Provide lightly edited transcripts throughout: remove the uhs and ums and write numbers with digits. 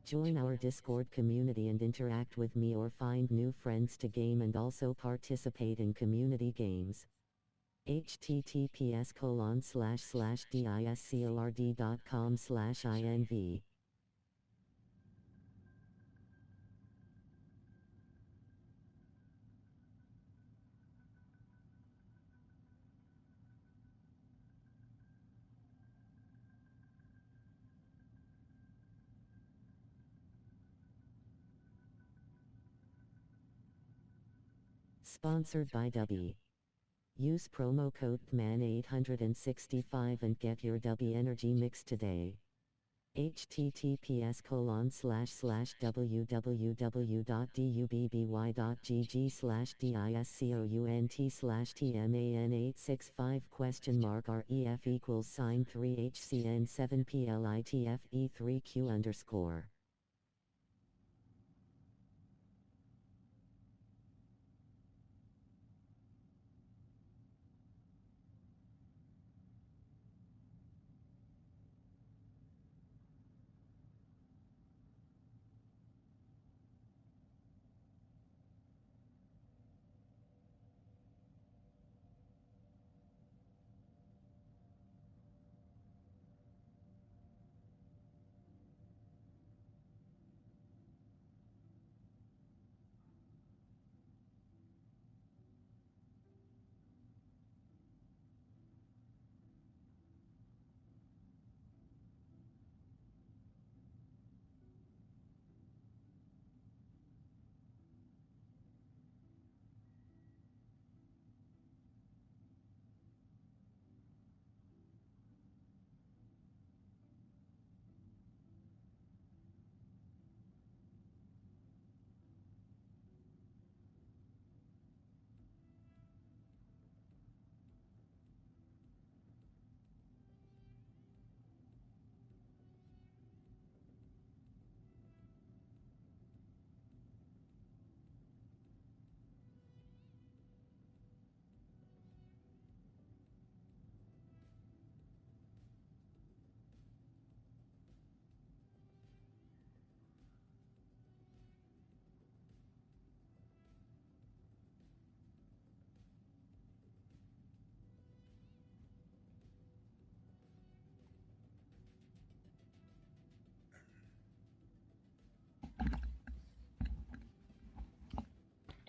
Join our Discord community and interact with me or find new friends to game and also participate in community games. https://discord.com/inv. Sponsored by Dubby. Use promo code TMAN865 and get your Dubby energy mix today. https://www.dubby.gg/discount/TMAN865?ref=3HCN7PLITFE3Q_.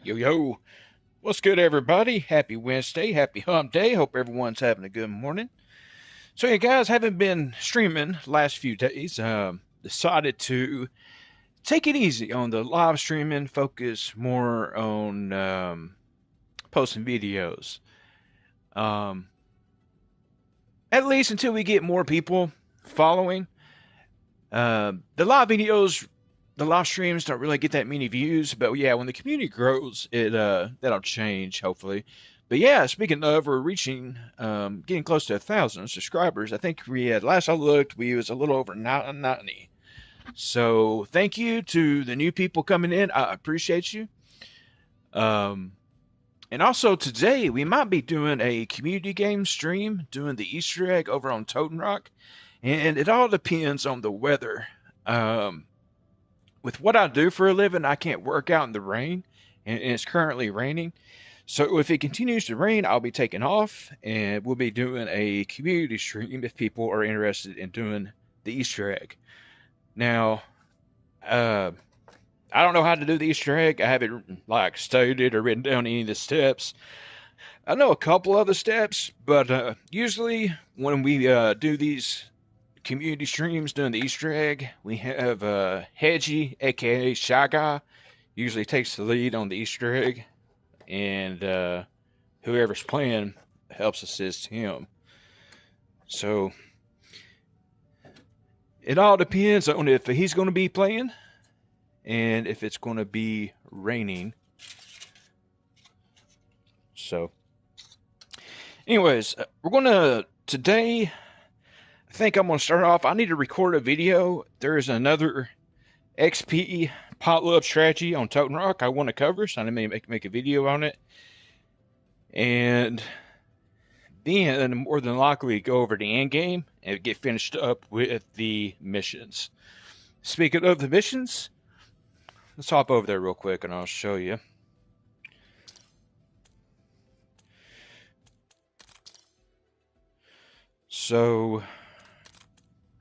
Yo, yo. What's good, everybody? Happy Wednesday. Happy Hump Day. Hope everyone's having a good morning. So, yeah, guys, haven't been streaming last few days. Decided to take it easy on the live streaming, focus more on posting videos. At least until we get more people following. The live streams don't really get that many views, but yeah, when the community grows, that'll change hopefully. But yeah, speaking of, we're reaching getting close to 1,000 subscribers. I think we had, last I looked, we was a little over 90. So thank you to the new people coming in. I appreciate you. And also today we might be doing a community game stream, doing the Easter egg over on Totem Rock, and it all depends on the weather. With what I do for a living, I can't work out in the rain, and it's currently raining. So if it continues to rain, I'll be taking off, and we'll be doing a community stream if people are interested in doing the Easter egg. Now, I don't know how to do the Easter egg. I haven't studied or written down any of the steps. I know a couple of the steps, but usually when we do these community streams doing the Easter egg, we have Hedgie, aka Shy Guy, usually takes the lead on the Easter egg, and whoever's playing helps assist him. So it all depends on if he's going to be playing and if it's going to be raining. So, anyways, we're going to today. I think I'm going to start off. I need to record a video. There is another XP potluck strategy on Totem Rock I want to cover, so I may make a video on it. And then, more than likely, go over the end game and get finished up with the missions. Speaking of the missions, let's hop over there real quick and I'll show you. So,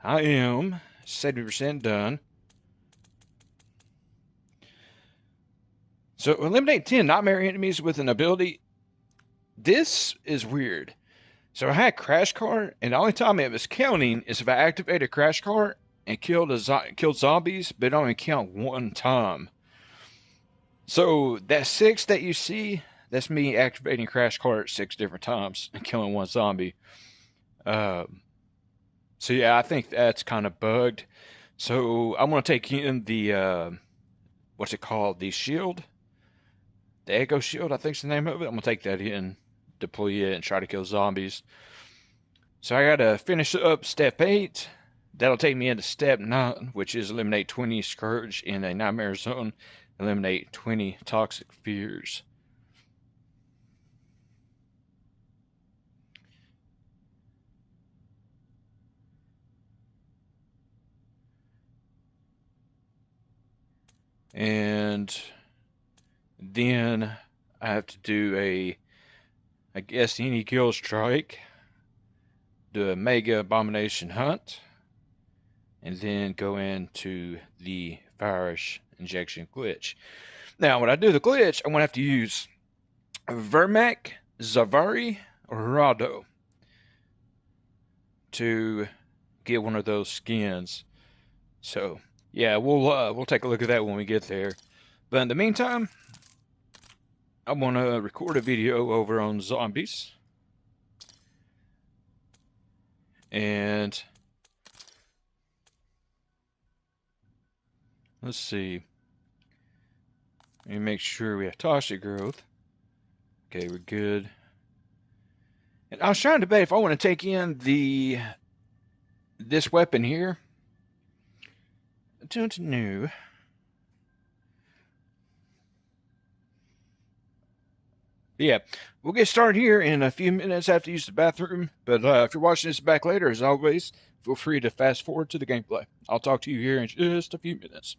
I am 70% done. So, eliminate 10 nightmare enemies with an ability. This is weird. So, I had Crash Cart, and the only time it was counting is if I activated Crash Cart and killed zombies, but it only count one time. So, that 6 that you see, that's me activating Crash Cart 6 different times and killing one zombie. So, yeah, I think that's kind of bugged. So, I'm going to take in the, what's it called? The shield. The Echo Shield, I think's the name of it. I'm gonna take that in, deploy it, and try to kill zombies. So I gotta finish up step 8. That'll take me into step 9, which is eliminate 20 Scourge in a nightmare zone, eliminate 20 toxic fears. And then I have to do I guess, any kill strike, do a Mega Abomination Hunt, and then go into the Firish Injection glitch. Now, when I do the glitch, I'm going to have to use Vermac, Zavari, or Rado to get one of those skins. So, yeah, we'll take a look at that when we get there. But in the meantime, I'm going to record a video over on zombies. And let's see. Let me make sure we have toxic growth. Okay, we're good. And I was trying to debate if I want to take in this weapon here. I don't know. Yeah, we'll get started here in a few minutes. I have to use the bathroom, but if you're watching this back later, as always, feel free to fast forward to the gameplay. I'll talk to you here in just a few minutes.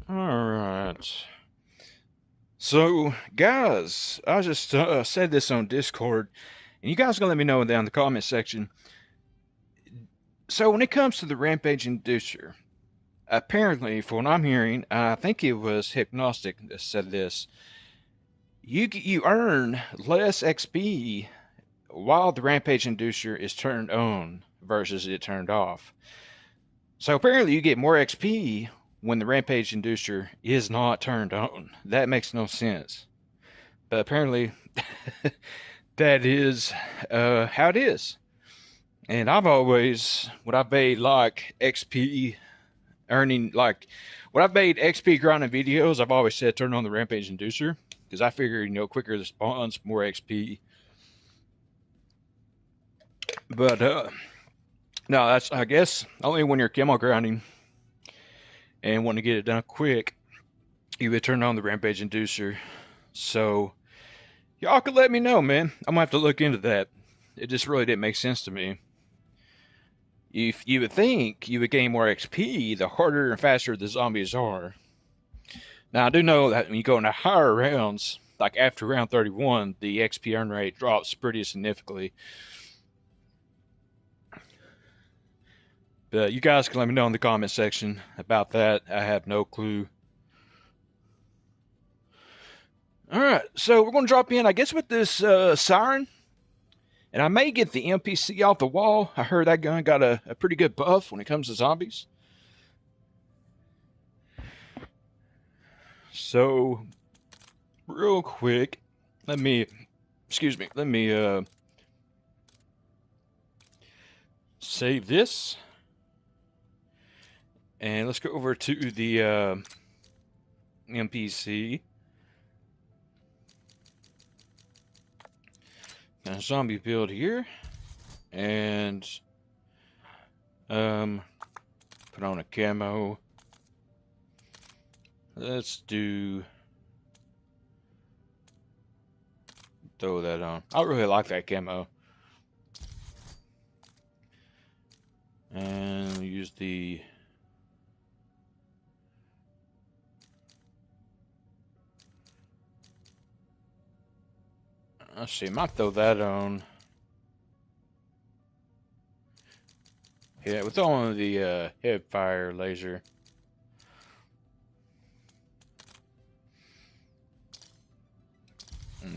Alright. So, guys, I just said this on Discord, and you guys gonna let me know down in the comment section. So, when it comes to the Rampage Inducer, apparently, from what I'm hearing, I think it was Hypnostic that said this. You earn less XP while the Rampage Inducer is turned on versus it turned off. So apparently you get more XP when the Rampage Inducer is not turned on. That makes no sense. But apparently that is how it is. And I've always, when I've made like XP earning, like when I've made XP grinding videos, I've always said turn on the Rampage Inducer because I figure, quicker the spawns, more XP. But no, that's, I guess, only when you're camo grinding and want to get it done quick, you would turn on the Rampage Inducer. So, y'all could let me know, man. I'm gonna have to look into that. It just really didn't make sense to me. If you would think you would gain more XP, the harder and faster the zombies are. Now, I do know that when you go into higher rounds, like after round 31, the XP earn rate drops pretty significantly. But you guys can let me know in the comment section about that. I have no clue. Alright, so we're going to drop in, I guess, with this siren. And I may get the NPC off the wall. I heard that gun got a pretty good buff when it comes to zombies. So, real quick, let me save this. And let's go over to the NPC. Got a zombie build here. And put on a camo. Let's throw that on. I really like that camo. And we'll use the let's see, might throw that on. Yeah, with on the head fire laser.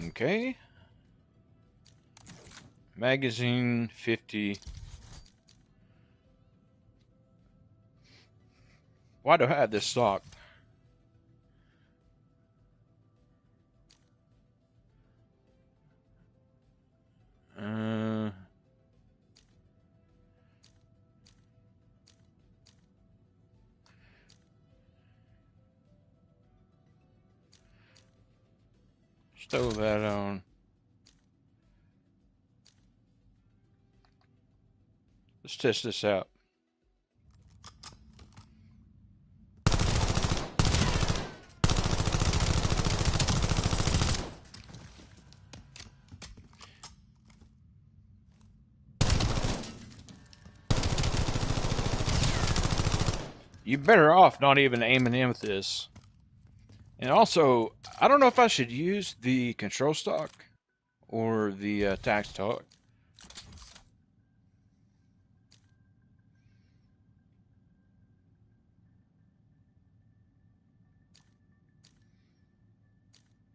Okay. Magazine 50. Why do I have this stock? Throw that on. Let's test this out. You're better off not even aiming in with this. And also, I don't know if I should use the control stock or the tac stock.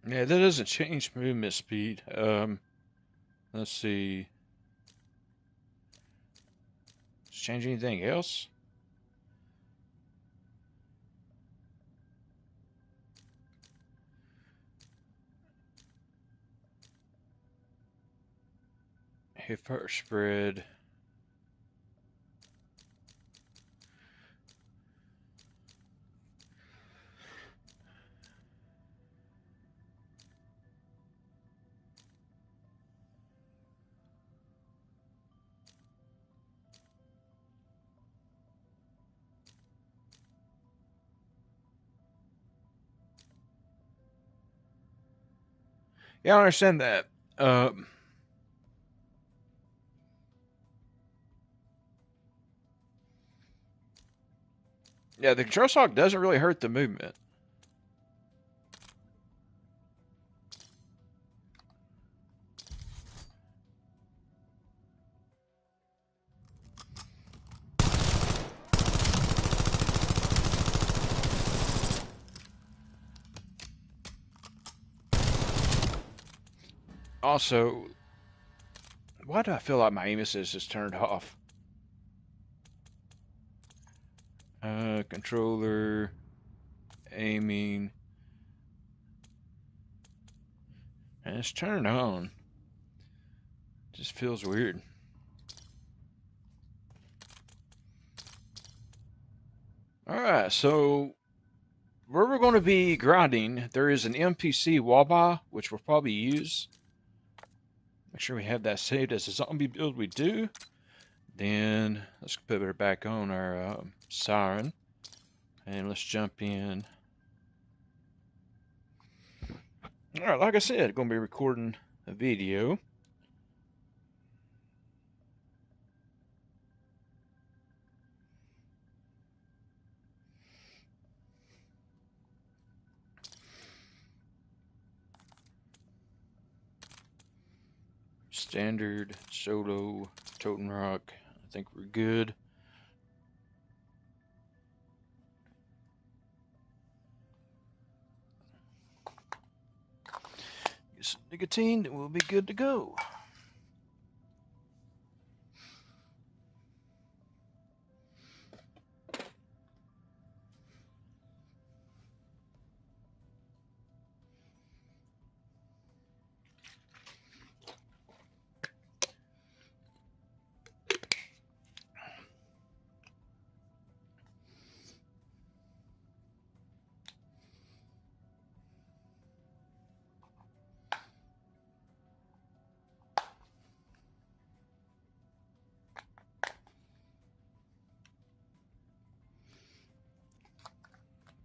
Yeah, that doesn't change movement speed. Let's see. Does it change anything else? Hit first spread. Yeah, I understand that. Yeah, the control stock doesn't really hurt the movement. Also, why do I feel like my aim assist is turned off? Controller, aiming, and it's turned on. Just feels weird. Alright, so where we're going to be grinding, there is an NPC wallby, which we'll probably use. Make sure we have that saved as a zombie build. We do. Then let's put it back on our siren. And let's jump in. Alright, like I said, going to be recording a video. Standard, solo, Totem Rock. I think we're good. Get some nicotine, then we'll be good to go.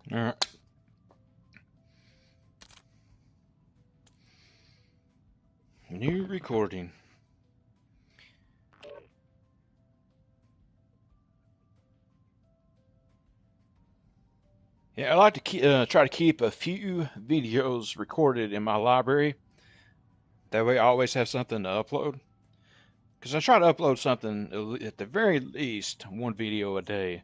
Alright. New recording. Yeah, I like to try to keep a few videos recorded in my library. That way I always have something to upload. Because I try to upload something at the very least one video a day.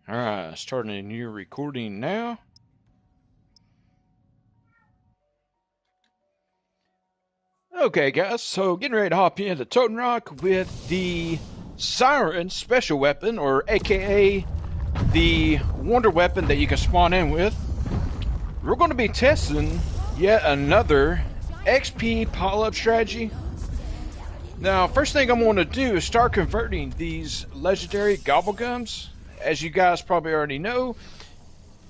Alright, starting a new recording now. Okay, guys, so getting ready to hop into Totem Rock with the Siren special weapon, or aka the wonder weapon that you can spawn in with. We're going to be testing yet another XP pile-up strategy. Now, first thing I'm going to do is start converting these legendary gobblegums. As you guys probably already know,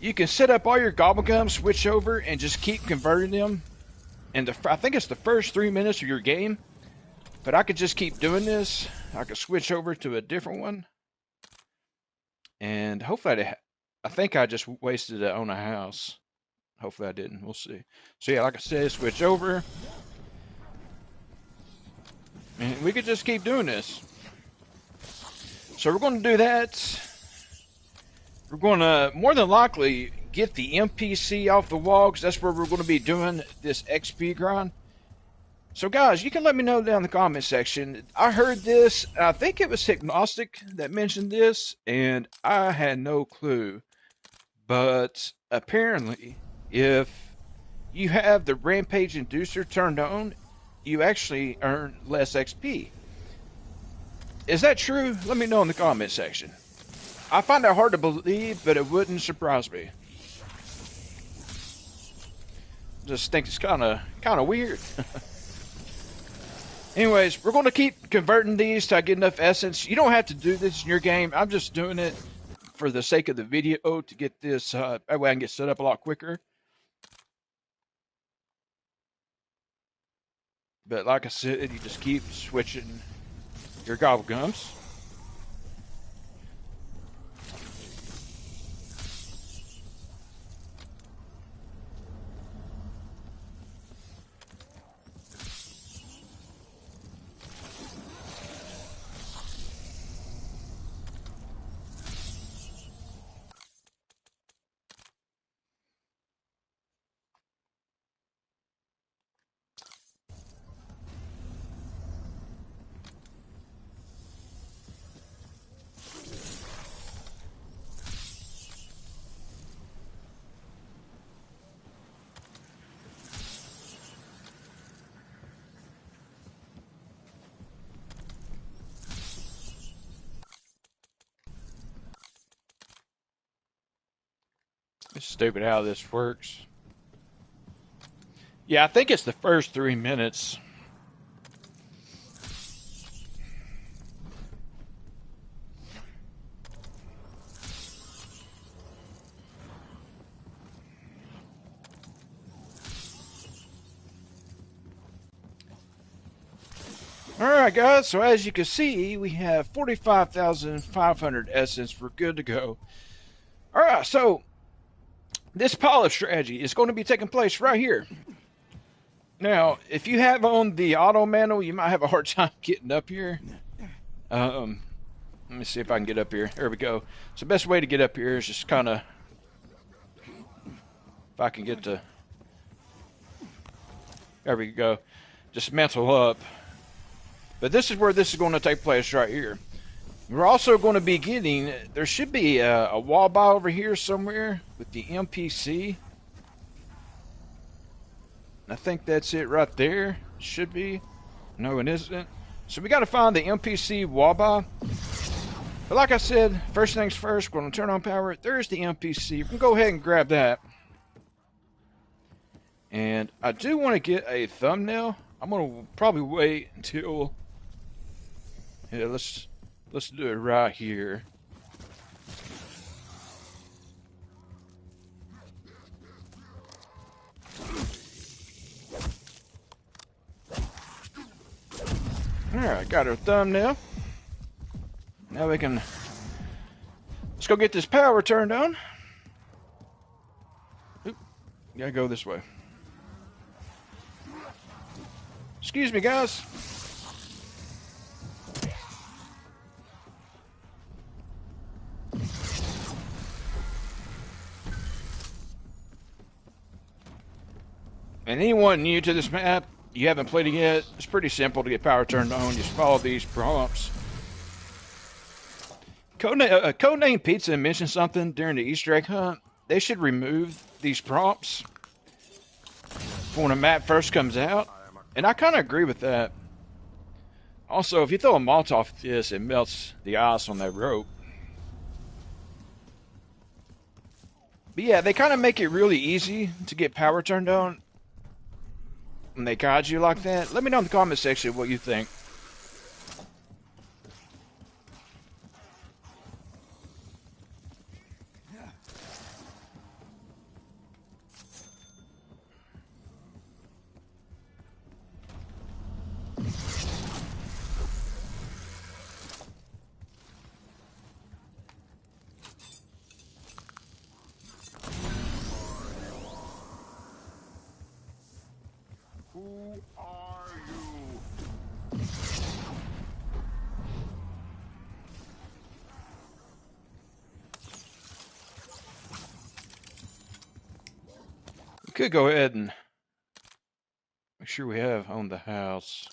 you can set up all your gobblegums, switch over, and just keep converting them. And I think it's the first 3 minutes of your game. But I could just keep doing this. I could switch over to a different one. And hopefully, I think I just wasted it on a house. Hopefully I didn't. We'll see. So yeah, like I said, switch over. And we could just keep doing this. So we're going to do that. We're going to more than likely get the NPC off the wall, because that's where we're going to be doing this XP grind. So guys, you can let me know down in the comment section. I heard this, I think it was Hypnostic that mentioned this, and I had no clue. But apparently, if you have the Rampage Inducer turned on, you actually earn less XP. Is that true? Let me know in the comment section. I find that hard to believe, but it wouldn't surprise me. Just think it's kind of weird. Anyways, we're going to keep converting these till I get enough essence. You don't have to do this in your game. I'm just doing it for the sake of the video to get this, that way I can get set up a lot quicker. But like I said, you just keep switching your gobblegums. It's stupid how this works. Yeah, I think it's the first 3 minutes. Alright guys, so as you can see, we have 45,500 essence. We're good to go. Alright, so this pilot strategy is going to be taking place right here. Now, if you have on the auto manual, you might have a hard time getting up here. Let me see if I can get up here. There we go. So the best way to get up here is just kind of, if I can get to, there we go. Just mantle up. But this is where this is going to take place right here. We're also going to be getting, there should be a wall bar over here somewhere with the NPC. I think that's it right there. Should be. No, it isn't. So we got to find the NPC wall bar. But like I said, first things first, we're going to turn on power. There's the NPC. We can go ahead and grab that. And I do want to get a thumbnail. I'm going to probably wait until... Yeah, let's do it right here. Alright, got our thumbnail. Now we can... Let's go get this power turned on. Oop, gotta go this way. Excuse me, guys. And anyone new to this map, you haven't played it yet, it's pretty simple to get power turned on. Just follow these prompts. Codename Pizza mentioned something during the Easter egg hunt. They should remove these prompts for when a map first comes out. And I kind of agree with that. Also, if you throw a Molotov at this, it melts the ice on that rope. But yeah, they kind of make it really easy to get power turned on when they guide you like that. Let me know in the comment section what you think. Who are you? We could go ahead and make sure we have on the house.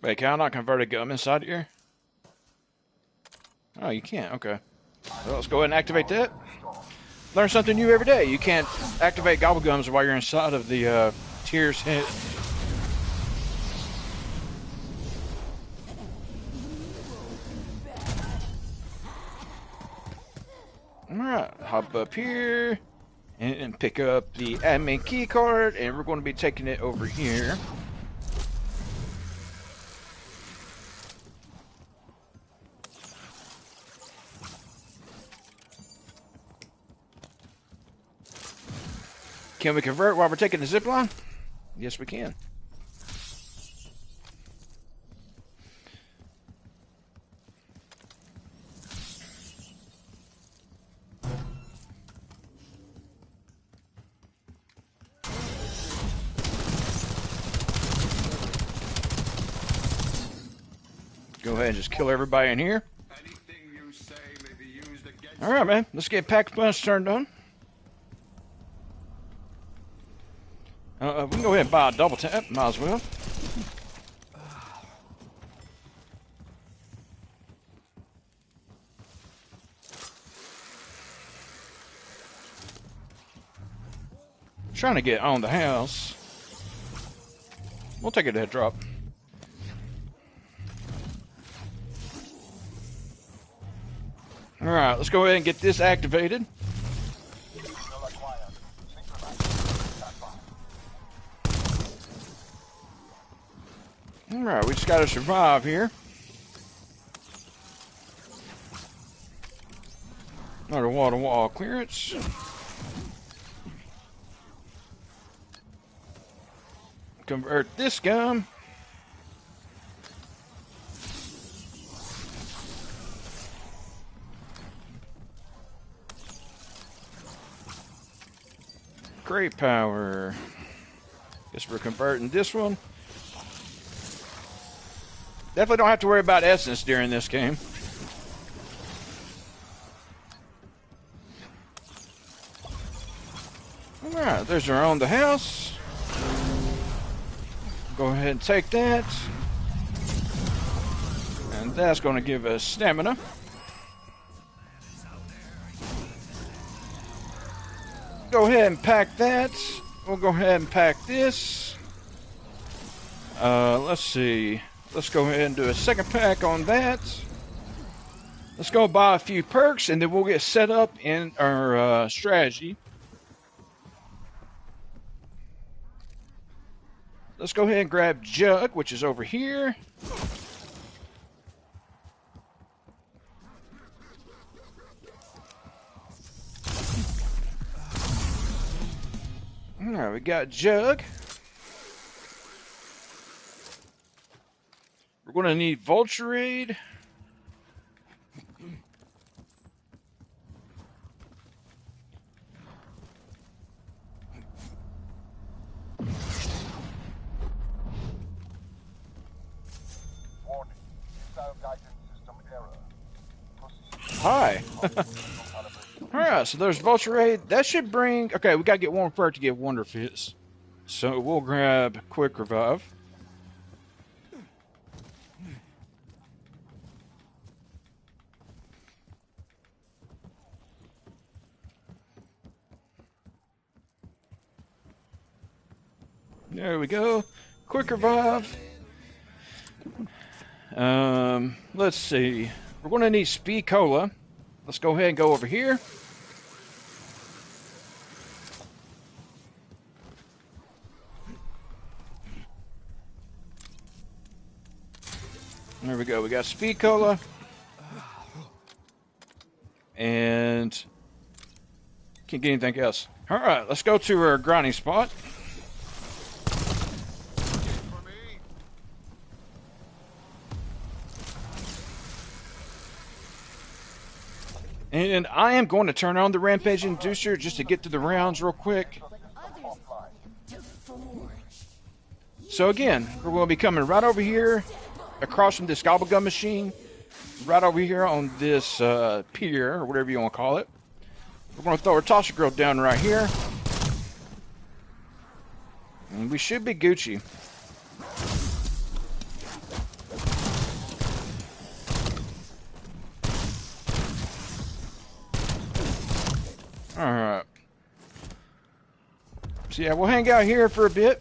Wait, can I not convert a gum inside here? Oh, you can't. Okay. Well, let's go ahead and activate that. Learn something new every day. You can't activate gobblegums while you're inside of the Tears hit. Alright, hop up here and pick up the admin key card, and we're going to be taking it over here. Can we convert while we're taking the zip line? Yes, we can. Go ahead and just kill everybody in here. Alright, man. Let's get Pack Punch turned on. We can go ahead and buy a double tap. Might as well. trying to get on the house. We'll take a dead drop. Alright, let's go ahead and get this activated. Alright, we just gotta survive here. Another wall-to-wall clearance. Convert this gun. Great power. Guess we're converting this one. Definitely don't have to worry about essence during this game. Alright, there's our own the house. Go ahead and take that. And that's going to give us stamina. Go ahead and pack that. We'll go ahead and pack this. Let's see. Let's go ahead and do a second pack on that. Let's go buy a few perks and then we'll get set up in our strategy. Let's go ahead and grab Jug, which is over here. Alright, we got Jug. We're going to need Vulturade. Warning. Missile guidance system error. Hi. Alright, so there's Vulturade. That should bring... Okay, we got to get one perk to get Wonder Fizz. So we'll grab Quick Revive. There we go. Quick Revive. Let's see. We're going to need Speed Cola. Let's go ahead and go over here. There we go. We got Speed Cola. And can't get anything else. Alright, let's go to our grinding spot. And I am going to turn on the Rampage Inducer just to get to the rounds real quick. So again, we're going to be coming right over here, across from this Gobblegun machine, right over here on this pier, or whatever you want to call it. We're going to throw our Tosser Grill down right here. And we should be Gucci. Alright. So yeah, we'll hang out here for a bit.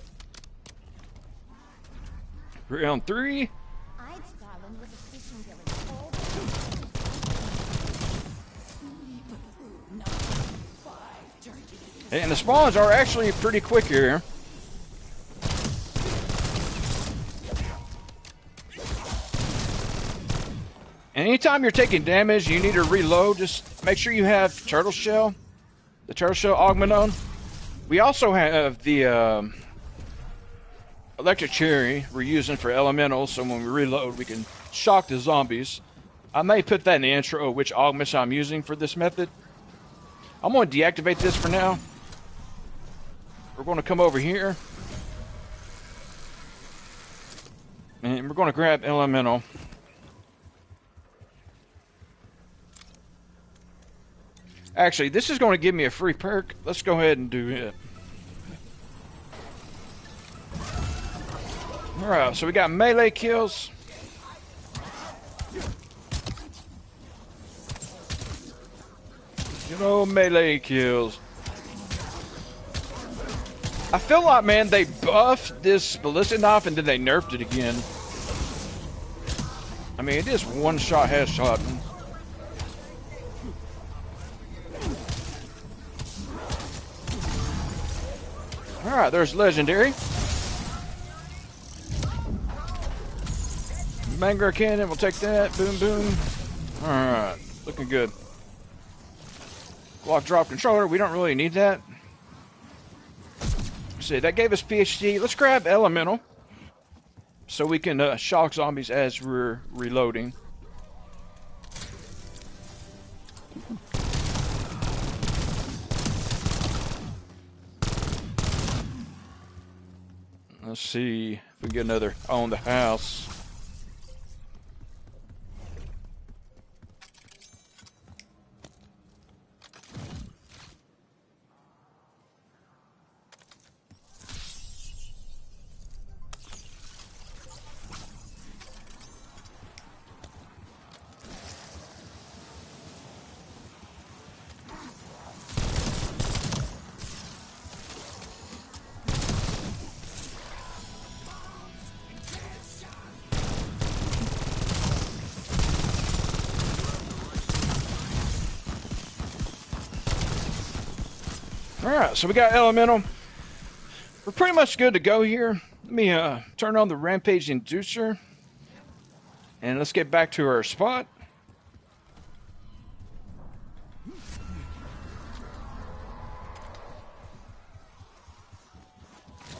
Round 3. And the spawns are actually pretty quick here. And anytime you're taking damage, you need to reload. Just make sure you have Turtle Shell. The Turtle Shell augment on. We also have the Electric Cherry we're using for elementals, so when we reload we can shock the zombies. I may put that in the intro, which augments I'm using for this method. I'm going to deactivate this for now. We're going to come over here. And we're going to grab elemental. Actually, this is going to give me a free perk. Let's go ahead and do it. Alright, so we got melee kills. Good old melee kills. I feel like, man, they buffed this ballistic knife and then they nerfed it again. I mean, it is one-shot headshot. Alright, there's Legendary. Mangler cannon, we'll take that. Boom, boom. Alright, looking good. Glock drop controller, we don't really need that. Let's see, that gave us PhD. Let's grab Elemental so we can shock zombies as we're reloading. Let's see if we can get another on the house. Alright, so we got Elemental. We're pretty much good to go here. Let me turn on the Rampage Inducer. And let's get back to our spot.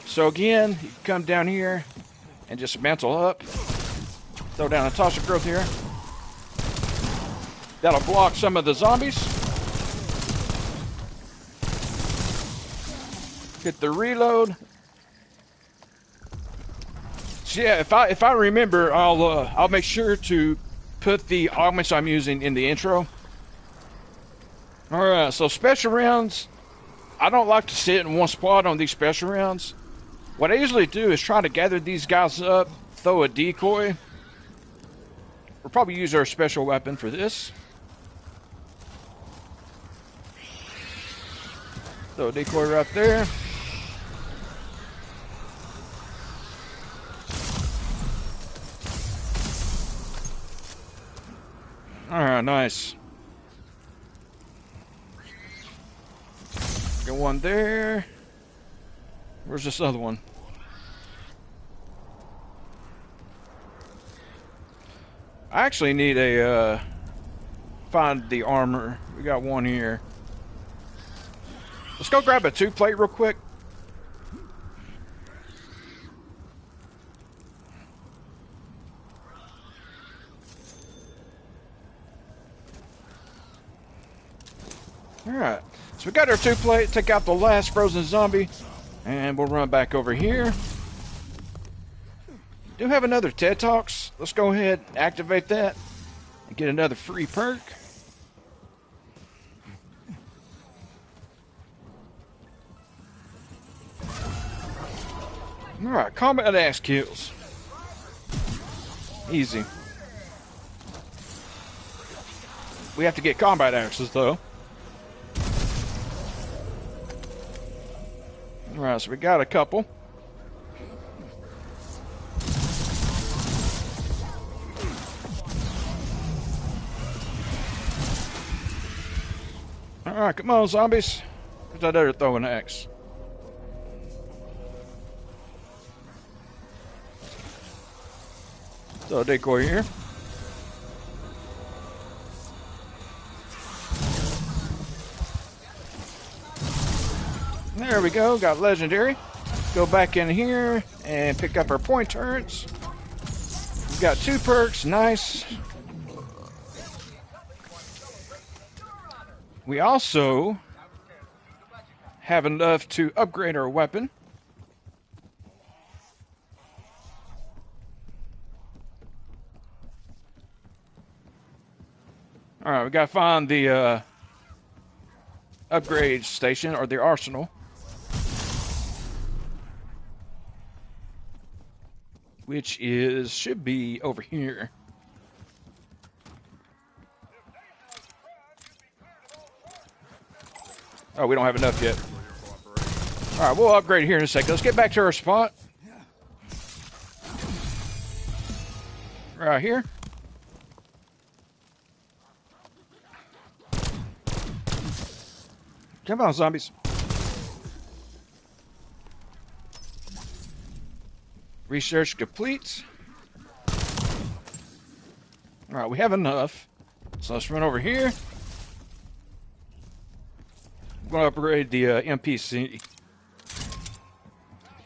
So again, you come down here and just mantle up. Throw down a toxic growth here. That'll block some of the zombies. Hit the reload. So yeah, if I remember, I'll make sure to put the augments I'm using in the intro. All right, so special rounds. I don't like to sit in one spot on these special rounds. What I usually do is try to gather these guys up, throw a decoy. We'll probably use our special weapon for this. Throw a decoy right there. Alright, nice. Got one there. Where's this other one? I actually need a, find the armor. We got one here. Let's go grab a 2-plate real quick. Alright, so we got our 2-plate, take out the last frozen zombie, and we'll run back over here. Do have another TED Talks. Let's go ahead and activate that and get another free perk. Alright, combat axe kills. Easy. We have to get combat axes though. Alright, so we got a couple. Alright, come on, zombies. Where's that other throwing axe? So a decoy here. There we go, got legendary. Go back in here and pick up our point turrets. We've got 2 perks, nice. We also have enough to upgrade our weapon. Alright, we gotta find the upgrade station or the arsenal. Which should be over here. Oh, we don't have enough yet. Alright, we'll upgrade here in a second. Let's get back to our spot. Right here. Come on, zombies. Research complete. Alright, we have enough. So let's run over here. I'm going to upgrade the MPC.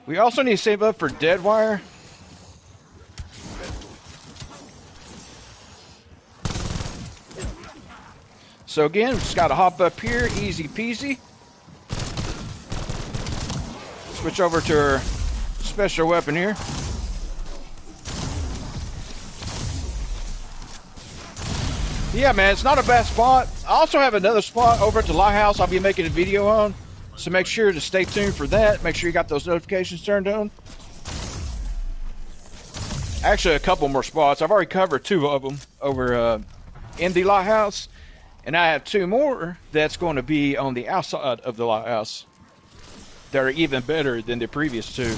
We also need to save up for dead wire. So again, we just got to hop up here, easy peasy. Switch over to our special weapon here. Yeah, man, it's not a bad spot. I also have another spot over at the lighthouse I'll be making a video on. So make sure to stay tuned for that. Make sure you got those notifications turned on. Actually, a couple more spots. I've already covered 2 of them over in the lighthouse. And I have 2 more that's going to be on the outside of the lighthouse that are even better than the previous 2.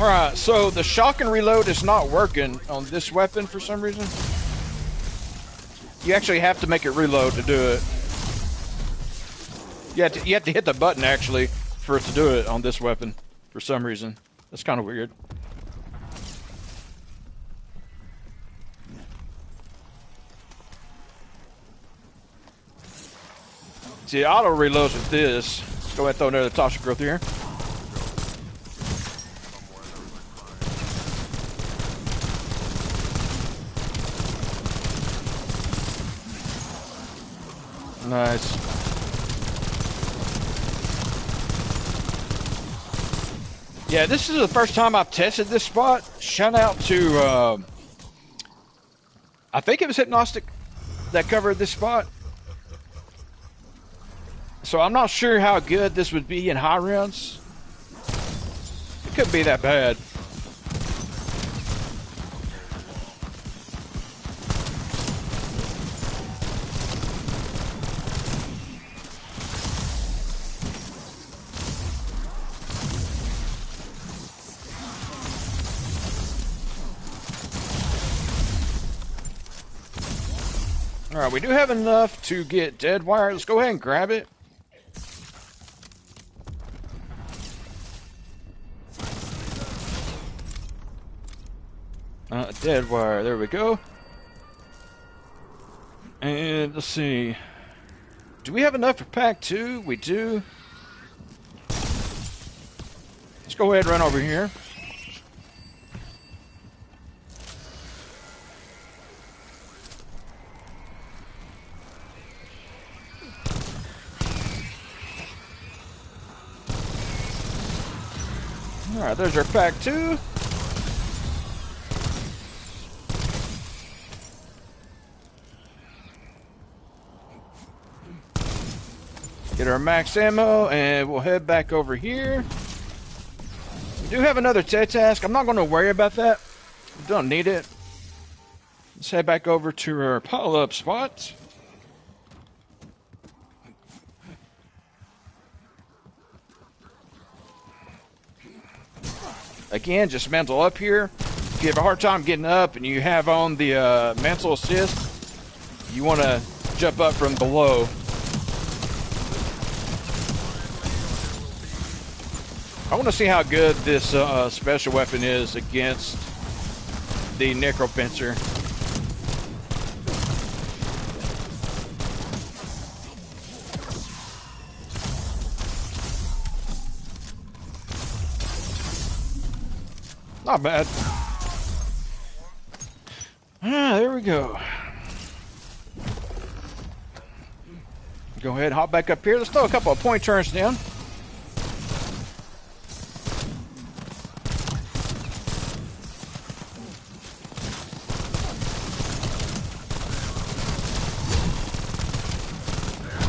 Alright, so the shock and reload is not working on this weapon for some reason. You actually have to make it reload to do it. You have to hit the button actually for it to do it on this weapon for some reason. That's kind of weird. See, auto reloads with this. Let's go ahead and throw another toxic growth here. Nice. Yeah, this is the first time I've tested this spot. Shout out to, I think it was Hypnostic that covered this spot. So I'm not sure how good this would be in high rounds. It couldn't be that bad. Alright, we do have enough to get dead wire. Let's go ahead and grab it. Dead wire, there we go. And let's see. Do we have enough for pack 2? We do. Let's go ahead and run over here. Alright, there's our pack 2. Get our max ammo, and we'll head back over here. We do have another task. I'm not going to worry about that. We don't need it. Let's head back over to our pile-up spot. Again, just mantle up here. If you have a hard time getting up and you have on the mantle assist, you want to jump up from below. I want to see how good this special weapon is against the Necropincer. Not bad. Ah, there we go. Go ahead and hop back up here. Let's throw a couple of point turns down.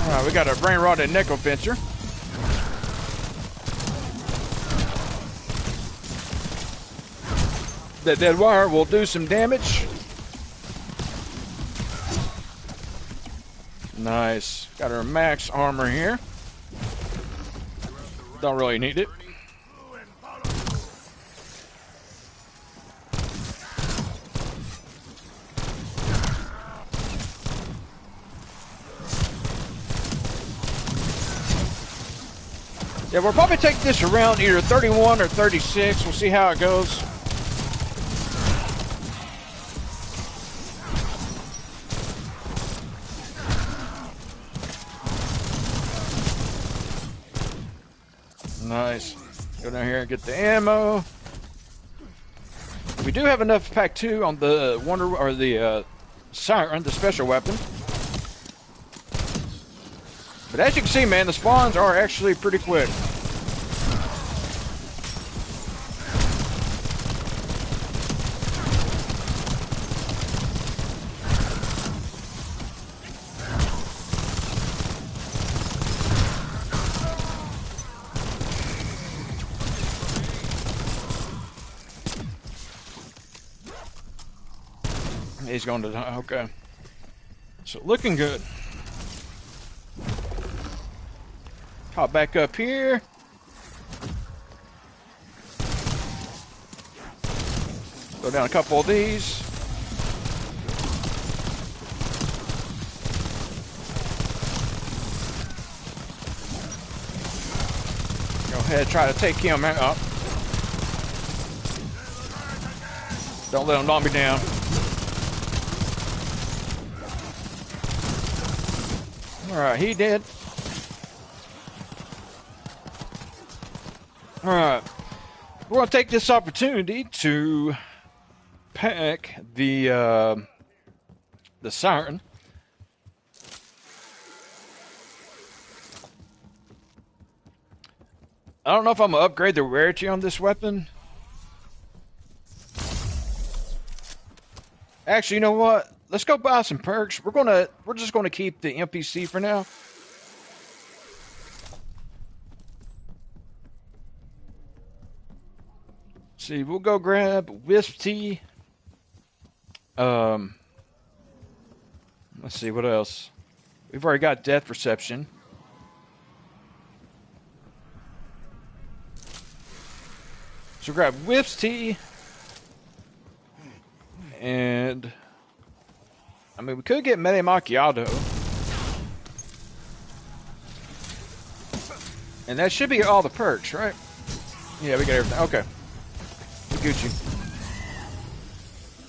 Alright, we got a brain rod and Necropincer. That dead wire will do some damage. Nice. Got our max armor here. Don't really need it. Yeah, we'll probably take this around either 31 or 36. We'll see how it goes. Nice. Go down here and get the ammo. We do have enough pack 2 on the Wonder or the Siren, the special weapon. But as you can see, man, the spawns are actually pretty quick. He's going to, okay. So looking good. Hop back up here. Go down a couple of these. Go ahead, try to take him out. Don't let him knock me down. Alright, he did. Alright. We're going to take this opportunity to pack the Siren. I don't know if I'm going to upgrade the rarity on this weapon. Actually, you know what? Let's go buy some perks. We're just gonna keep the NPC for now. See, we'll go grab Wisp Tea. Let's see what else. We've already got Death Perception. So grab Wisp Tea. And I mean, we could get Mede Macchiato. And that should be all the perks, right? Yeah, we got everything. Okay. We Gucci.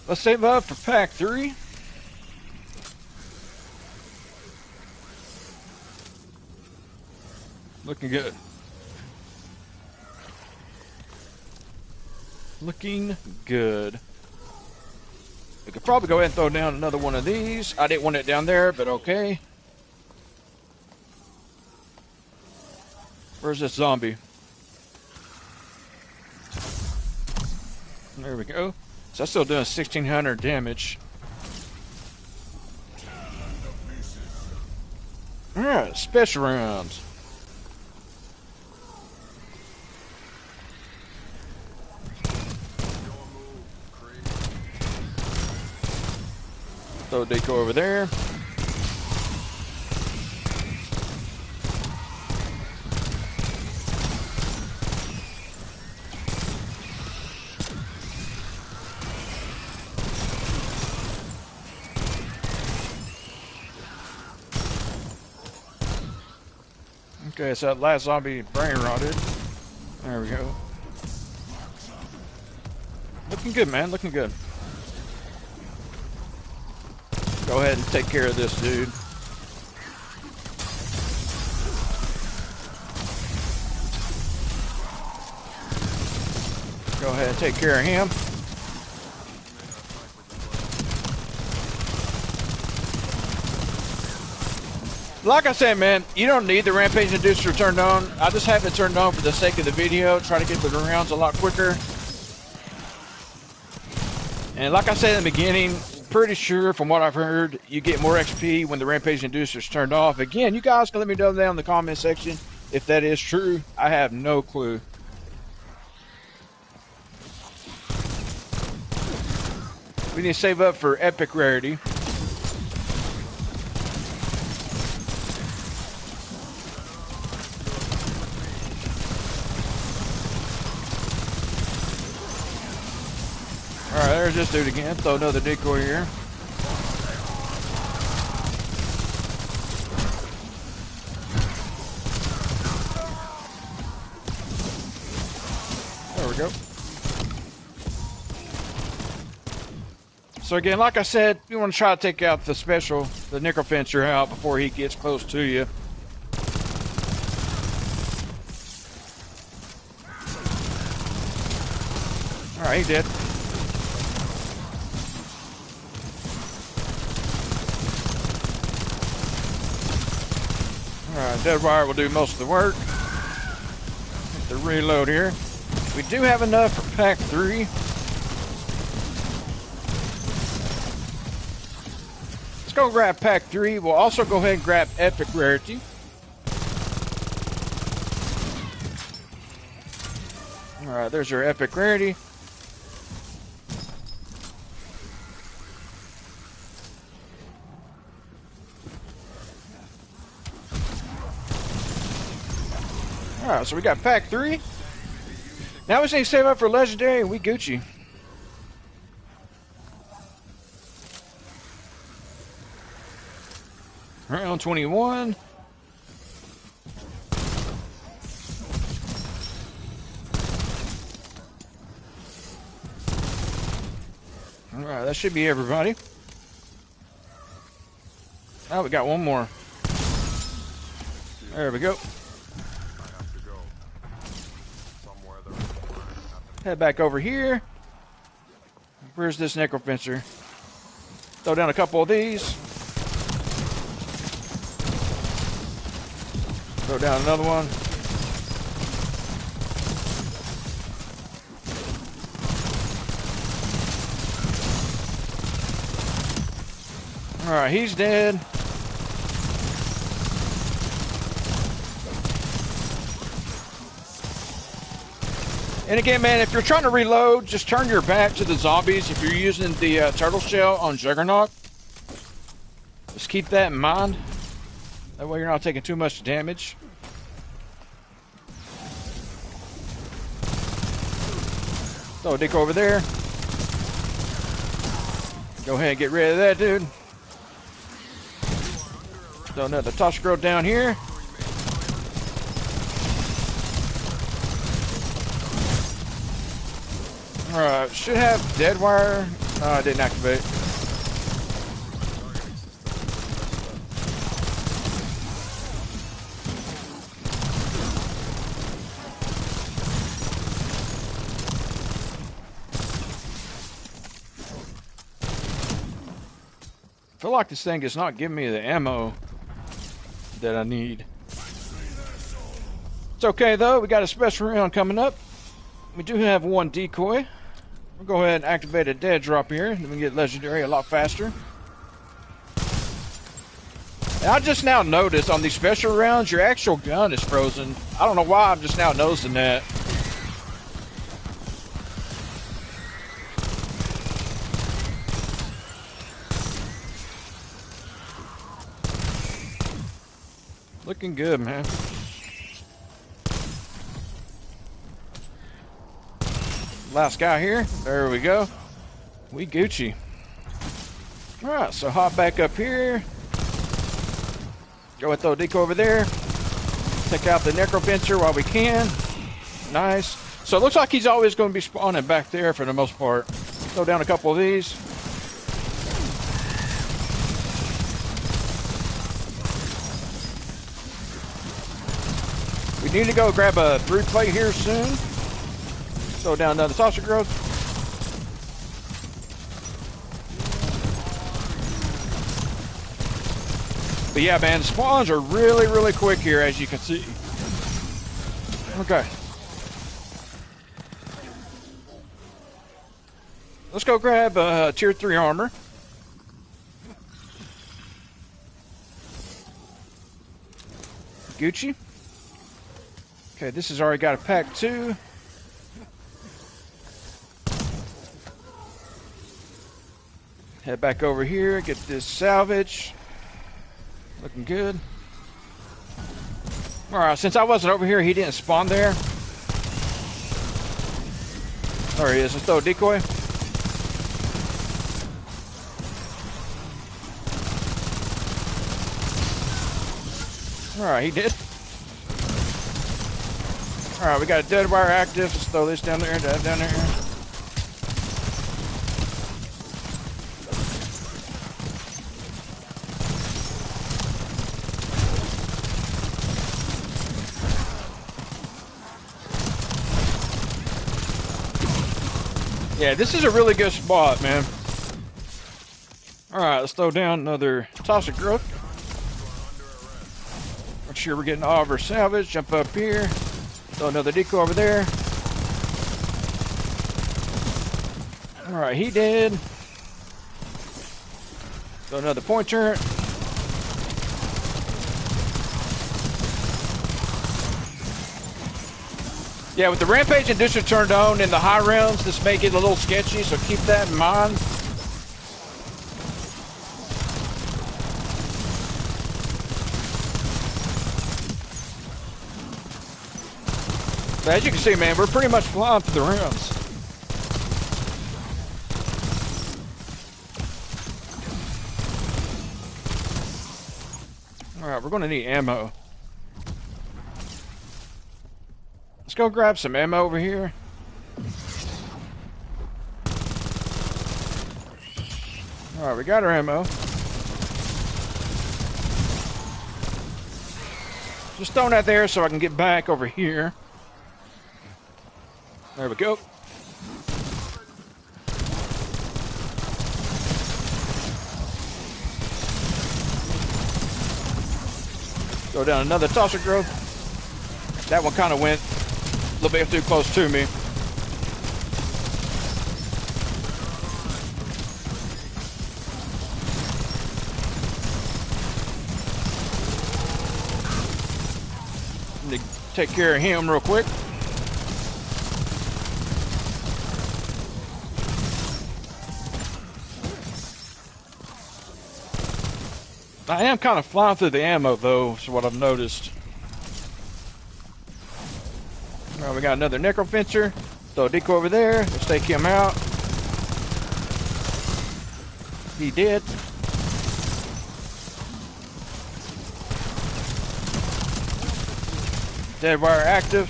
Let's save up for pack 3. Looking good. Looking good. We could probably go ahead and throw down another one of these. I didn't want it down there, but okay. Where's this zombie? There we go. So that's still doing 1,600 damage. Alright, special rounds. Throw a decoy over there. Okay, so that last zombie brain rotted. There we go. Looking good, man. Looking good. Go ahead and take care of this dude. Go ahead and take care of him. Like I said, man, you don't need the Rampage Inducer turned on. I just have it turned on for the sake of the video. Try to get the rounds a lot quicker. And like I said in the beginning, pretty sure from what I've heard, you get more XP when the Rampage Inducer is turned off. Again, you guys can let me know down in the comment section if that is true. I have no clue. We need to save up for epic rarity. Alright, there's this dude again. Throw another decoy here. There we go. So again, like I said, you want to try to take out the special, the necrofencer out before he gets close to you. Alright, he's dead. Alright, Deadwire will do most of the work. Get the reload here. We do have enough for pack 3. Let's go grab pack 3. We'll also go ahead and grab epic rarity. Alright, there's our epic rarity. Alright, so we got pack 3. Now we just need to save up for legendary and we Gucci. Round 21. Alright, that should be everybody. Oh, we got one more. There we go. Head back over here. Where's this necrofencer? Throw down a couple of these. Throw down another one. Alright, he's dead. And again, man, if you're trying to reload, just turn your back to the zombies if you're using the turtle shell on Juggernaut. Just keep that in mind. That way you're not taking too much damage. Throw a dick over there. Go ahead and get rid of that dude. Throw another toss scroll down here. Alright, should have dead wire. No, I didn't activate. I feel like this thing is not giving me the ammo that I need. It's okay though, we got a special round coming up. We do have one decoy. We'll go ahead and activate a dead drop here, and we can get legendary a lot faster. And I just now noticed on these special rounds, your actual gun is frozen. I don't know why, I'm just now noticing that. Looking good, man. Last guy here. There we go. We Gucci. Alright, so hop back up here. Go and throw a decoy over there. Take out the necrofencer while we can. Nice. So it looks like he's always going to be spawning back there for the most part. Throw down a couple of these. We need to go grab a brood plate here soon. Throw down another saucer growth. But yeah, man, the spawns are really, really quick here, as you can see. Okay. Let's go grab tier 3 armor. Gucci. Okay, this has already got a pack 2. Head back over here, get this salvage. Looking good. Alright, since I wasn't over here, he didn't spawn there. There he is. Let's throw a decoy. Alright, he did. Alright, we got a dead wire active. Let's throw this down there, down there. Yeah, this is a really good spot, man. Alright, let's throw down another toxic growth. Make sure we're getting all of our salvage. Jump up here. Throw another decoy over there. Alright, he did. Throw another pointer. Yeah, with the rampage and dishes turned on in the high rounds, this may get a little sketchy, so keep that in mind. But as you can see, man, we're pretty much flying through the rounds. Alright, we're going to need ammo. Let's go grab some ammo over here. Alright, we got our ammo. Just throwing that there so I can get back over here. There we go. Go down another tosser growth. That one kind of went a little bit too close to me. Need to take care of him real quick. I am kind of flying through the ammo though, is what I've noticed. Alright, we got another necrofencer. Throw a decoy over there. Let's take him out. He did. Dead wire active.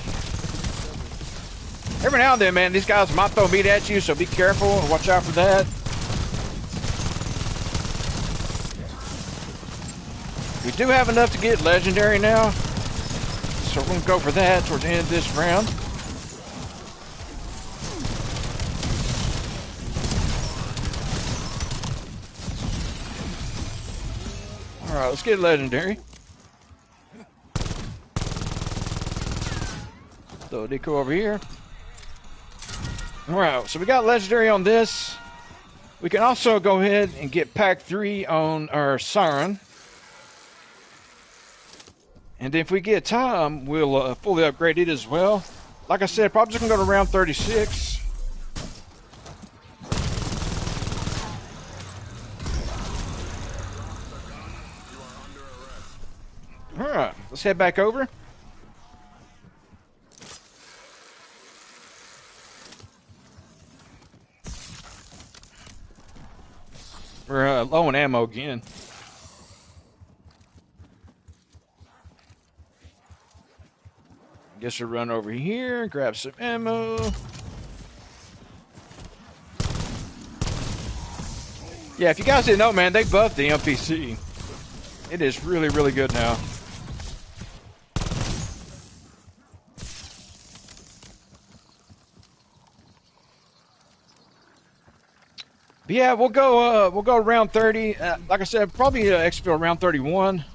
Every now and then, man, these guys might throw meat at you, so be careful and watch out for that. We do have enough to get legendary now, so we're going to go for that towards the end of this round. Alright, let's get legendary. Throw a decoy over here. Alright, so we got legendary on this. We can also go ahead and get pack 3 on our siren. And if we get time, we'll fully upgrade it as well. Like I said, probably just gonna go to round 36. Alright, let's head back over. We're low on ammo again. Guess we'll run over here, grab some ammo. Yeah, if you guys didn't know, man, they buffed the NPC. It is really, really good now. But yeah, we'll go round 30. Like I said, probably exfil round 31.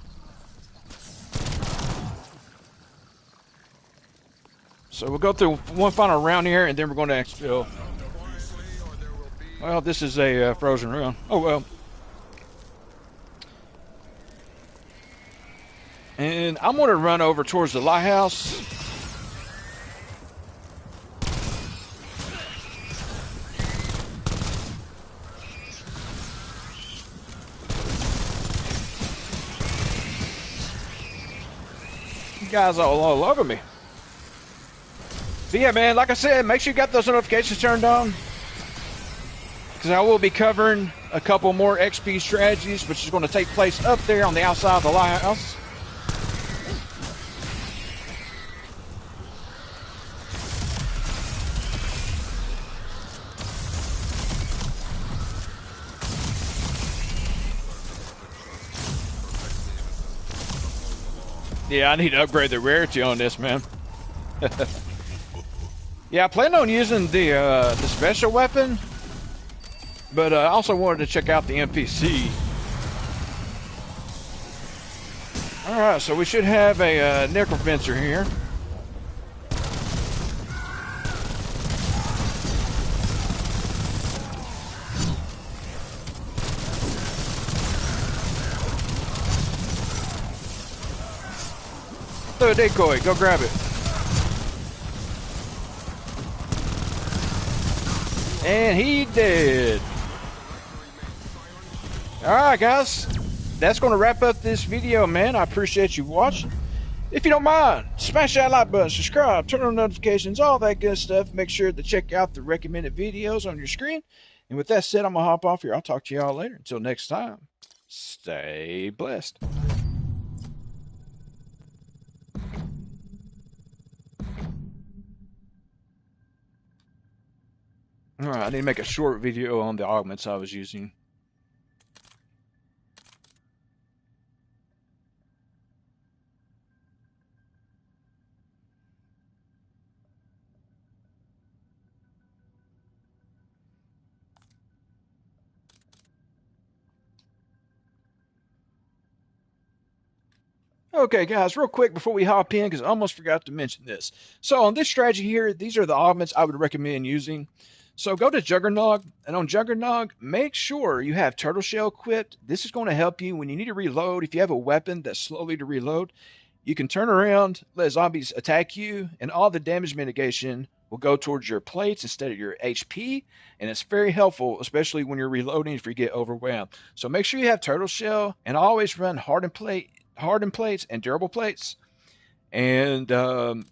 So we'll go through one final round here, and then we're going to exfil. Well, this is a frozen round. Oh well. And I'm going to run over towards the lighthouse. You guys all over me. But yeah, man, like I said, make sure you got those notifications turned on. Because I will be covering a couple more XP strategies, which is going to take place up there on the outside of the lighthouse. Yeah, I need to upgrade the rarity on this, man. Yeah, I plan on using the special weapon, but I also wanted to check out the NPC. All right, so we should have a necromancer here. Throw a decoy, go grab it. And he did. Alright guys, that's going to wrap up this video, man. I appreciate you watching. If you don't mind, smash that like button, subscribe, turn on notifications, all that good stuff. Make sure to check out the recommended videos on your screen. And with that said, I'm going to hop off here. I'll talk to y'all later. Until next time, stay blessed. Alright, I need to make a short video on the augments I was using. Okay, guys, real quick before we hop in, because I almost forgot to mention this. So on this strategy here, these are the augments I would recommend using. So go to Juggernog, and on Juggernog, make sure you have Turtle Shell equipped. This is going to help you when you need to reload. If you have a weapon that's slowly to reload, you can turn around, let zombies attack you, and all the damage mitigation will go towards your plates instead of your HP, and it's very helpful, especially when you're reloading if you get overwhelmed. So make sure you have Turtle Shell, and always run hardened plates and durable plates. And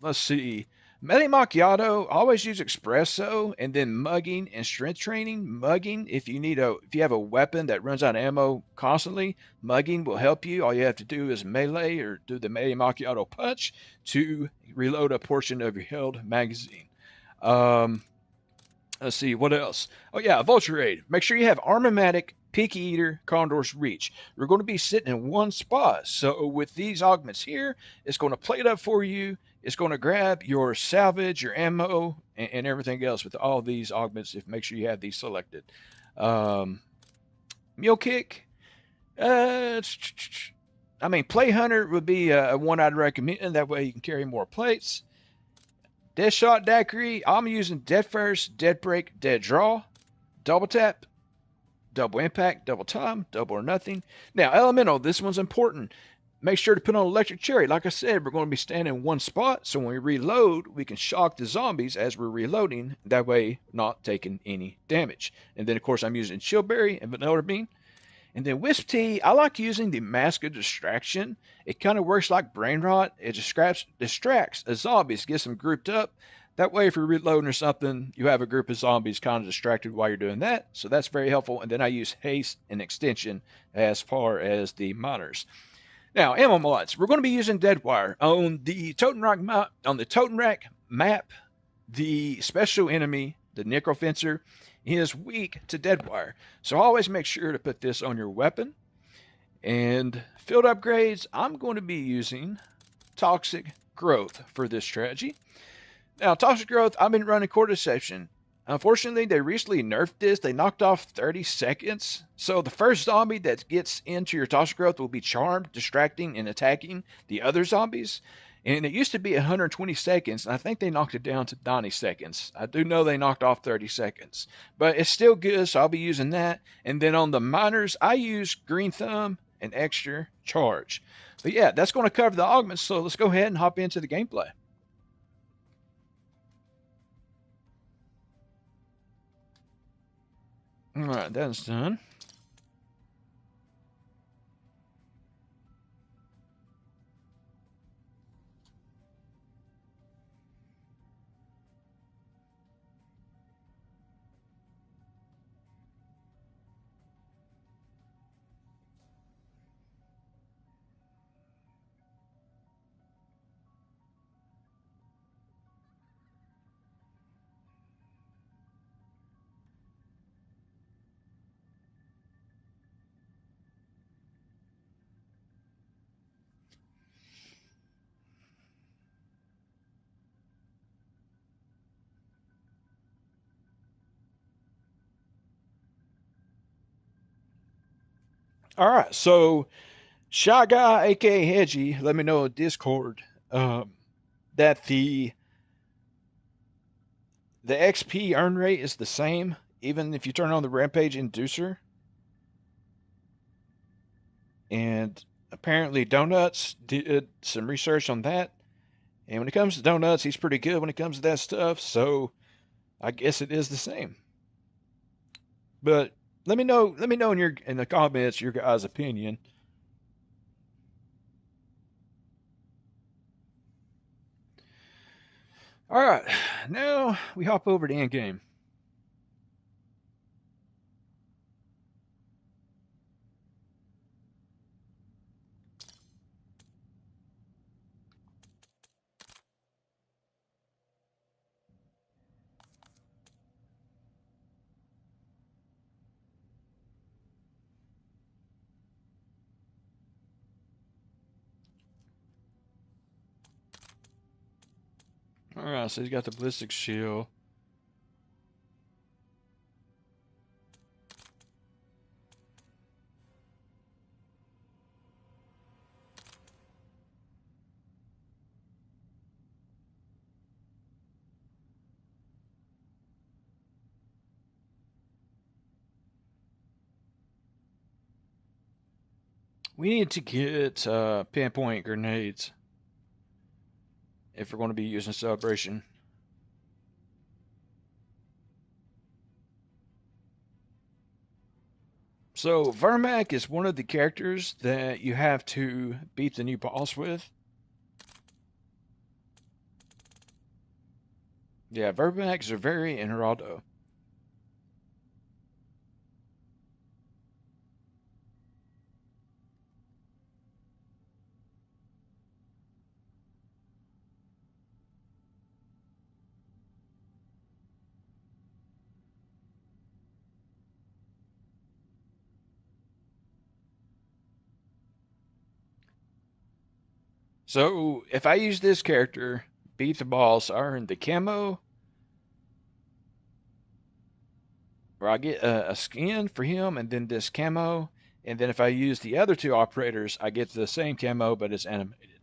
let's see, Medi Macchiato, always use espresso, and then mugging and strength training. Mugging, if you have a weapon that runs out of ammo constantly, mugging will help you. All you have to do is melee or do the Medi Macchiato punch to reload a portion of your held magazine. Let's see, what else? Oh yeah, Vulture Aid. Make sure you have Armomatic, Picky Eater, Condor's Reach. We're going to be sitting in one spot. So with these augments here, it's going to plate up for you. It's going to grab your salvage, your ammo, and everything else with all these augments. If make sure you have these selected. Mule Kick. I mean, Play Hunter would be one I'd recommend. That way you can carry more plates. Dead Shot Daiquiri, I'm using Dead First, Dead Break, Dead Draw, Double Tap, Double Impact, Double Time, Double or Nothing. Now, Elemental, this one's important. Make sure to put on Electric Cherry. Like I said, we're going to be standing in one spot, so when we reload, we can shock the zombies as we're reloading. That way, not taking any damage. And then, of course, I'm using Chillberry and Vanilla Bean. And then Wisp Tea, I like using the Mask of Distraction. It kind of works like Brain Rot. It distracts the zombies, gets them grouped up. That way, if you're reloading or something, you have a group of zombies kind of distracted while you're doing that. So that's very helpful. And then I use Haste and Extension as far as the miners. Now, ammo mods. We're going to be using Deadwire. On the Totem Rack map, the special enemy, the Necrofencer, is weak to Deadwire. So always make sure to put this on your weapon. And field upgrades, I'm going to be using Toxic Growth for this strategy. Now, Toxic Growth, I've been running Core Deception. Unfortunately, they recently nerfed this. They knocked off 30 seconds. So the first zombie that gets into your Toxic Growth will be charmed, distracting, and attacking the other zombies. And it used to be 120 seconds, and I think they knocked it down to 90 seconds. I do know they knocked off 30 seconds. But it's still good, so I'll be using that. And then on the miners, I use Green Thumb and Extra Charge. But yeah, that's going to cover the augments, so let's go ahead and hop into the gameplay. Alright, that's done. All right, so Shy Guy, aka Hedgie, let me know in Discord that the XP earn rate is the same, even if you turn on the Rampage Inducer. And apparently, Donuts did some research on that. And when it comes to Donuts, he's pretty good when it comes to that stuff. So I guess it is the same. But let me know. Let me know in the comments your guys' opinion. All right, now we hop over to end game. All right, so he's got the ballistic shield. We need to get pinpoint grenades if we're going to be using celebration. So Vermac is one of the characters that you have to beat the new boss with. Yeah, Vermac are very and Geraldo. So if I use this character, beat the boss, I earn the camo, or I get a skin for him, and then this camo. And then if I use the other two operators, I get the same camo, but it's animated.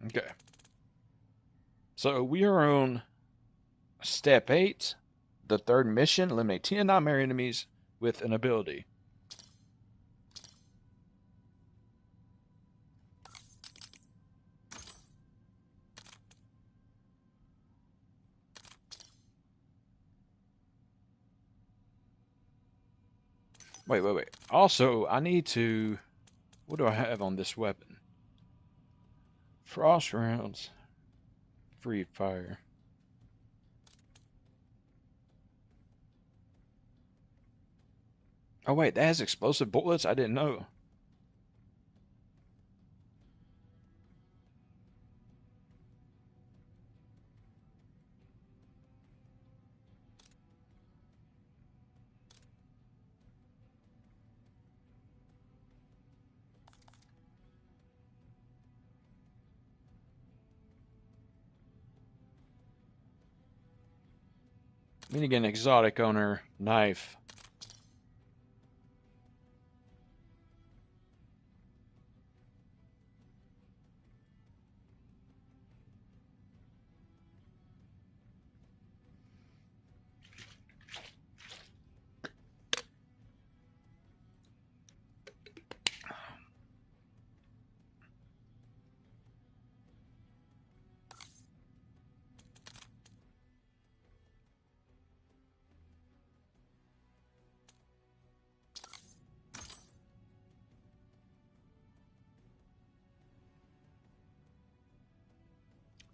Okay. So we are on step 8, the third mission, eliminate 10 nightmare enemies with an ability. Wait. Also, I need to. What do I have on this weapon? Frost rounds. Free fire. Oh, wait, that has explosive bullets? I didn't know. We need to get an exotic on her knife.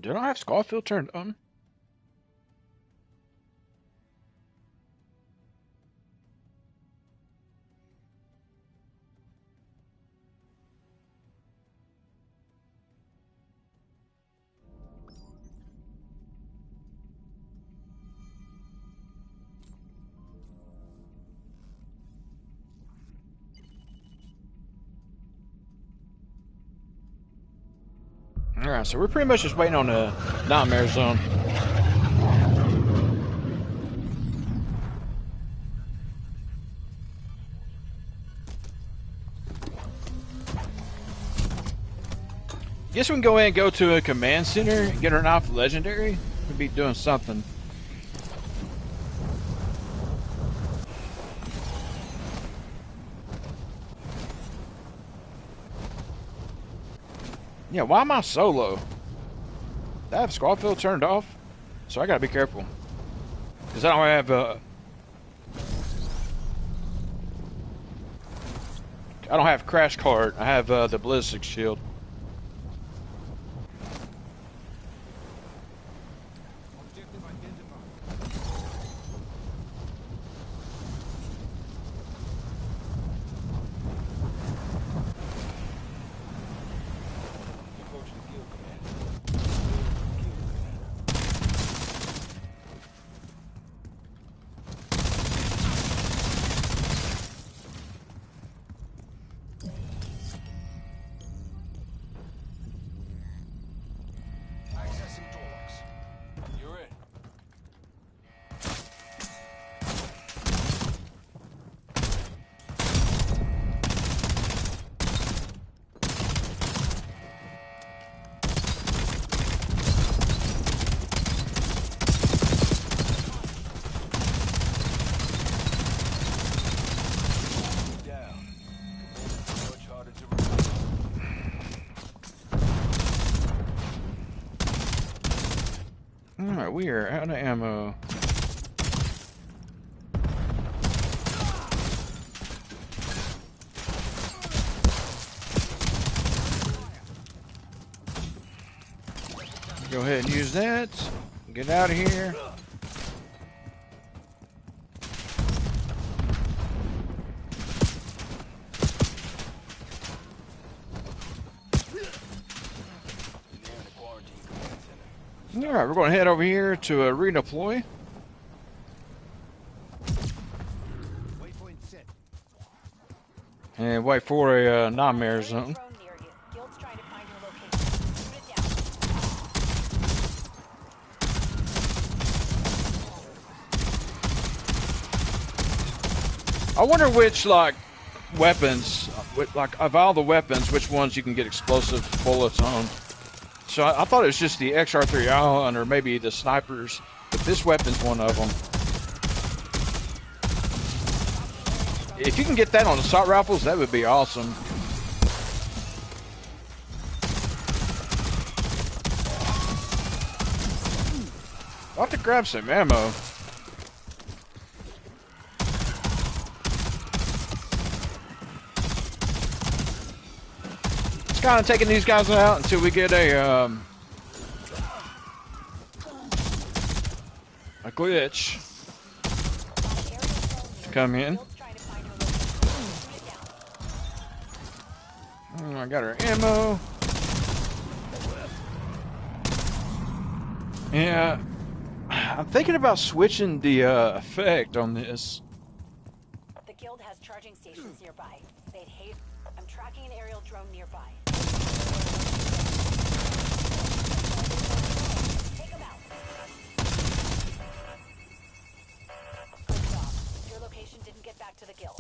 Did I have Scarfield turned on? Alright, so we're pretty much just waiting on the nightmare zone. Guess we can go ahead and go to a command center and get her an Alpha Legendary. We'll be doing something. Yeah, why am I solo? I have squad field turned off, so I gotta be careful. Because I don't have, I don't have Crash Cart. I have the Ballistic Shield. Alright, we are out of ammo. Go ahead and use that. Get out of here. Alright, we're going to head over here to redeploy. And wait for a non-mare zone. I wonder which, like, weapons, like, of all the weapons, which ones you can get explosive bullets on. So I thought it was just the XR3 or maybe the snipers, but this weapon's one of them. If you can get that on assault rifles, that would be awesome. I'll have to grab some ammo. It's kind of taking these guys out until we get a glitch come in. I got our ammo. Yeah, I'm thinking about switching the effect on this. The guild has charging stations nearby. They'd hate. I'm tracking an aerial drone nearby. Take them out. Good job. Your location didn't get back to the guild.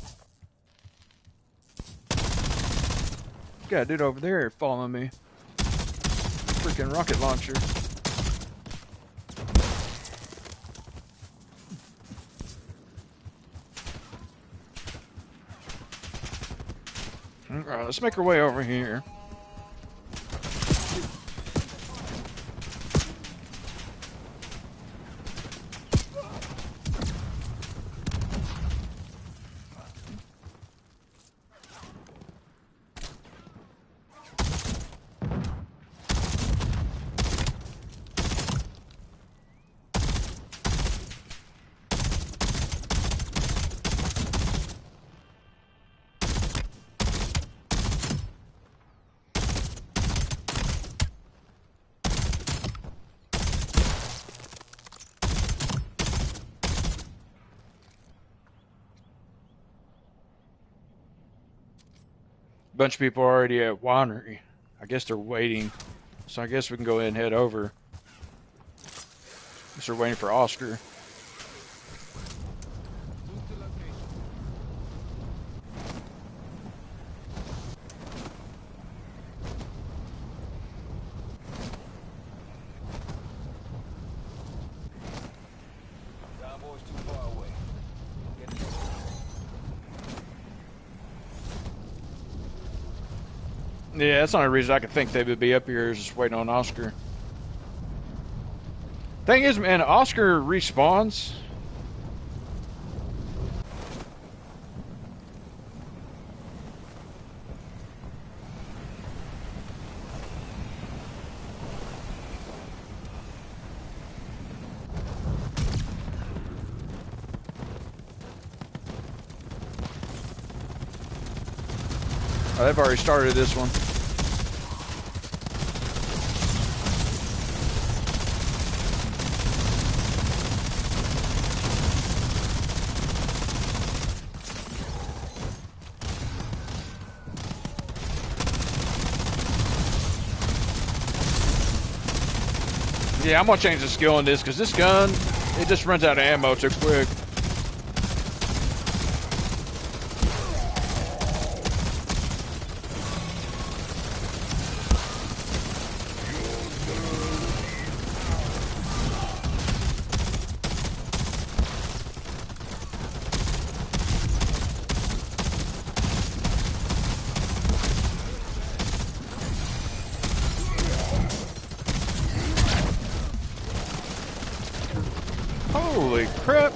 Got a dude over there following me. Freaking rocket launcher. Alright, let's make our way over here. Bunch of people are already at winery. I guess they're waiting. So I guess we can go ahead and head over. Guess they're waiting for Oscar. Yeah, that's the only reason I could think they would be up here is just waiting on Oscar. Thing is, man, Oscar respawns. Oh, they've already started this one. Yeah, I'm gonna change the skill on this because this gun, it just runs out of ammo too quick. Holy crap.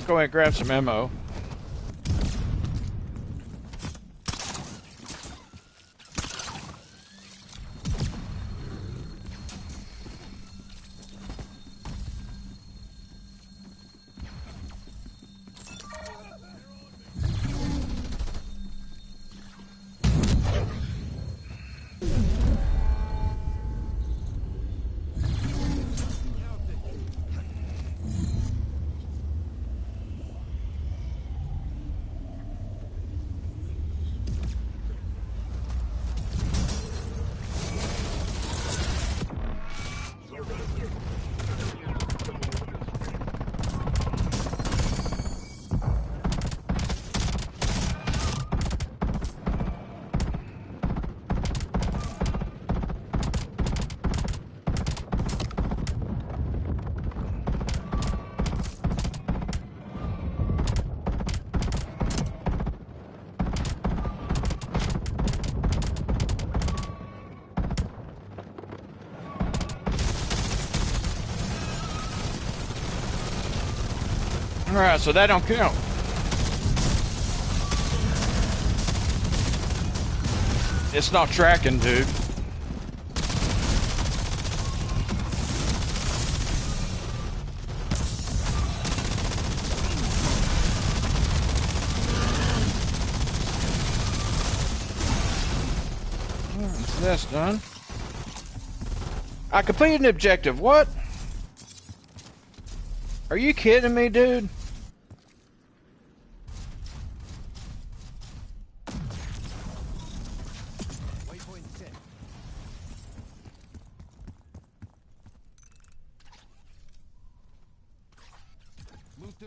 Go ahead and grab some ammo. Alright, so that don't count. It's not tracking, dude. Alright, so that's done. I completed an objective. What? Are you kidding me, dude?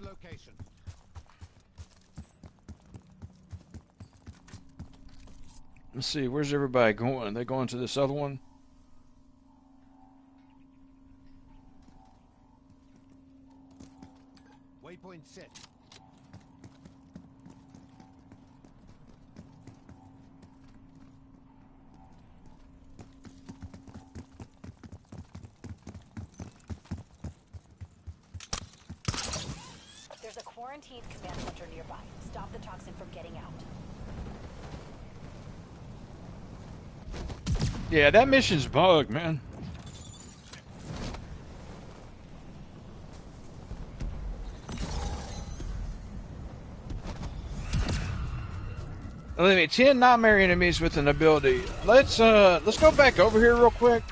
Location. Let's see, where's everybody going? Are they going to this other one? Waypoint set. There's a quarantined command center nearby. Stop the toxin from getting out. Yeah, that mission's bugged, man. Eliminate 10 nightmare enemies with an ability. Let's go back over here real quick.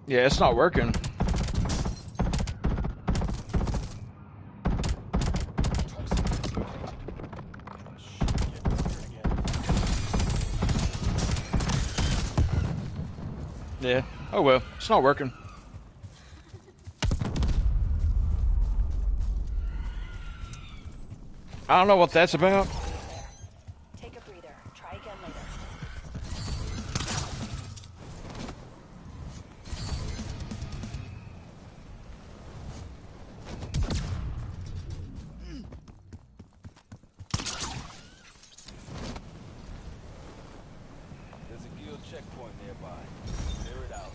Yeah, it's not working. Yeah. Oh well, it's not working. I don't know what that's about. Take a breather. Try again later. There's a guild checkpoint nearby. Clear it out.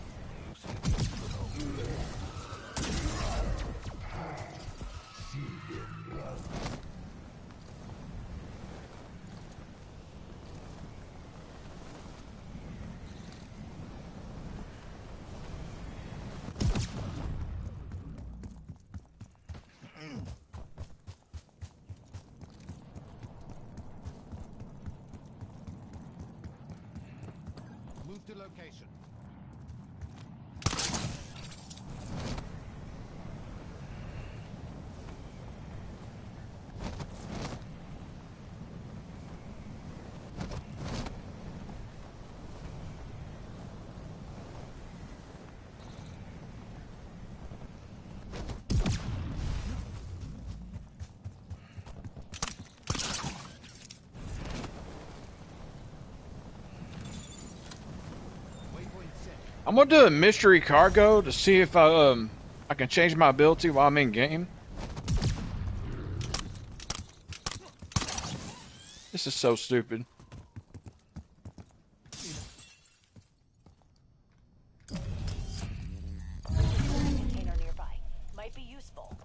Move to location. Waypoint set. I'm gonna do a mystery cargo to see if I can change my ability while I'm in game. This is so stupid. Container nearby. Might be useful.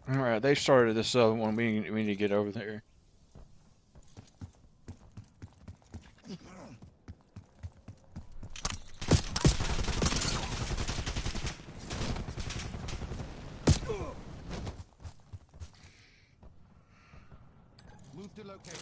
All right, they started this other one. We need to get over there. Move to location.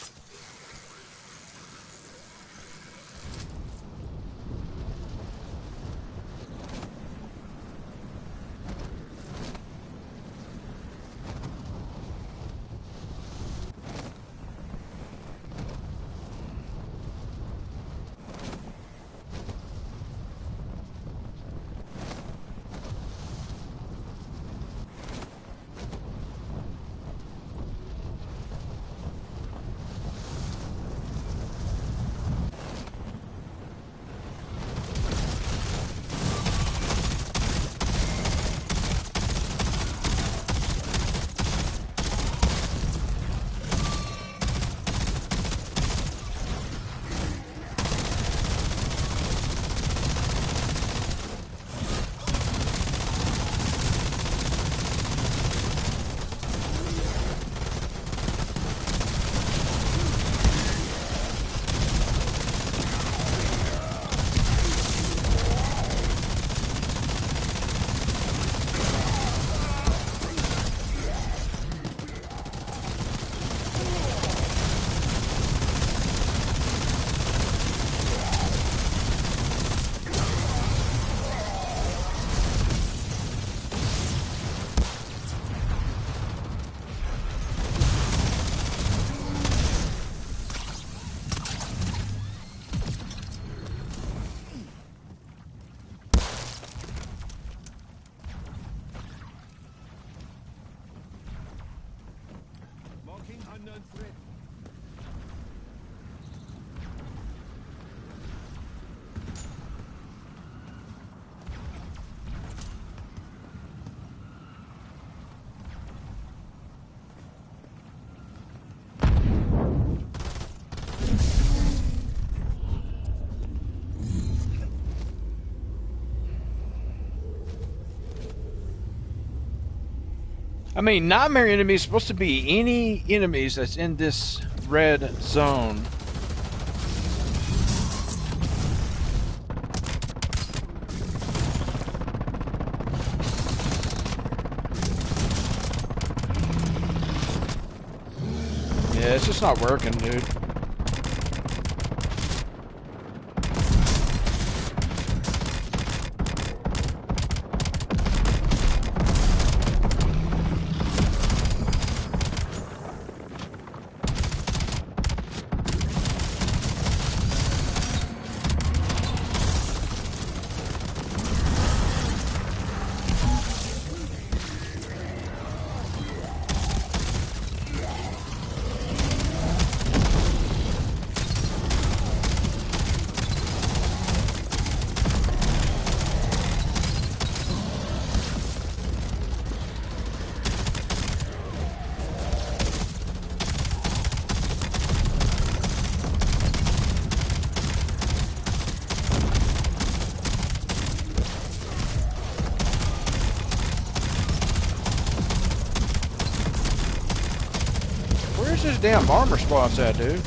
Marking unknown threat. I mean, nightmare enemies supposed to be any enemies that's in this red zone. Yeah, it's just not working, dude. this damn armor spots at, dude?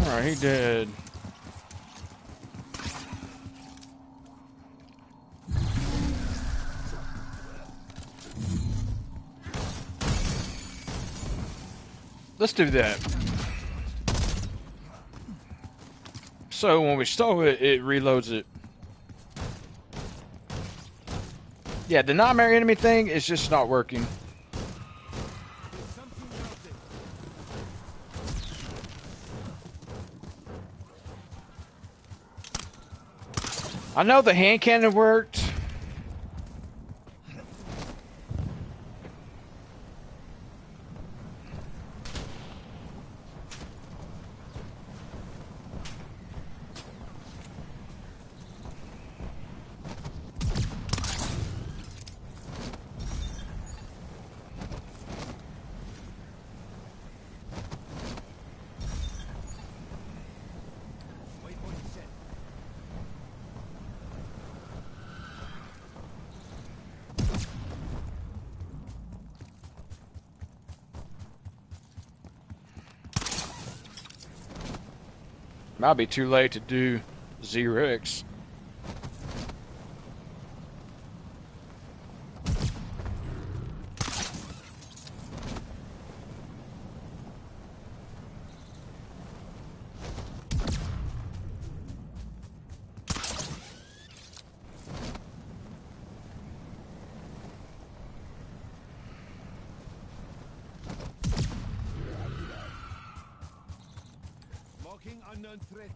Alright, he dead. Let's do that. So when we stole it, it reloads it. Yeah, the nightmare enemy thing is just not working. There's something melted. I know the hand cannon worked. Waypoint set. Might be too late to do Xerox. Marking unknown threat.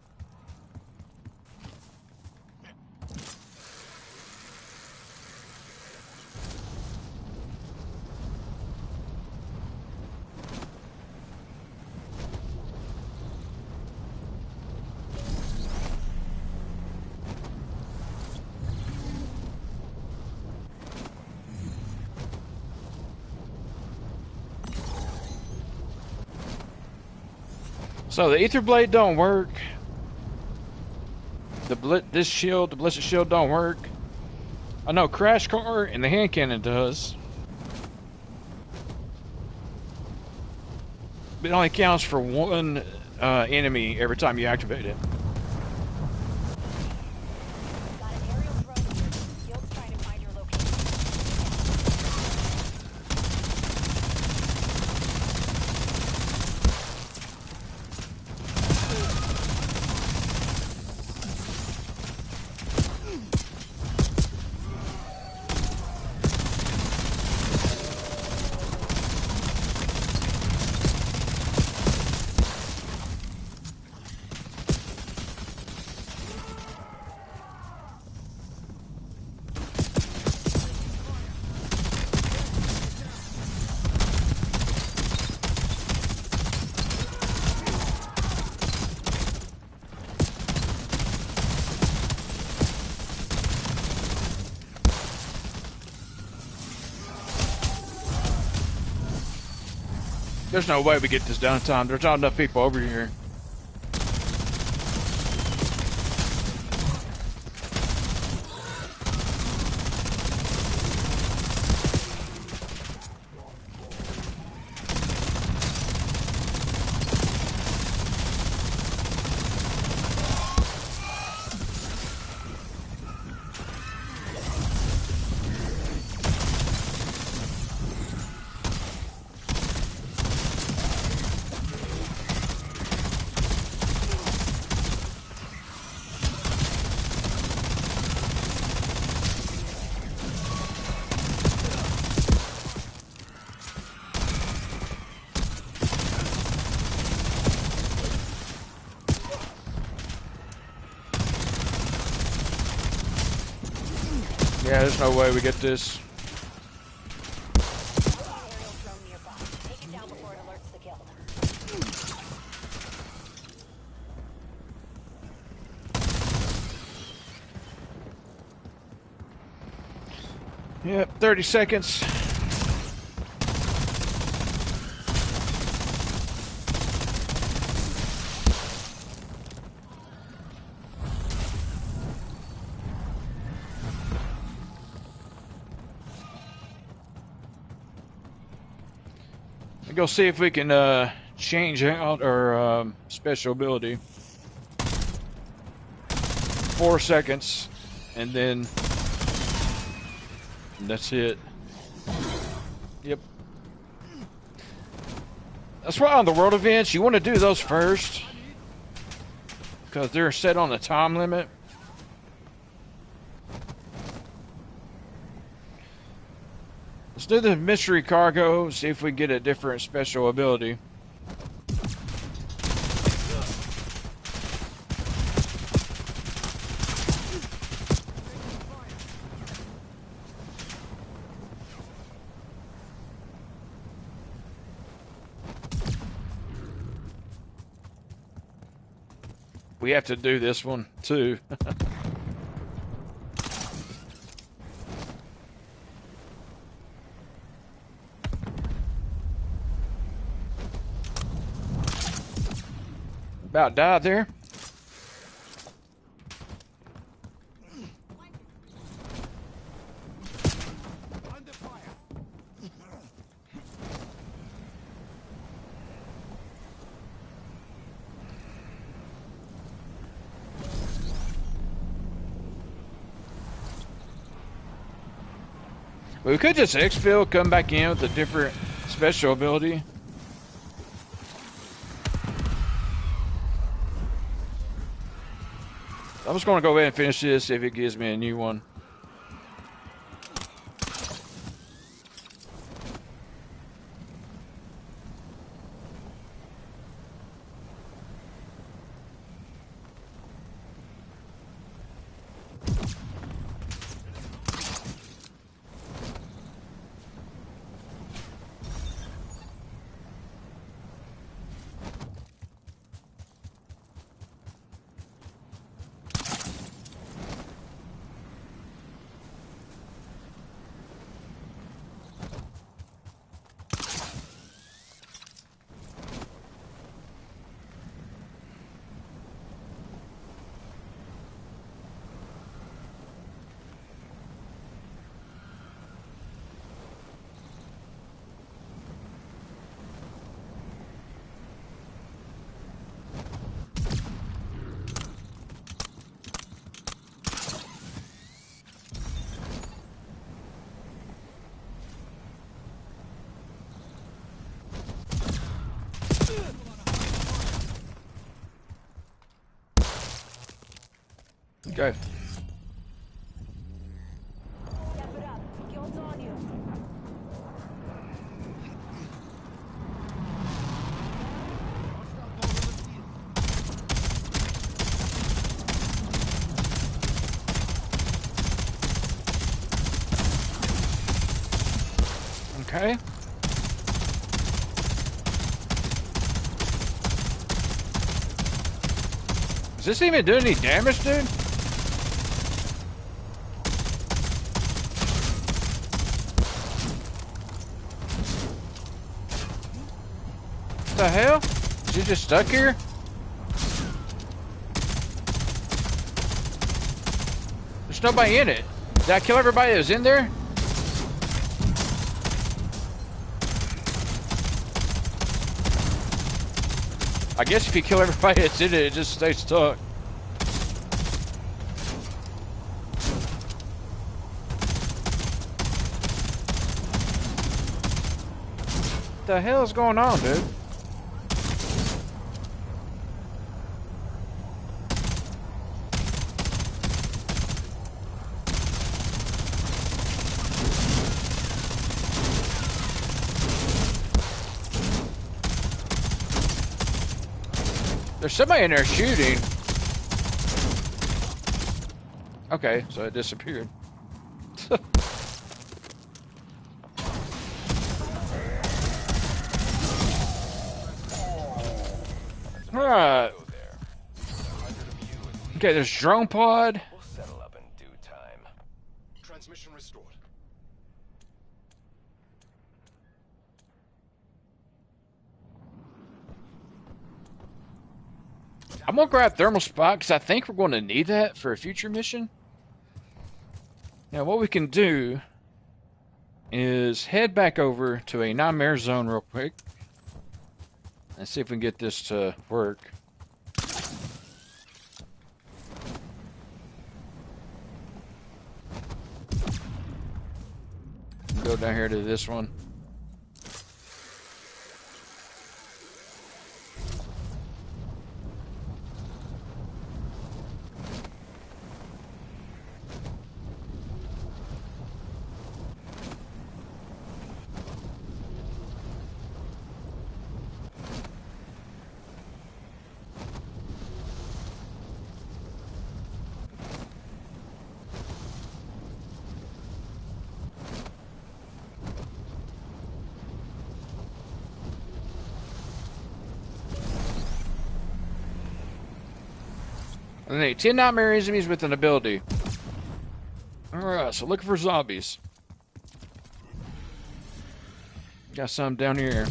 So the ether blade don't work. The ballistic shield don't work. I know crash car and the hand cannon does. But it only counts for one enemy every time you activate it. Got an aerial drone here. Guild's trying to find your location. There's no way we get this done in time. There's not enough people over here. Yeah, there's no way we get this. Aerial drone nearby. Take it down before it alerts the guild. Yep, 30 seconds. Go see if we can change out our special ability. 4 seconds, and then that's it. Yep. That's why on the world events you want to do those first, because they're set on a time limit. Let's do the mystery cargo, see if we get a different special ability. We have to do this one too. About died there. Under fire. We could just exfil, come back in with a different special ability. I'm just going to go ahead and finish this if it gives me a new one. Okay. Step it up. Guild's on you. Okay. Is this even doing any damage, dude? What the hell? Is he just stuck here? There's nobody in it. Did I kill everybody that was in there? I guess if you kill everybody that's in it, it just stays stuck. What the hell is going on, dude? There's somebody in there shooting. Okay, so it disappeared. Alright. Go there. 100 of you at least. Okay, there's drone pod. We'll settle up in due time. Transmission restored. I'm gonna grab thermal spot because I think we're going to need that for a future mission. Now, what we can do is head back over to a nightmare zone real quick and see if we can get this to work. Go down here to this one. I need 10 nightmare enemies with an ability. Alright, so looking for zombies. Got some down here.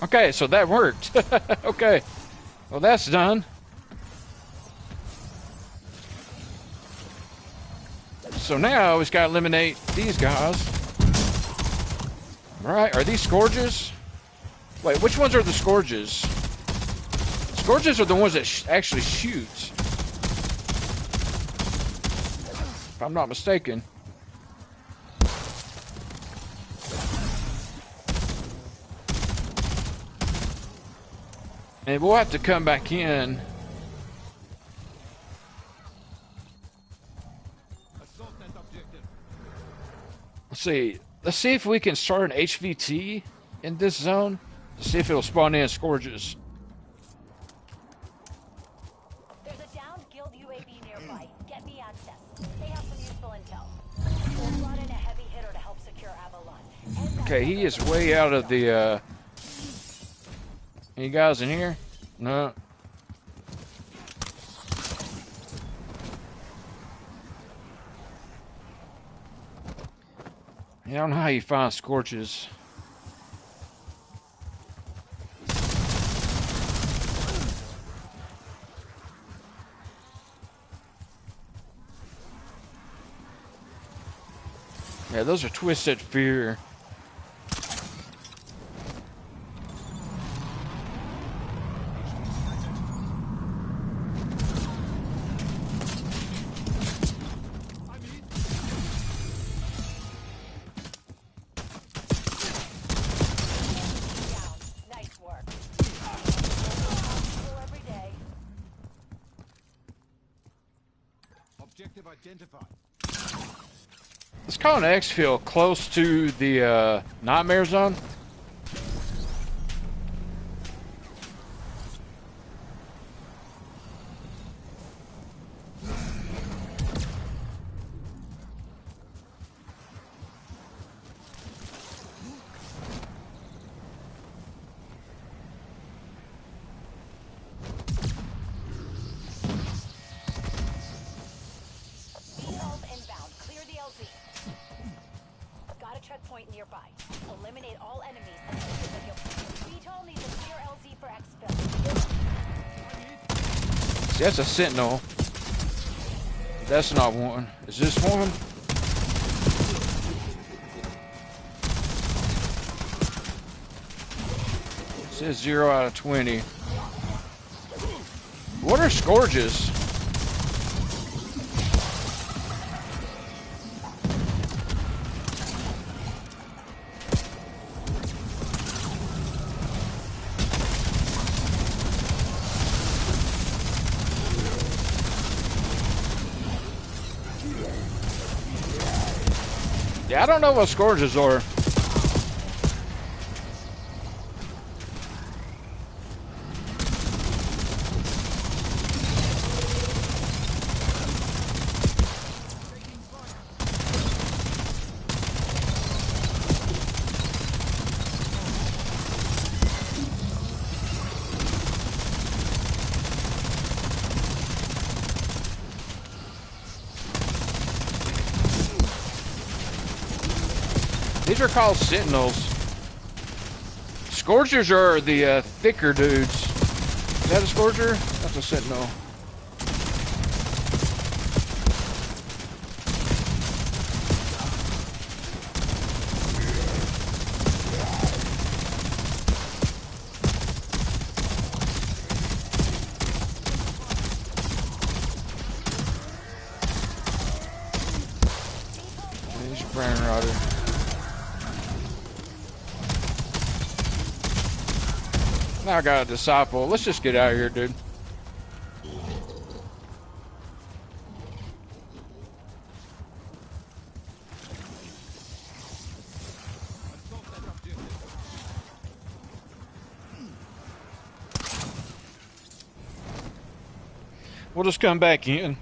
Okay, so that worked. Okay. Well, that's done. So now we just gotta eliminate these guys. Right, are these Scourges? Wait, which ones are the Scourges? Scourges are the ones that actually shoot. If I'm not mistaken. And we'll have to come back in. Assault that objective. Let's see. Let's see if we can start an HVT in this zone to see if it'll spawn in Scourges. There's a downed guild UAV nearby. Get me access. They have some useful intel. We'll brought in a heavy hitter to help secure Avalon. Okay, he is way out of the, Any guys in here? No. I don't know how you find Scorches. Yeah, those are Twisted Fear. Nice work. Every day. Objective identified. Let's call an exfil close to the Nightmare Zone. Evolve inbound. Clear the LZ. Got a checkpoint nearby. Eliminate all enemies and secure the guild. VTOL needs a clear LZ for exfil. See, that's a Sentinel. That's not one. Is this one? It says 0 out of 20. What are Scourges? Yeah, I don't know what Scourges are. These are called sentinels. Scourgers are the thicker dudes. Is that a scourger? That's a sentinel. He's a brain rotter. Now I got a disciple. Let's just get out of here, dude. Assault that objective. We'll just come back in.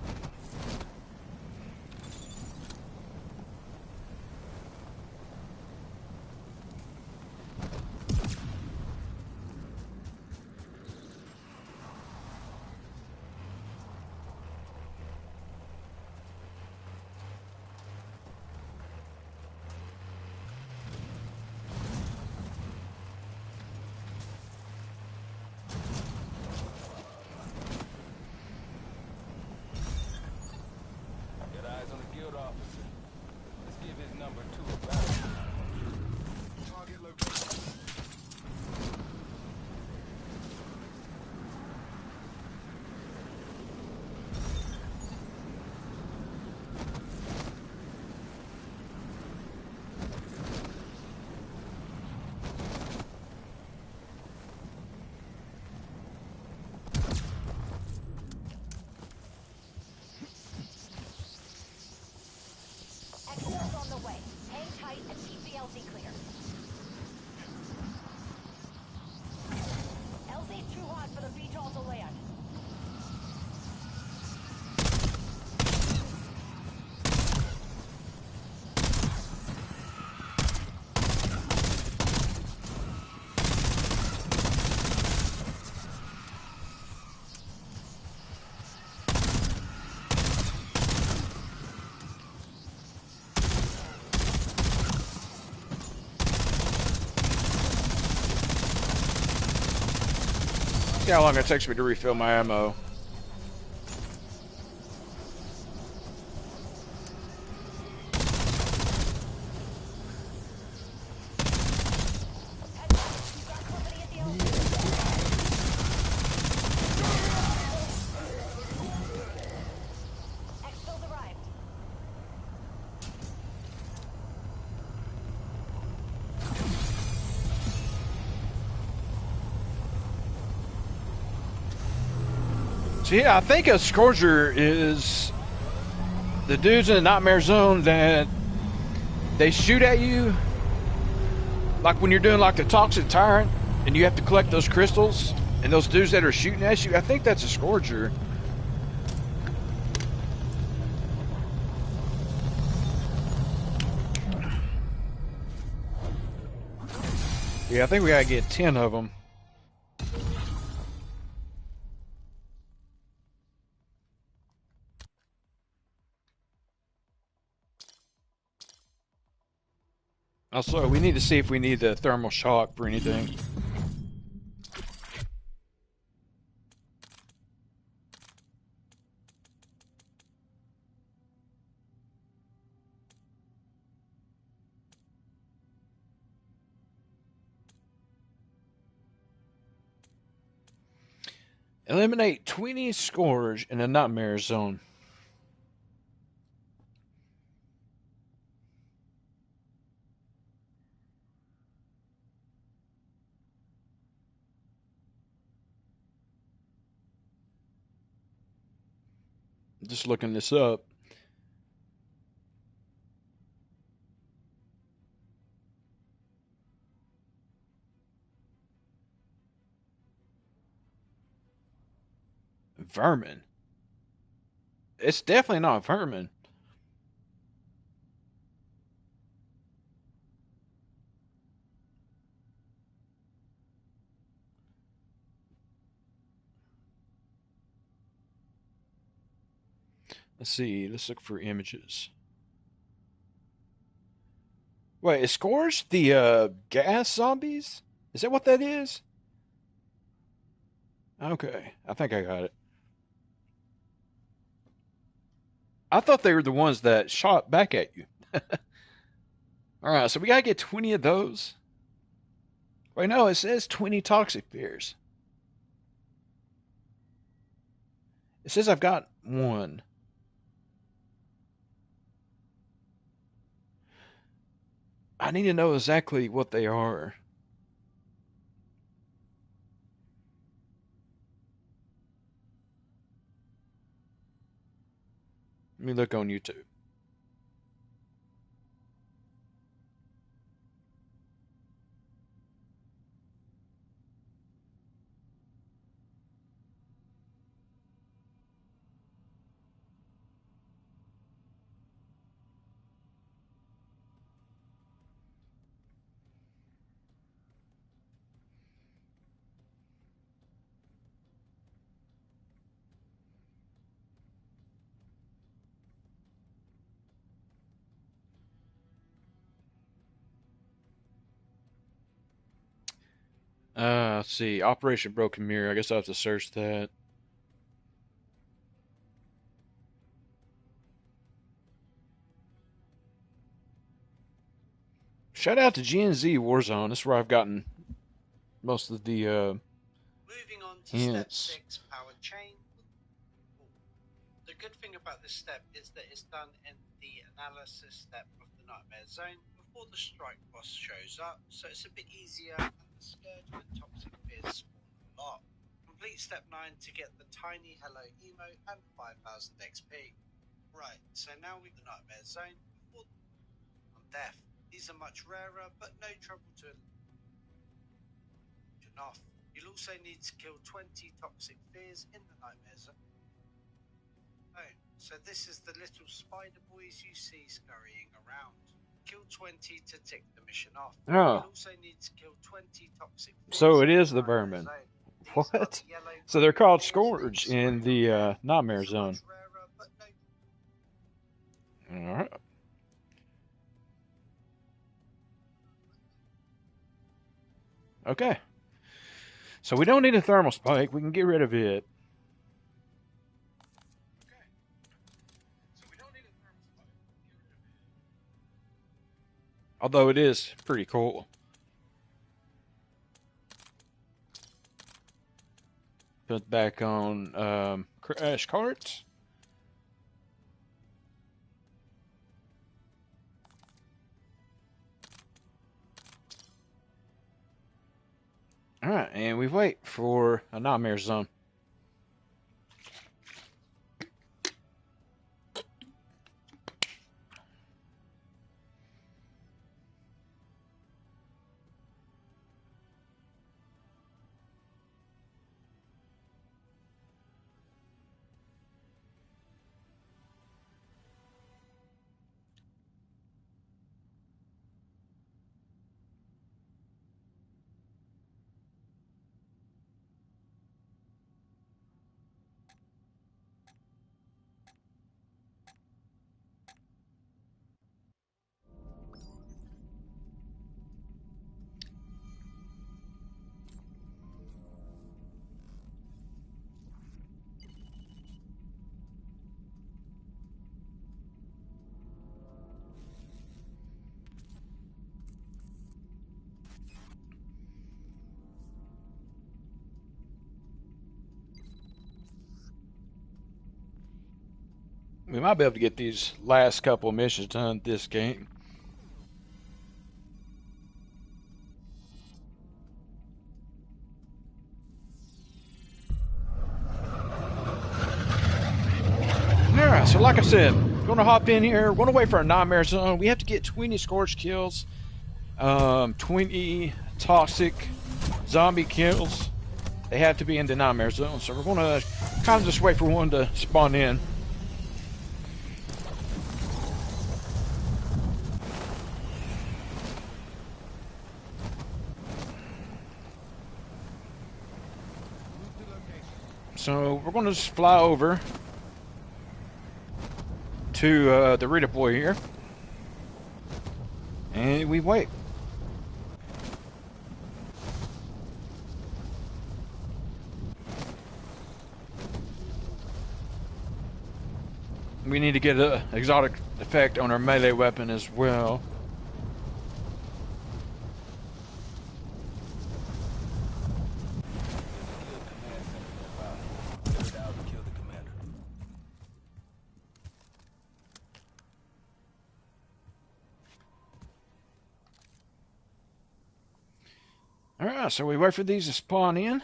Get eyes on the guild officer. Let's give his number 2 a battle. Target location. Exfil's on the way. Hang tight and keep the LZ clear. LZ's too hot for the VTOL to land. See how long it takes me to refill my ammo. Heads up, we've got company at the LZ. Exfil's arrived. So yeah, I think a scourger is the dudes in the nightmare zone that they shoot at you, like when you're doing like the toxic tyrant, and you have to collect those crystals, and those dudes that are shooting at you. I think that's a scourger. Yeah, I think we gotta get 10 of them. Also, we need to see if we need the thermal shock for anything. Eliminate 20 scourge in a nightmare zone. Just looking this up. Vermin. It's definitely not vermin. Let's see. Let's look for images. Wait, is Scourge the gas zombies? Is that what that is? Okay, I think I got it. I thought they were the ones that shot back at you. Alright, so we gotta get 20 of those. Wait, no, it says 20 toxic fears. It says I've got one. I need to know exactly what they are. Let me look on YouTube. Let's see. Operation Broken Mirror. I guess I'll have to search that. Shout out to GNZ Warzone. That's where I've gotten most of the Moving on to hints. step 6, power chain. The good thing about this step is that it's done in the analysis step of the Nightmare Zone before the strike boss shows up, so it's a bit easier and the Scourge and Toxic Fears spawn a lot. Complete step 9 to get the tiny hello emote and 5000 XP. Right, so now we the Nightmare Zone before on death. These are much rarer, but no trouble to off. You'll also need to kill 20 toxic fears in the Nightmare Zone. Oh, so this is the little spider boys you see scurrying around. Kill 20 to tick the mission off. Oh. You'll also need to kill 20 toxic fears. So it in is the Nightmare vermin. Zone. These What? are the yellow So they're called fears Scourge that in spray on the death. Nightmare These are Zone. much rarer, but no Alright. Okay. So we don't need a thermal spike. We can get rid of it. Although it is pretty cool. Put back on crash carts. Alright, and we wait for a Nightmare Zone. We might be able to get these last couple of missions done this game. Alright, so like I said, gonna hop in here. We're gonna wait for a Nightmare Zone. We have to get 20 Scorch kills, 20 toxic zombie kills. They have to be in the Nightmare Zone, so we're gonna kind of just wait for one to spawn in. So we're gonna just fly over to the Rita Boy here. And we wait. We need to get an exotic effect on our melee weapon as well. There's a guild command center nearby. Get it out and kill the commander. Alright, so we wait for these to spawn in.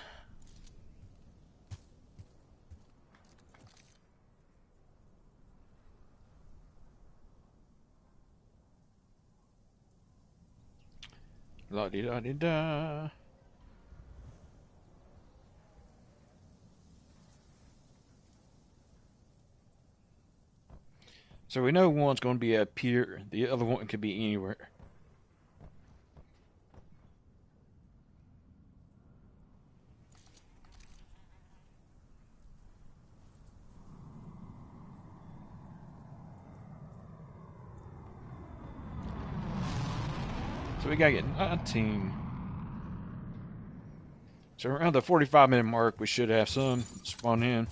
La-di-da-di-da. So we know one's going to be up here. The other one could be anywhere. So we gotta get 19. So around the 45-minute mark, we should have some spawn in.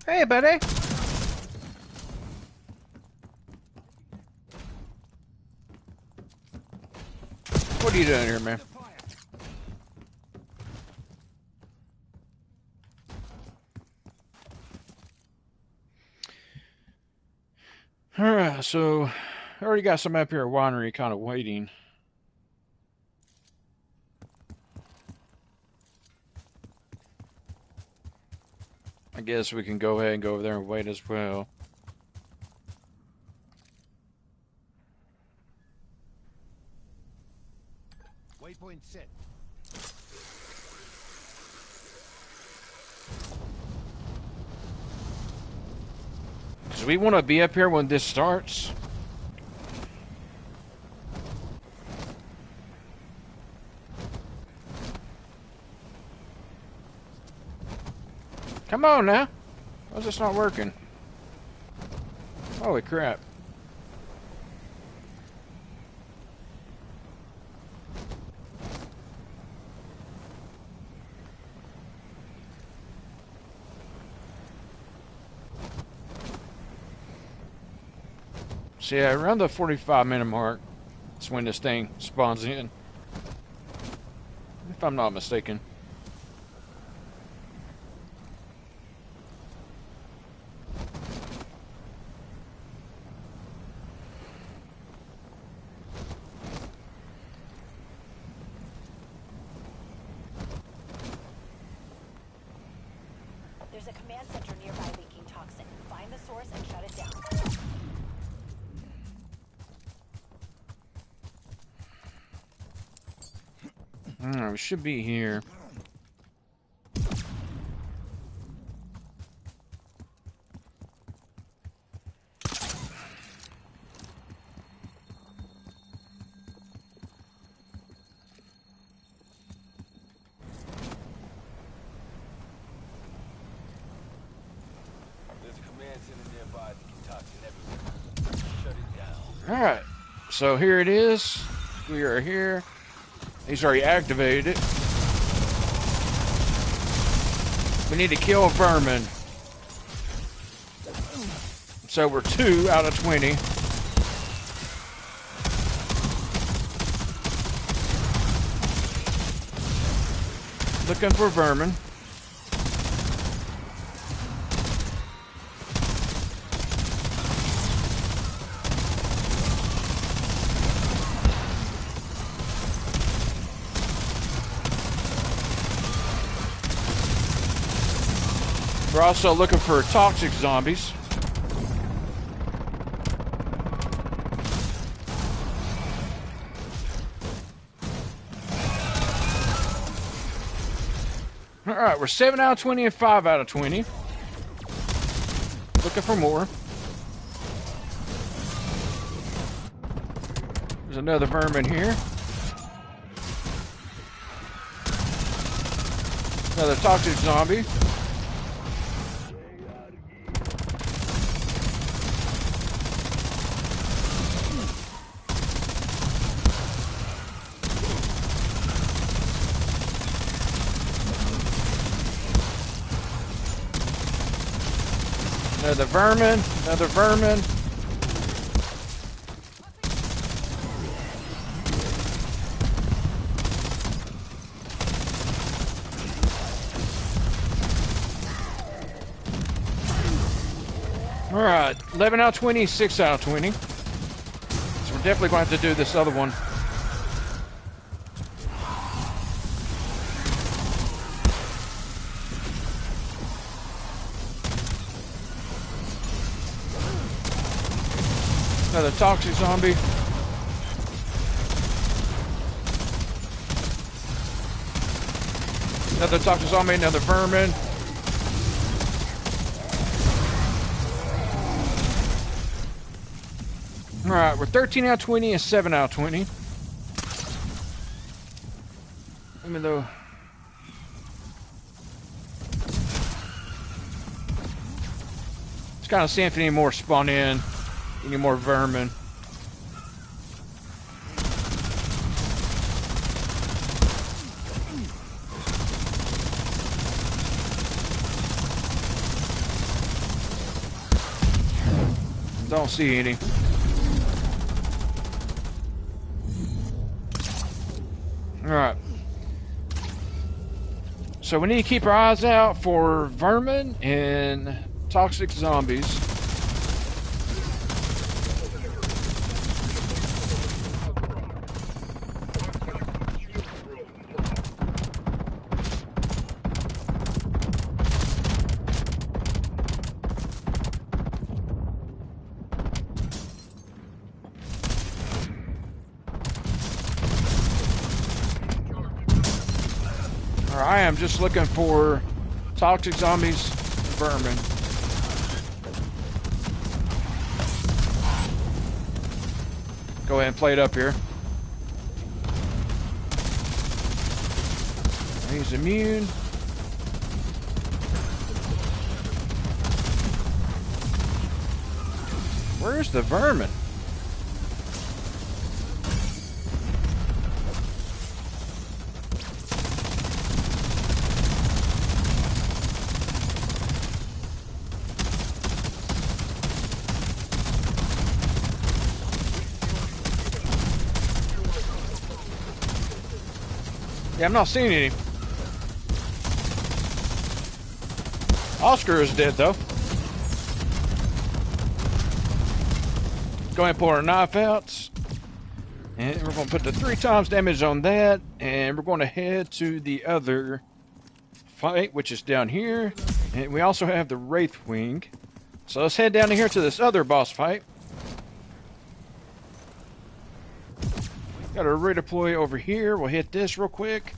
Hey, buddy. What are you doing here, man? Alright, so I already got some up here at Winery kind of waiting. I guess we can go ahead and go over there and wait as well. Waypoint set. Because we want to be up here when this starts. Come on now. Why is this not working? Holy crap. So yeah, around the 45-minute mark, that's when this thing spawns in. If I'm not mistaken. There's a command center nearby leaking toxin. Find the source and shut it down. We should be here. There's a command center nearby. Leaking toxin everywhere. Shut it down. Alright, so here it is. We are here. He's already activated it. We need to kill vermin. So we're 2 out of 20. Looking for vermin. We're also looking for toxic zombies. Alright, we're 7 out of 20 and 5 out of 20. Looking for more. There's another vermin here. Another toxic zombie. Another vermin, another vermin. All right, 11 out of 20, 6 out of 20. So we're definitely going to have to do this other one. Another toxic zombie. Another toxic zombie, another vermin. Alright, we're 13 out of 20 and 7 out of 20. Even though... Just kind of seeing if any more spawn in. Any more vermin. Don't see any. Alright. So we need to keep our eyes out for vermin and toxic zombies. I am just looking for toxic zombies, vermin. Go ahead and play it up here. He's immune. Where's the vermin? Yeah, I'm not seeing any. Oscar is dead, though. Go ahead and pull our knife out. And we're going to put the 3 times damage on that. And we're going to head to the other fight, which is down here. And we also have the Wraith Wing. So let's head down here to this other boss fight. Got a redeploy over here. We'll hit this real quick.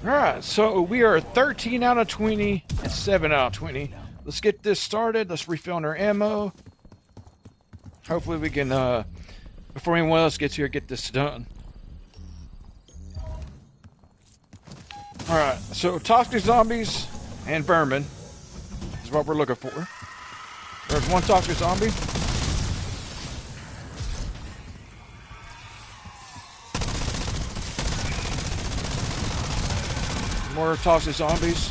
Alright, so we are 13 out of 20 and 7 out of 20. Let's get this started. Let's refill our ammo. Hopefully we can, before anyone else gets here, get this done. Alright, so toxic zombies and vermin is what we're looking for. There's one toxic zombie. More toxic zombies.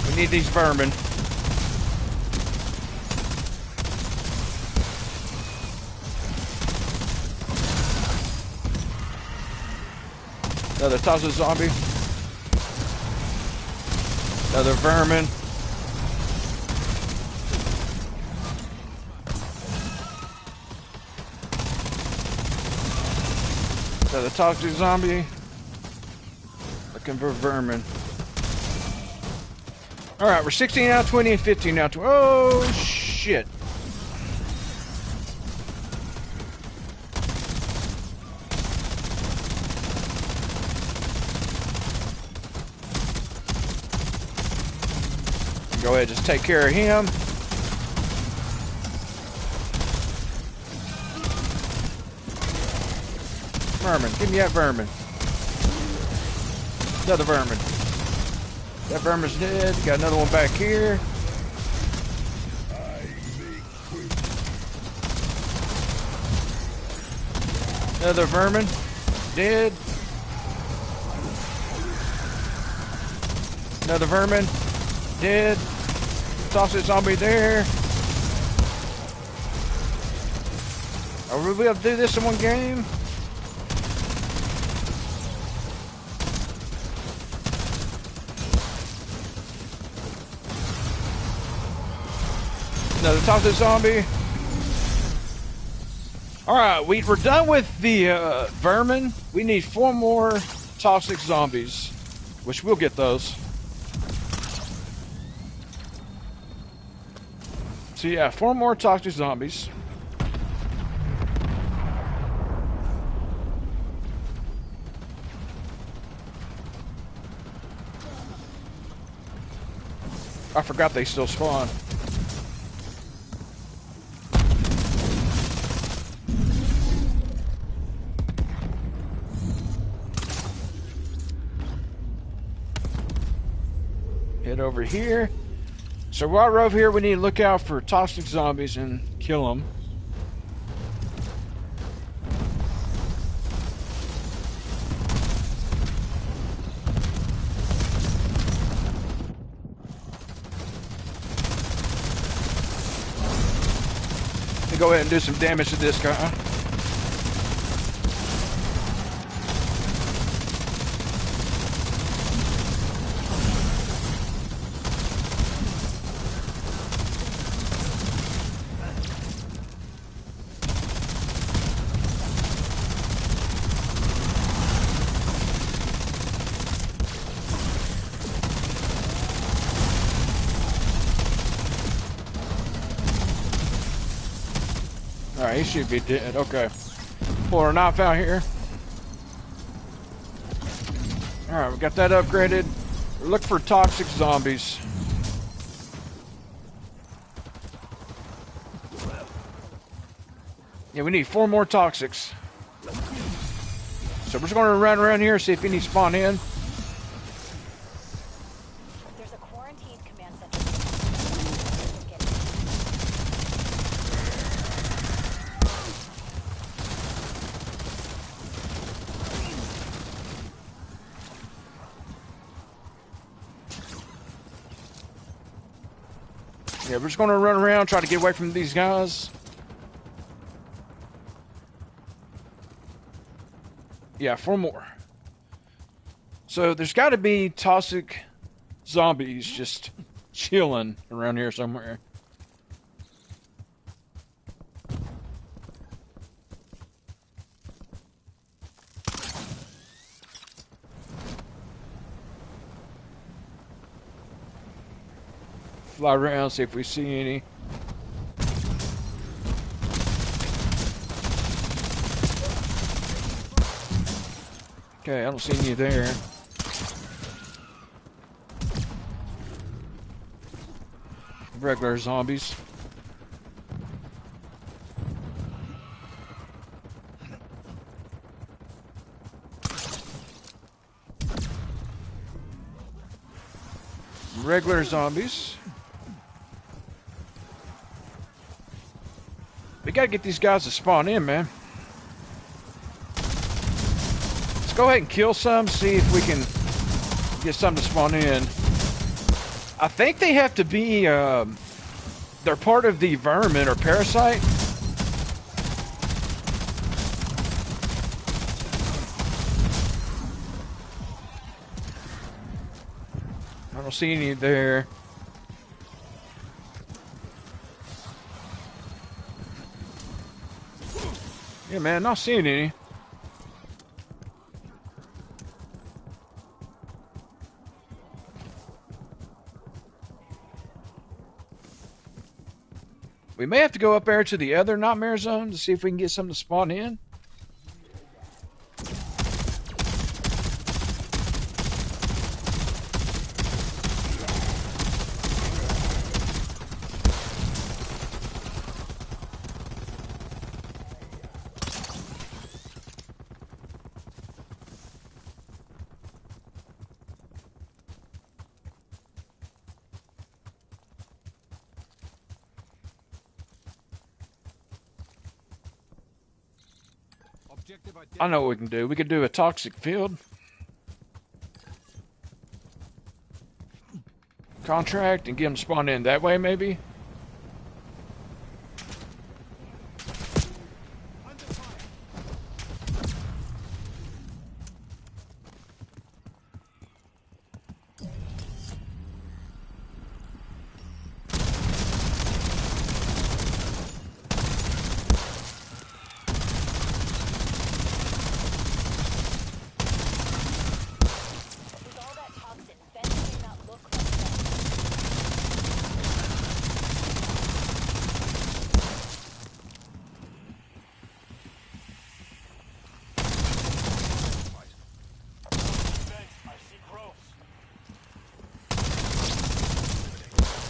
We need these vermin. Another toxic zombie. Another vermin. Another toxic zombie. Looking for vermin. Alright, we're 16 out of 20 and 15 out of 20. Oh, shit. Go ahead, just take care of him. Vermin, give me that vermin. Another vermin. That vermin's dead. Got another one back here. Another vermin. Dead. Another vermin. Dead. Toxic zombie there. Are we able to do this in one game? Another toxic zombie. Alright, we're done with the vermin. We need 4 more toxic zombies, which we'll get those. So yeah, 4 more toxic zombies. I forgot they still spawn. Head over here. So while we're over here, we need to look out for toxic zombies and kill them. Let me go ahead and do some damage to this guy. Alright, he should be dead. Okay. Pull our knife out here. Alright, we got that upgraded. Look for toxic zombies. Yeah, we need 4 more toxics. So we're just going to run around here, see if any spawn in. There's a quarantine command center. Yeah, we're just going to run around, try to get away from these guys. Yeah, 4 more. So there's got to be toxic zombies just chilling around here somewhere. Fly around, see if we see any. Okay, I don't see any there. Regular zombies. Regular zombies. We gotta get these guys to spawn in, man. Let's go ahead and kill some, see if we can get some to spawn in. I think they have to be, they're part of the vermin or parasite. I don't see any there. Yeah, man, not seeing any. We may have to go up there to the other nightmare zone to see if we can get something to spawn in. I know what we can do. We could do a toxic field. Contract and get them spawned in that way, maybe? With all that toxin, vents may not look like vents.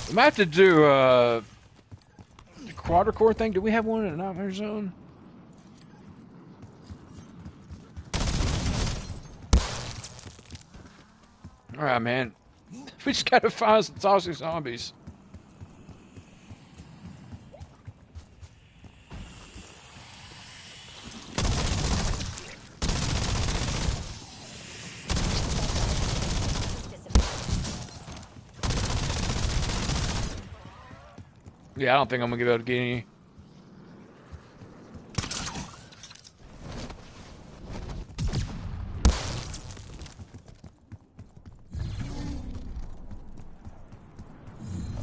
We might have to do the quadricore thing. Do we have one in the nightmare zone? Alright, man. We just gotta find some toxic zombies. Yeah, I don't think I'm gonna be able to get any.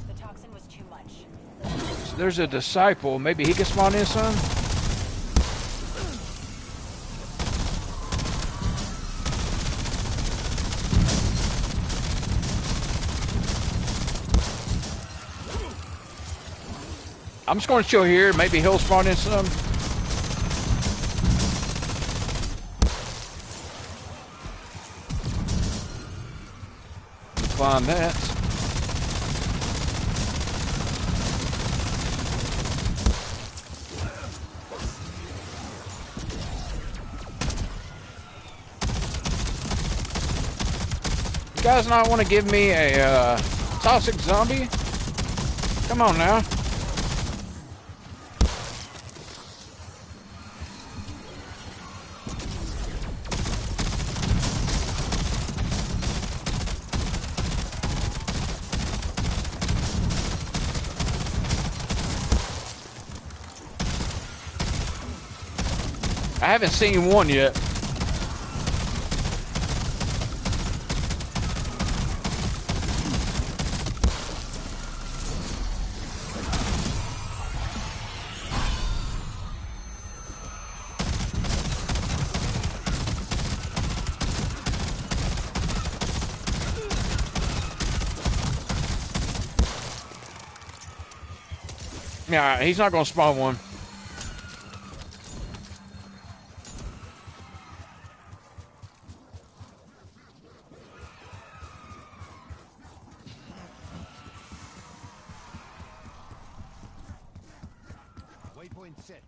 The toxin was too much. So there's a disciple. Maybe he can spawn in some? I'm just going to chill here. Maybe he'll spawn in some. Find that. You guys not want to give me a toxic zombie? Come on now. I haven't seen one yet. Yeah, he's not going to spawn one. Waypoint set.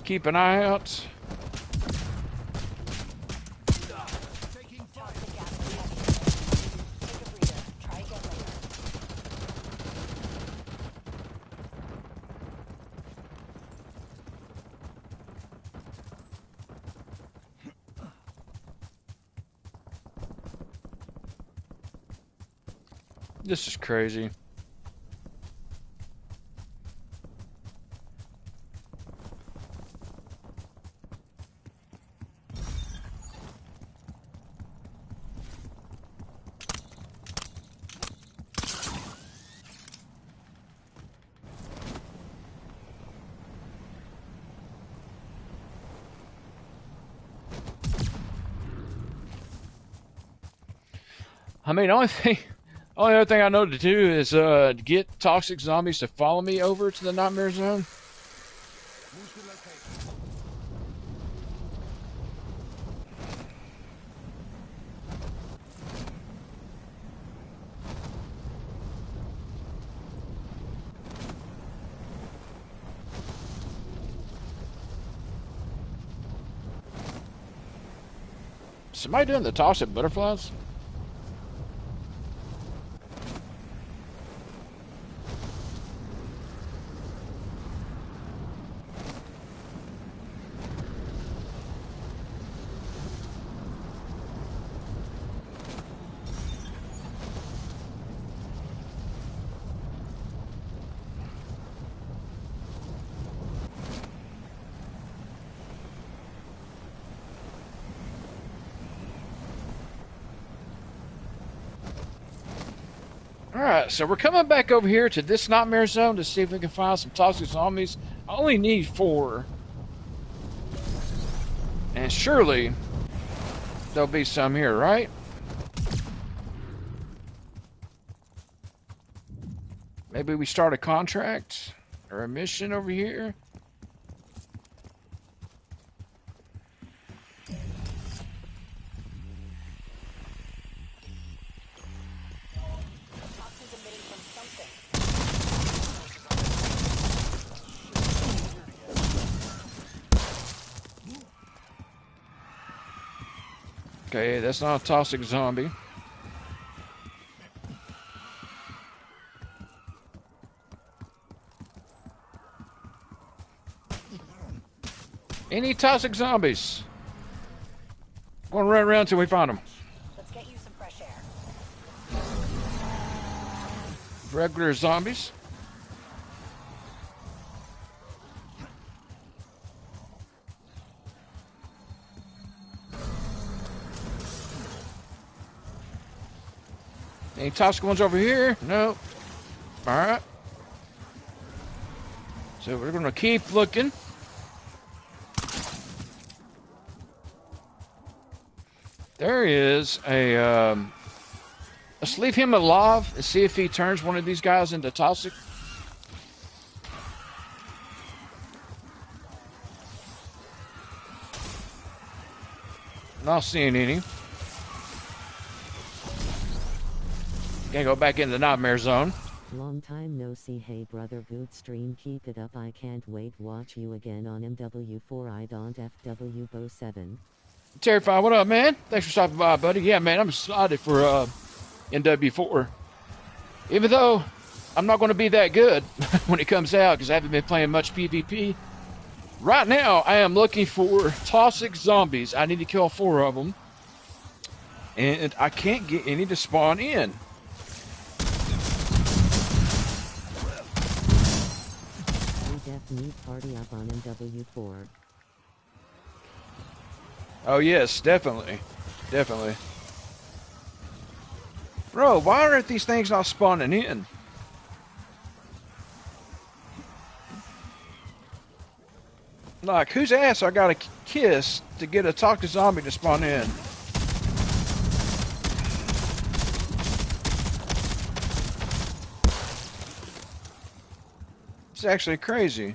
Keep an eye out. Taking fire. Toxic gas is heavy. Take a breather. Try again later. This is crazy. I mean, only other thing I know to do is get toxic zombies to follow me over to the nightmare zone. Move to location. Somebody doing the toxic butterflies? Alright, so we're coming back over here to this nightmare zone to see if we can find some toxic zombies. I only need 4. And surely there'll be some here, right? Maybe we start a contract or a mission over here. Toxins emitting from something. Okay, that's not a toxic zombie. Any toxic zombies? Gonna run around until we find them. Let's get you some fresh air. Regular zombies. Any toxic ones over here? Nope. Alright. So we're gonna keep looking. There is a let's leave him alive and see if he turns one of these guys into toxic. Not seeing any. Gotta go back in the nightmare zone. Long time no see. Hey brother, good stream, keep it up. I can't wait watch you again on MW4. I don't FW Bo 7. Terrified, what up, man? Thanks for stopping by, buddy. Yeah, man, I'm excited for NW4. Even though I'm not going to be that good when it comes out because I haven't been playing much PvP. Right now, I am looking for toxic zombies. I need to kill 4 of them. And I can't get any to spawn in. We def need party up on MW4. Oh, yes, definitely. Definitely. Bro, why aren't these things not spawning in? Like, whose ass I gotta kiss to get a toxic zombie to spawn in? It's actually crazy.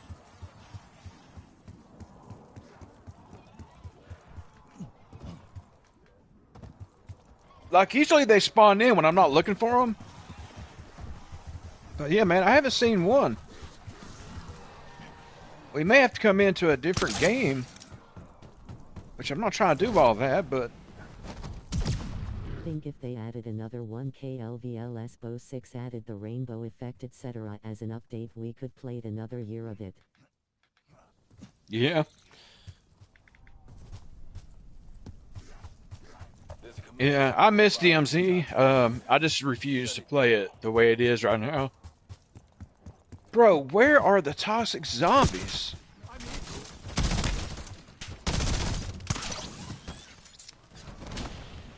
Like, usually they spawn in when I'm not looking for them. But yeah, man, I haven't seen one. We may have to come into a different game, which I'm not trying to do all that, but Think if they added another 1K LVLS Bow 6 added the rainbow effect etc. as an update we could play another year of it. yeah. Yeah, I miss DMZ. I just refuse to play it the way it is right now. Bro, where are the toxic zombies?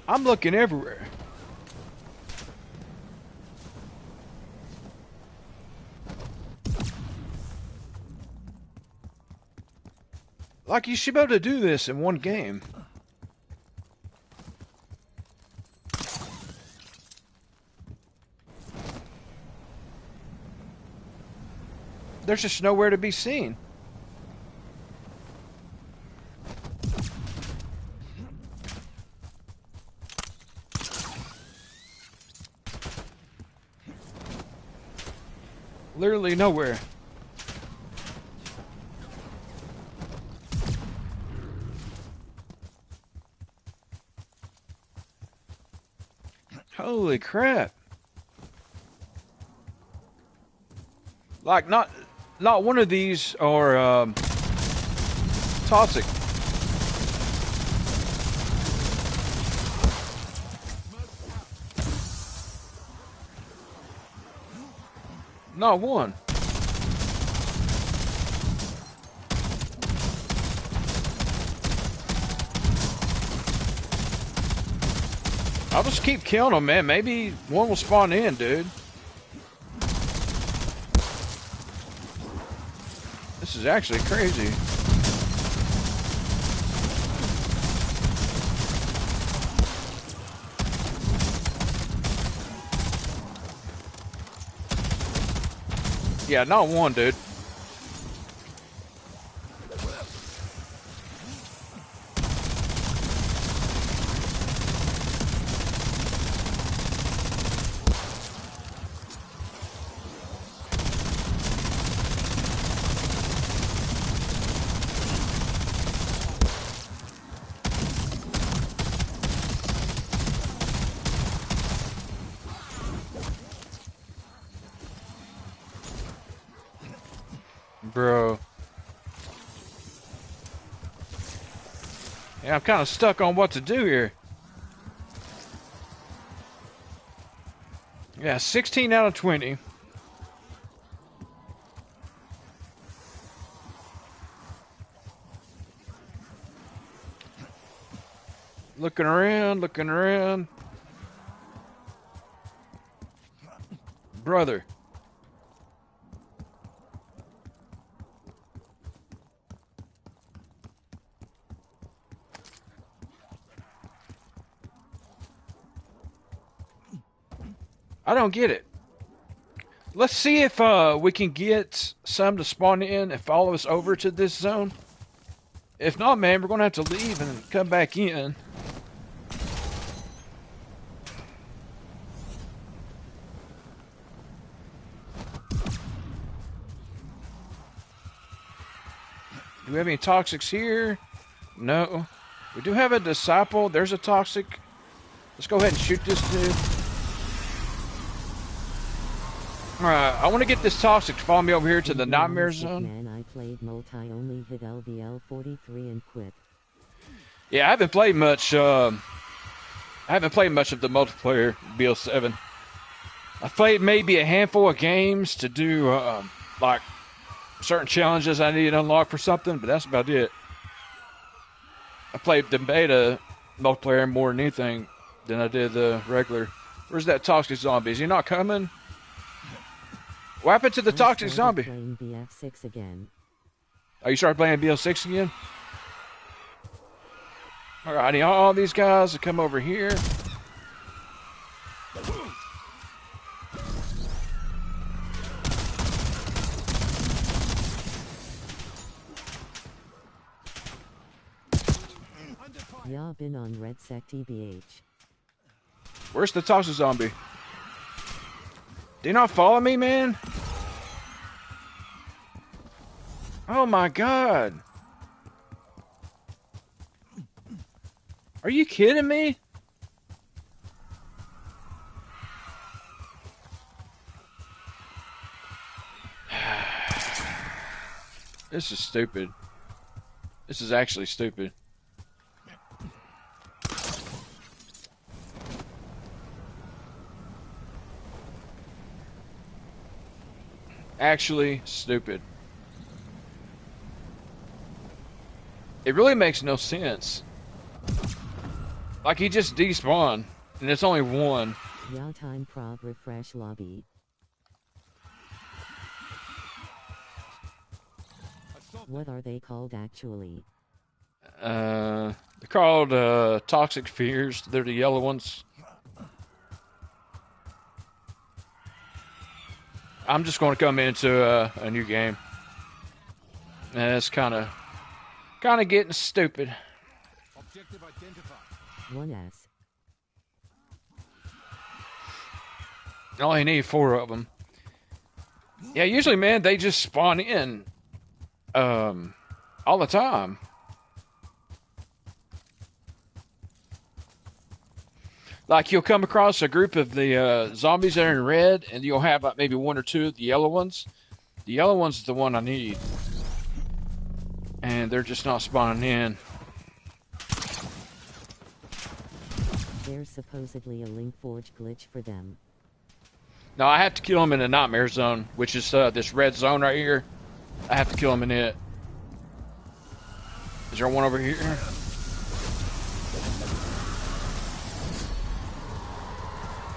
I'm looking everywhere. Like, you should be able to do this in one game. There's just nowhere to be seen. Literally nowhere. Holy crap. Like, not one of these are toxic. Not one. I'll just keep killing them, man. Maybe one will spawn in, dude. This is actually crazy. Yeah, not one, dude. Bro. Yeah, I'm kind of stuck on what to do here. Yeah, 16 out of 20. Looking around, looking around. Brother. I don't get it. Let's see if we can get some to spawn in and follow us over to this zone. If not, man, we're going to have to leave and come back in. Do we have any toxics here? No. We do have a disciple. There's a toxic. Let's go ahead and shoot this dude. Alright, I want to get this toxic to follow me over here to the nightmare zone. Man, I played multi, only hit LVL 43 and quit. Yeah, I haven't played much. I haven't played much of the multiplayer BL7. I've played maybe a handful of games to do like certain challenges I need to unlock for something, but that's about it. I played the beta multiplayer more than anything than I did the regular. Where's that toxic zombie? Is he not coming? What happened to the toxic zombie? Playing BF6 again. Oh, you started playing BL6 again? Alright, I need all these guys to come over here. Yeah, been on Red Sec TBH. Where's the toxic zombie? Do you not follow me, man? Oh my god. Are you kidding me? This is stupid. This is actually stupid. Actually stupid. It really makes no sense. Like, he just despawned, and it's only one. Yeah, time prog refresh lobby. What are they called actually? They're called toxic fears. They're the yellow ones. I'm just going to come into a new game. And it's kind of getting stupid. Objective identified. 1S. I only need 4 of them. Yeah, usually, man, they just spawn in all the time. Like, you'll come across a group of the zombies that are in red, and you'll have like maybe 1 or 2 of the yellow ones. The yellow one's is the one I need. And they're just not spawning in. There's supposedly a link forge glitch for them. No, I have to kill them in the nightmare zone, which is this red zone right here. I have to kill them in it. Is there one over here?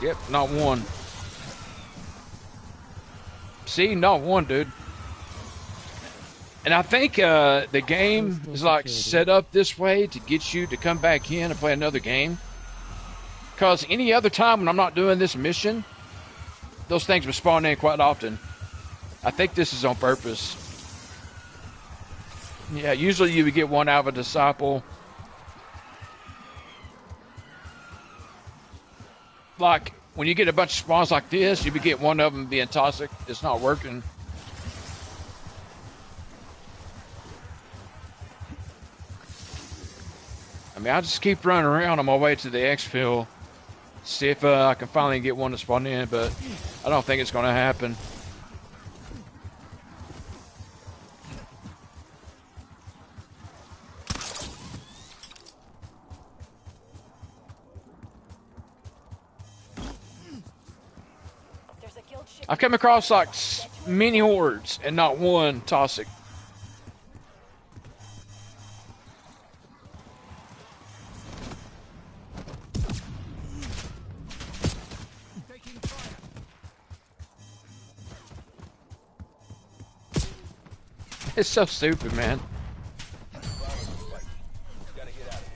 Yep, not one. See, not one, dude. And I think the game is like set up this way to get you to come back in and play another game. Because any other time when I'm not doing this mission, those things will spawn in quite often. I think this is on purpose. Yeah, usually you would get one out of a disciple. Like, when you get a bunch of spawns like this, you would get one of them being toxic. It's not working. I mean, I just keep running around on my way to the exfil. See if I can finally get one to spawn in, but I don't think it's going to happen. There's a guild ship. I've come across like many hordes and not one toxic. Taking fire. It's so stupid, man. Gotta get out of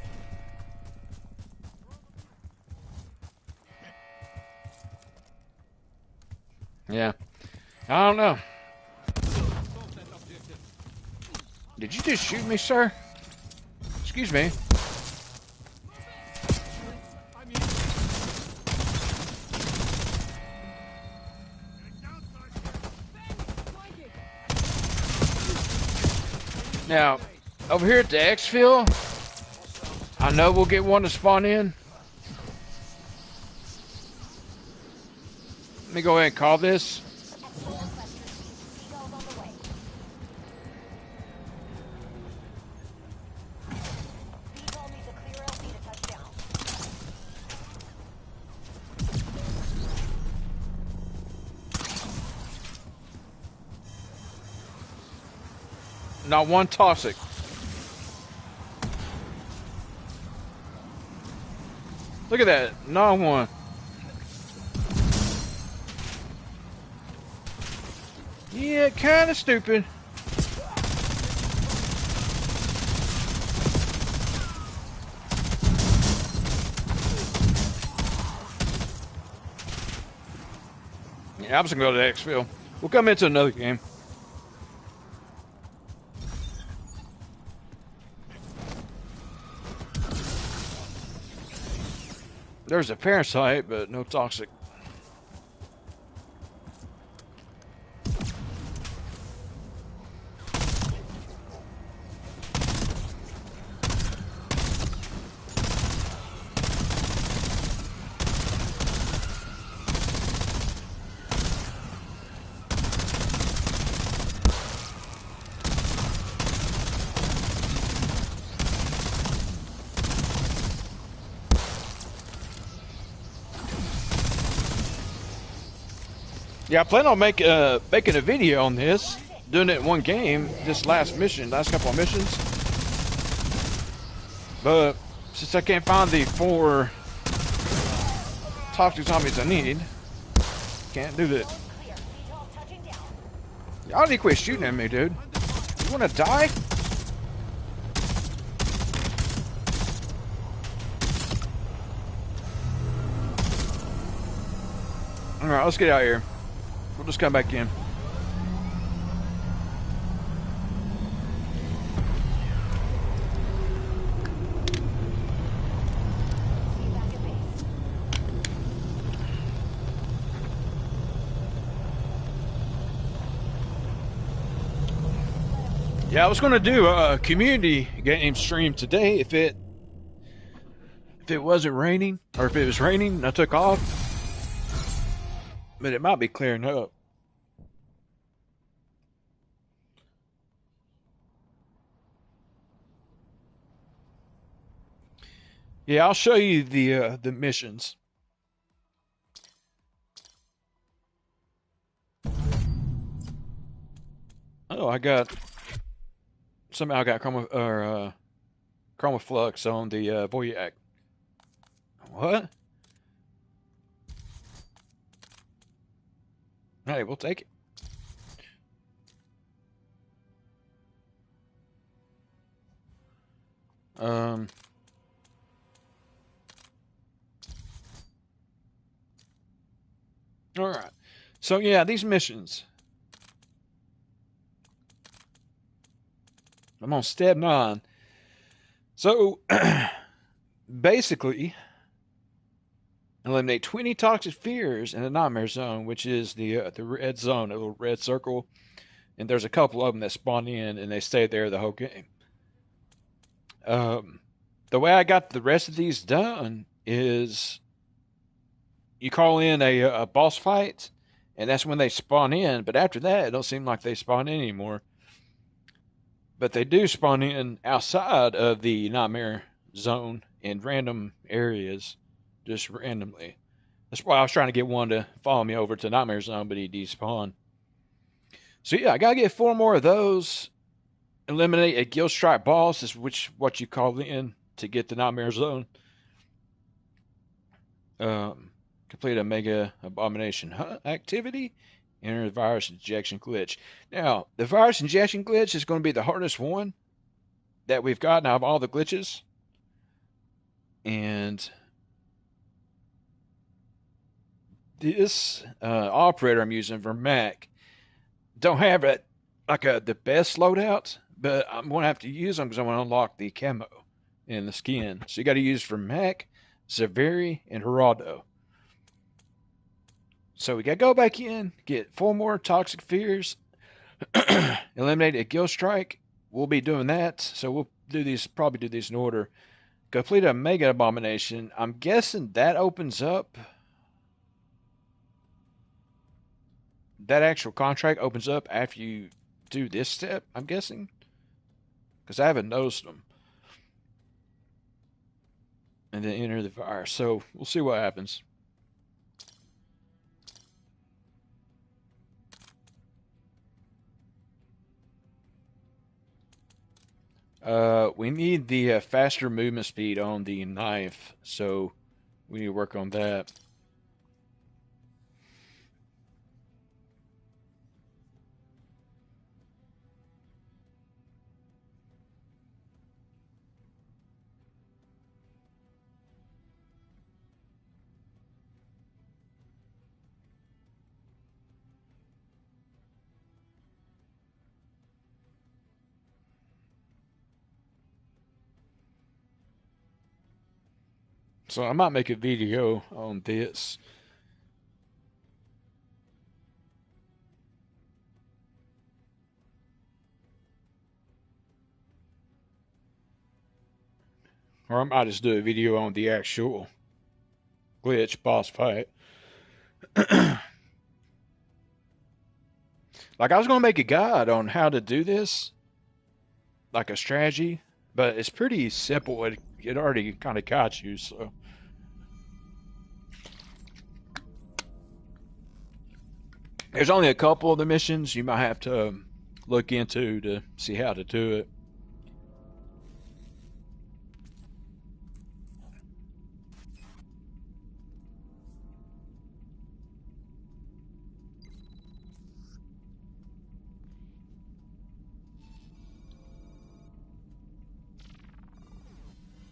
here. Yeah. I don't know. Assault that objective. Did you just shoot me, sir? Excuse me. I'm in. Now, over here at the exfil, I know we'll get one to spawn in. Let me go ahead and call this. Seagulls on the way. VTOL needs a clear LZ to touch down. Not one toxic. Look at that. Not one. Yeah, kind of stupid. Yeah, I'm just gonna go to the exfil. We'll come into another game. There's a parasite, but no toxic. Yeah, I plan on making a video on this, doing it in one game, this last couple of missions. But since I can't find the 4 toxic zombies I need, can't do that. Clear. VTOL touching down. Y'all need to quit shooting at me, dude. You wanna die? Alright, let's get out of here. We'll just come back in. See you back at base. Yeah, I was gonna do a community game stream today if it wasn't raining, or if it was raining and I took off. But it might be clearing up. Yeah, I'll show you the missions. Oh, somehow I got chroma flux on the Voyak. What? Hey, we'll take it. All right. So yeah, these missions. I'm on step 9. So basically, eliminate 20 toxic spheres in the nightmare zone, which is the red zone, a little red circle, and there's a couple of them that spawn in and they stay there the whole game. The way I got the rest of these done is you call in a boss fight, and that's when they spawn in. But after that, it don't seem like they spawn in anymore. But they do spawn in outside of the nightmare zone in random areas, just randomly. That's why I was trying to get one to follow me over to nightmare zone, but he despawned. So yeah, I gotta get 4 more of those. Eliminate a guild strike boss is what you call in to get the nightmare zone. Complete a mega abomination activity. Enter the virus injection glitch. Now, the virus injection glitch is going to be the hardest one that we've gotten out of all the glitches. And this operator I'm using for Mac don't have it like the best loadout, but I'm going to have to use them because I want to unlock the camo and the skin. So you got to use for Mac, Zaveri, and Geraldo. So we got to go back in, get 4 more toxic fears, eliminate a guild strike. We'll be doing that. So we'll probably do these in order. Complete a mega abomination. I'm guessing that opens up. That actual contract opens up after you do this step, I'm guessing. Because I haven't noticed them. And then enter the virus. So we'll see what happens. We need the faster movement speed on the knife, so we need to work on that. So I might make a video on this. Or I might just do a video on the actual glitch boss fight. Like, I was going to make a guide on how to do this, like a strategy, but it's pretty simple. It already kind of got you, so. There's only a couple of the missions you might have to look into to see how to do it.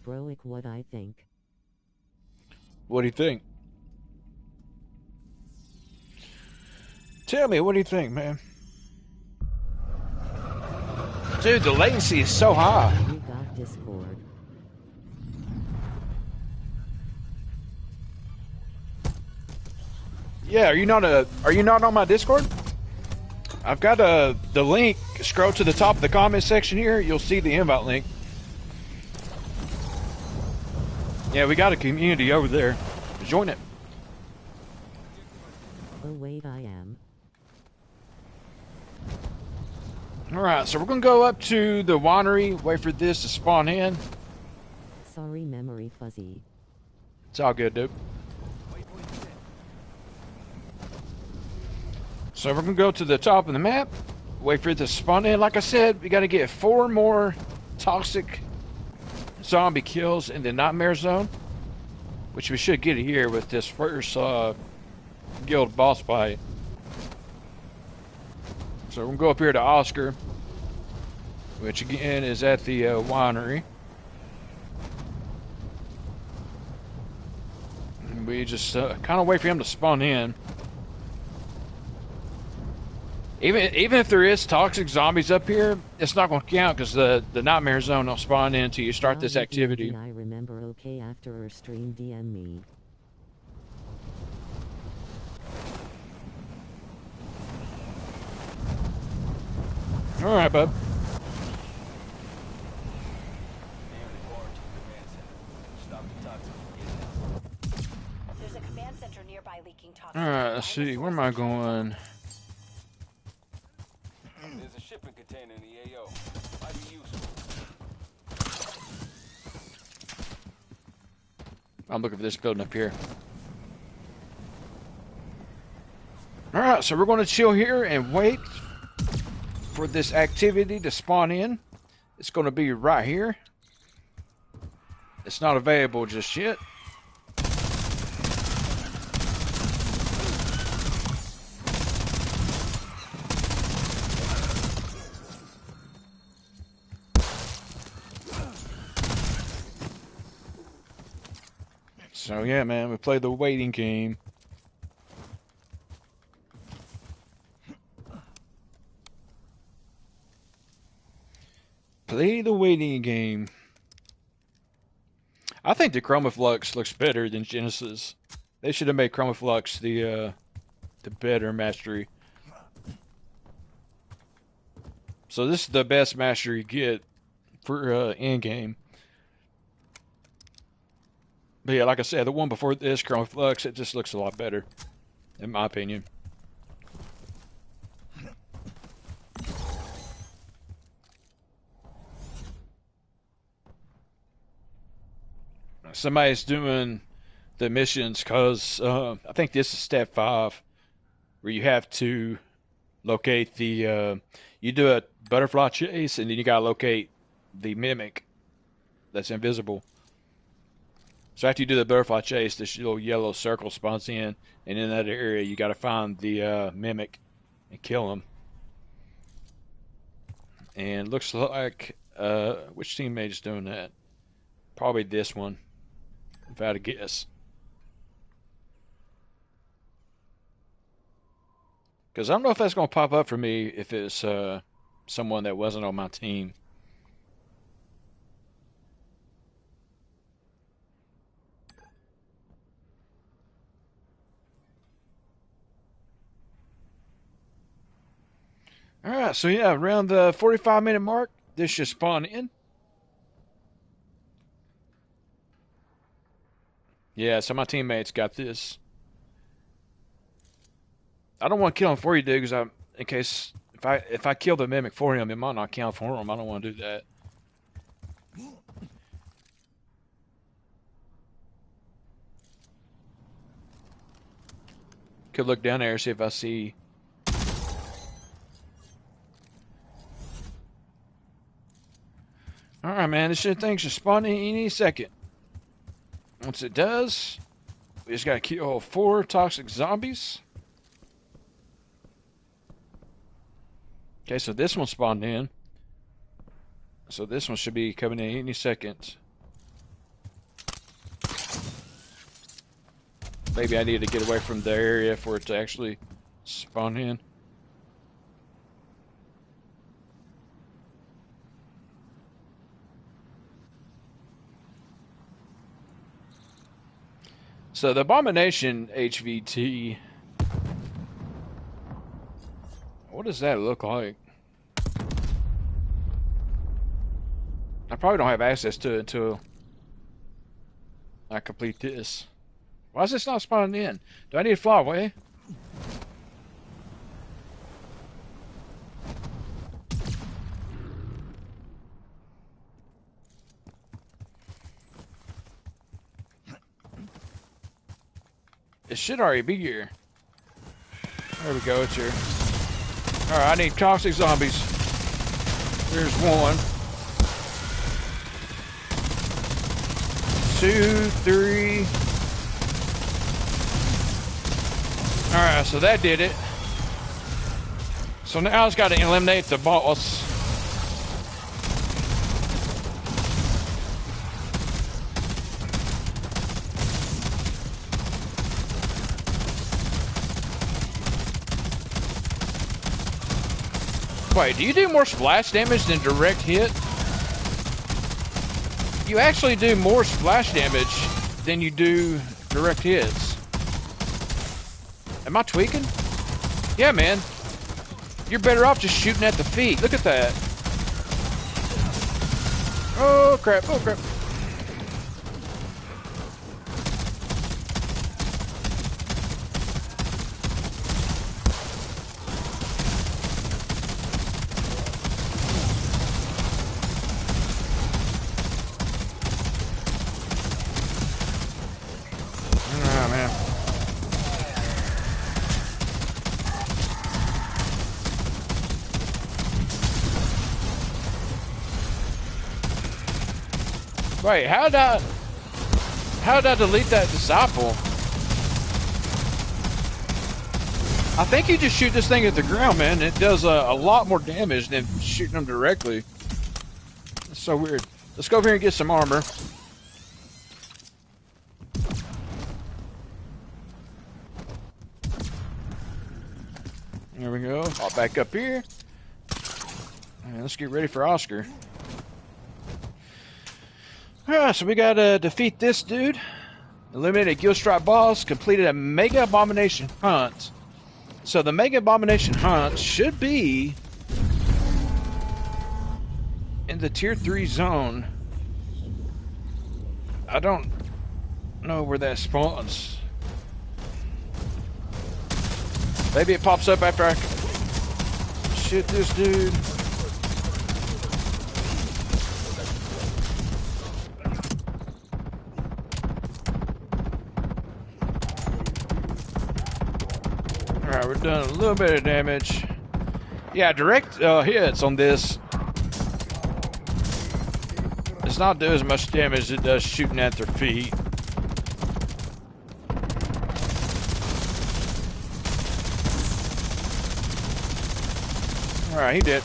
Broic, what I think. What do you think? Tell me, what do you think, man? Dude, the latency is so high. You got Discord. Yeah, are you not on my Discord? I've got the link. Scroll to the top of the comment section here. You'll see the invite link. Yeah, we got a community over there. Join it. Oh wait, I am. Alright, so we're going to go up to the winery, wait for this to spawn in. Sorry, memory fuzzy. It's all good, dude. So we're going to go to the top of the map, wait for it to spawn in. Like I said, we got to get 4 more toxic zombie kills in the nightmare zone, which we should get here with this first guild boss fight. So we're going to go up here to Oscar, which again is at the winery. And we just kind of wait for him to spawn in. Even if there is toxic zombies up here, it's not going to count because the nightmare zone will spawn in until you start this activity. I remember. Okay, after our stream, DM me. All right, bud. There's a command center nearby leaking toxic. All right, let's see. Where am I going? There's a shipping container in the AO. Might be useful. I'm looking for this building up here. All right, so we're going to chill here and wait for this activity to spawn in. It's going to be right here. It's not available just yet. So yeah, man, we play the waiting game. Play the waiting game. I think the Chromaflux looks better than Genesis. They should have made Chromaflux the better mastery. So this is the best mastery you get for in-game. But yeah, like I said, the one before this, Chromaflux, it just looks a lot better, in my opinion. Somebody's doing the missions because I think this is step 5, where you have to locate the you do a butterfly chase and then you gotta locate the mimic that's invisible. So after you do the butterfly chase, this little yellow circle spawns in, and in that area you gotta find the mimic and kill him. And looks like which teammate is doing that? Probably this one, if I had to guess. Because I don't know if that's going to pop up for me if it's someone that wasn't on my team. Alright, so yeah, around the 45-minute mark, this should spawn in. Yeah, so my teammates got this. I don't want to kill him for you, dude, because in case if I kill the mimic for him, it might not count for him. I don't want to do that. Could look down there, see if I see. Alright, man, this thing should spawn in any second. Once it does, we just gotta kill 4 toxic zombies. Okay, so this one spawned in. So this one should be coming in any second. Maybe I need to get away from the area for it to actually spawn in. So the Abomination HVT, what does that look like? I probably don't have access to it until I complete this. Why is this not spawning in? Do I need to fly away? It should already be here. There we go, it's here. Alright, I need toxic zombies. There's 1. 2, 3. Alright, so that did it. So now I just gotta eliminate the boss. Wait, do you do more splash damage than direct hit? You actually do more splash damage than you do direct hits. Am I tweaking? Yeah, man. You're better off just shooting at the feet. Look at that. Oh, crap. Oh, crap. Wait, how did I delete that disciple? I think you just shoot this thing at the ground, man. It does a lot more damage than shooting them directly. That's so weird. Let's go over here and get some armor. There we go. I'll back up here. And let's get ready for Oscar. Alright, so we gotta defeat this dude. Eliminate a Guild Strike boss. Completed a Mega Abomination hunt. So the Mega Abomination hunt should be in the Tier 3 zone. I don't know where that spawns. Maybe it pops up after I shoot this dude. Alright, we're done a little bit of damage. Yeah, direct hits on this. It's not do as much damage as it does shooting at their feet. Alright, he did.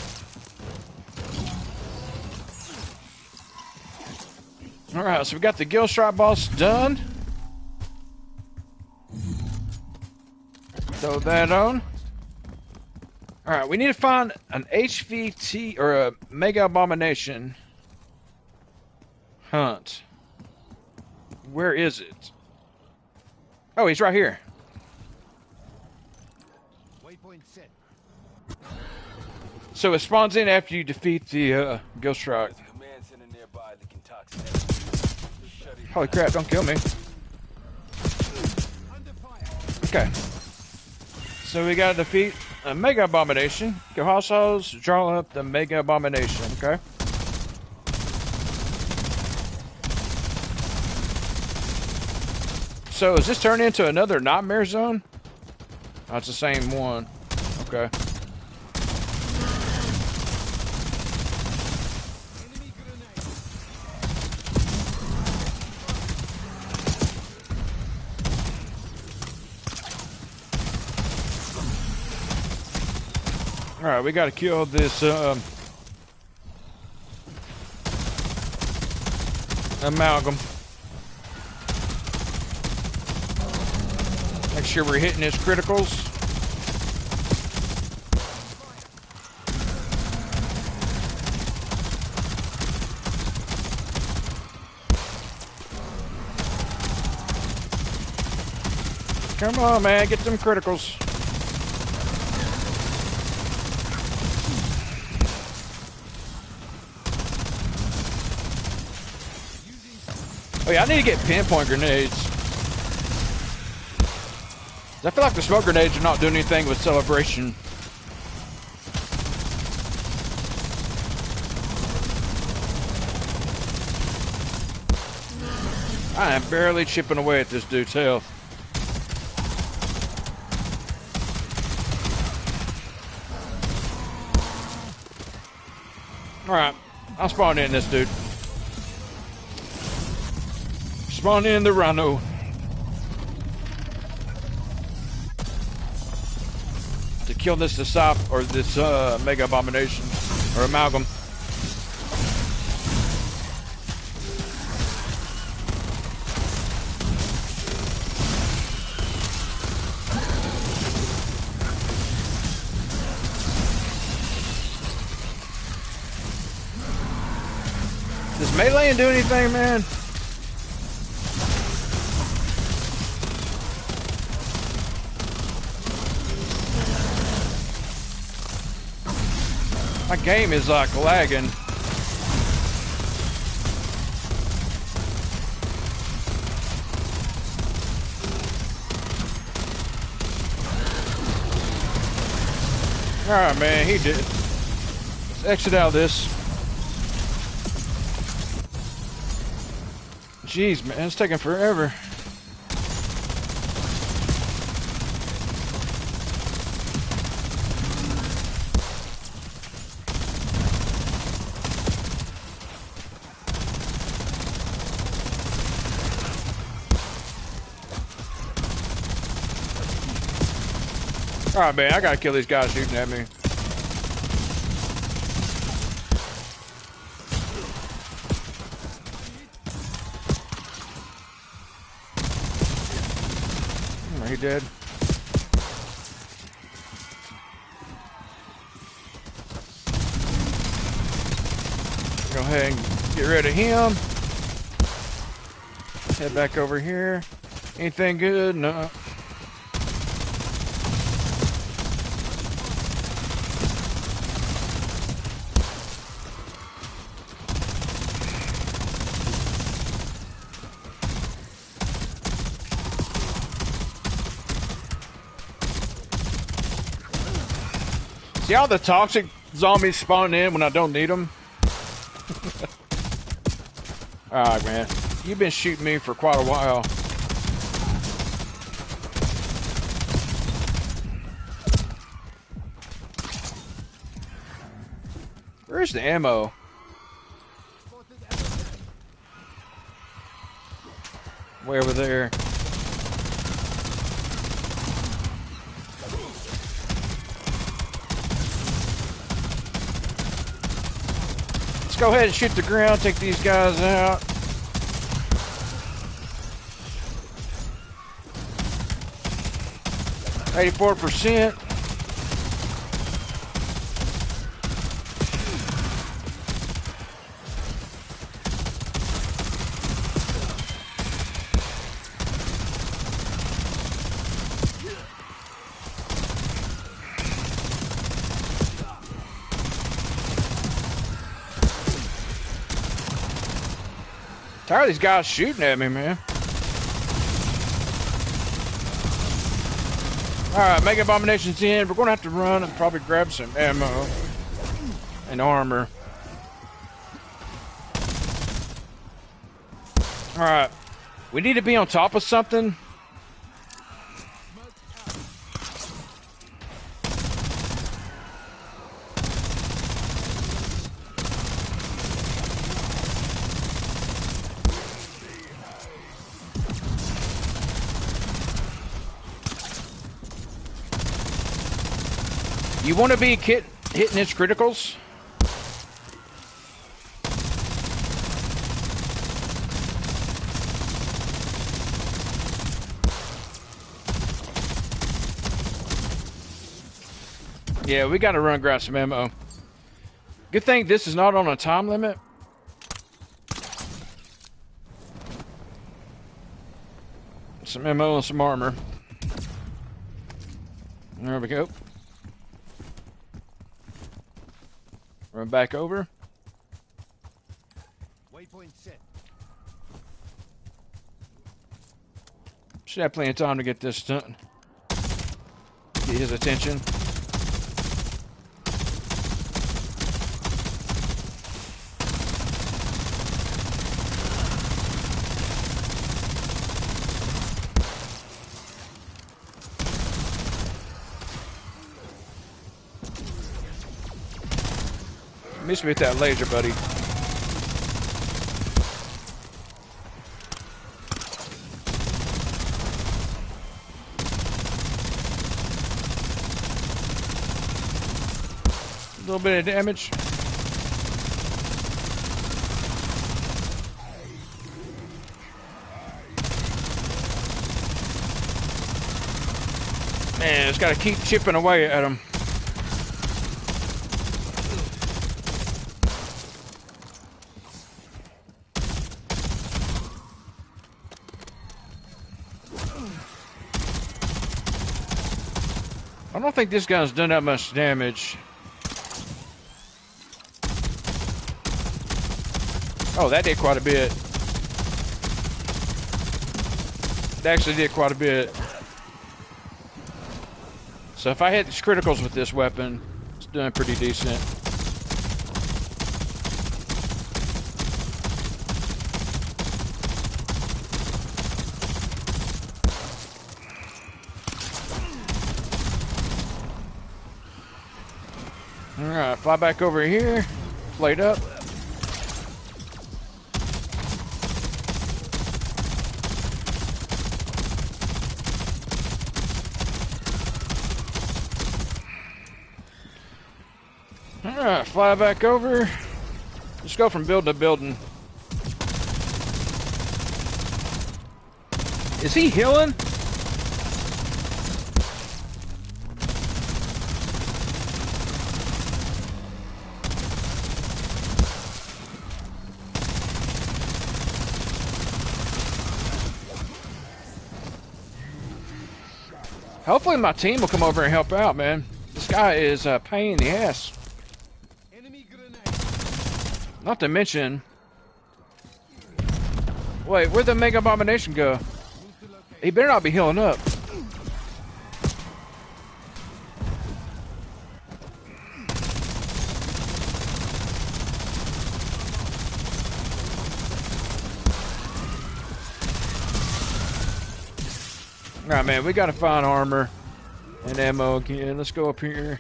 Alright, so we got the Guild Strike boss done. Throw that on. Alright, we need to find an HVT or a Mega Abomination hunt. Where is it? Oh, he's right here. Waypoint set. So it spawns in after you defeat the Ghost Shark. There's a command center nearby that can toxin. Shut it Holy down. crap, don't kill me. Under fire. Okay. So we gotta defeat a Mega Abomination. Go households, draw up the Mega Abomination, okay? So is this turned into another Nightmare Zone? Oh, it's the same one. Okay. Enemy grenade. Alright, we gotta kill this amalgam. Make sure we're hitting his criticals. Come on, man, get them criticals. Oh yeah, I need to get pinpoint grenades. I feel like the smoke grenades are not doing anything with celebration. I am barely chipping away at this dude's health. Alright, I'll spawn in this dude. Spawn in the rhino. To kill this or this Mega Abomination or amalgam. Does meleeing do anything, man? My game is like lagging. Alright, man, he did. Let's exit out of this. Jeez, man, it's taking forever. Alright, man, I gotta kill these guys shooting at me. Are he dead? Go ahead and get rid of him. Head back over here. Anything good? No. See how the toxic zombies spawn in when I don't need them? Alright, man. You've been shooting me for quite a while. Where's the ammo? Way over there. Let's go ahead and shoot the ground, take these guys out. %. Tired of these guys shooting at me, man. Alright, Mega Abomination's in. We're going to have to run and probably grab some ammo and armor. Alright. We need to be on top of something. You want to be hitting its criticals? Yeah, we got to run grab some ammo. Good thing this is not on a time limit. Some ammo and some armor. There we go. Run back over. Waypoint set. Should have plenty of time to get this done. Get his attention. Miss me with that laser, buddy. A little bit of damage. Man, just gotta keep chipping away at him. I don't think this gun's done that much damage. Oh, that did quite a bit. It actually did quite a bit. So if I hit these criticals with this weapon, it's doing pretty decent. Alright, fly back over here. Plate up. Alright, fly back over. Just go from building to building. Is he healing? Hopefully my team will come over and help out, man. This guy is a pain in the ass. Enemy grenade. Not to mention... Wait, where'd the Mega Abomination go? He better not be healing up. Alright, man, we gotta find armor and ammo again. Let's go up here.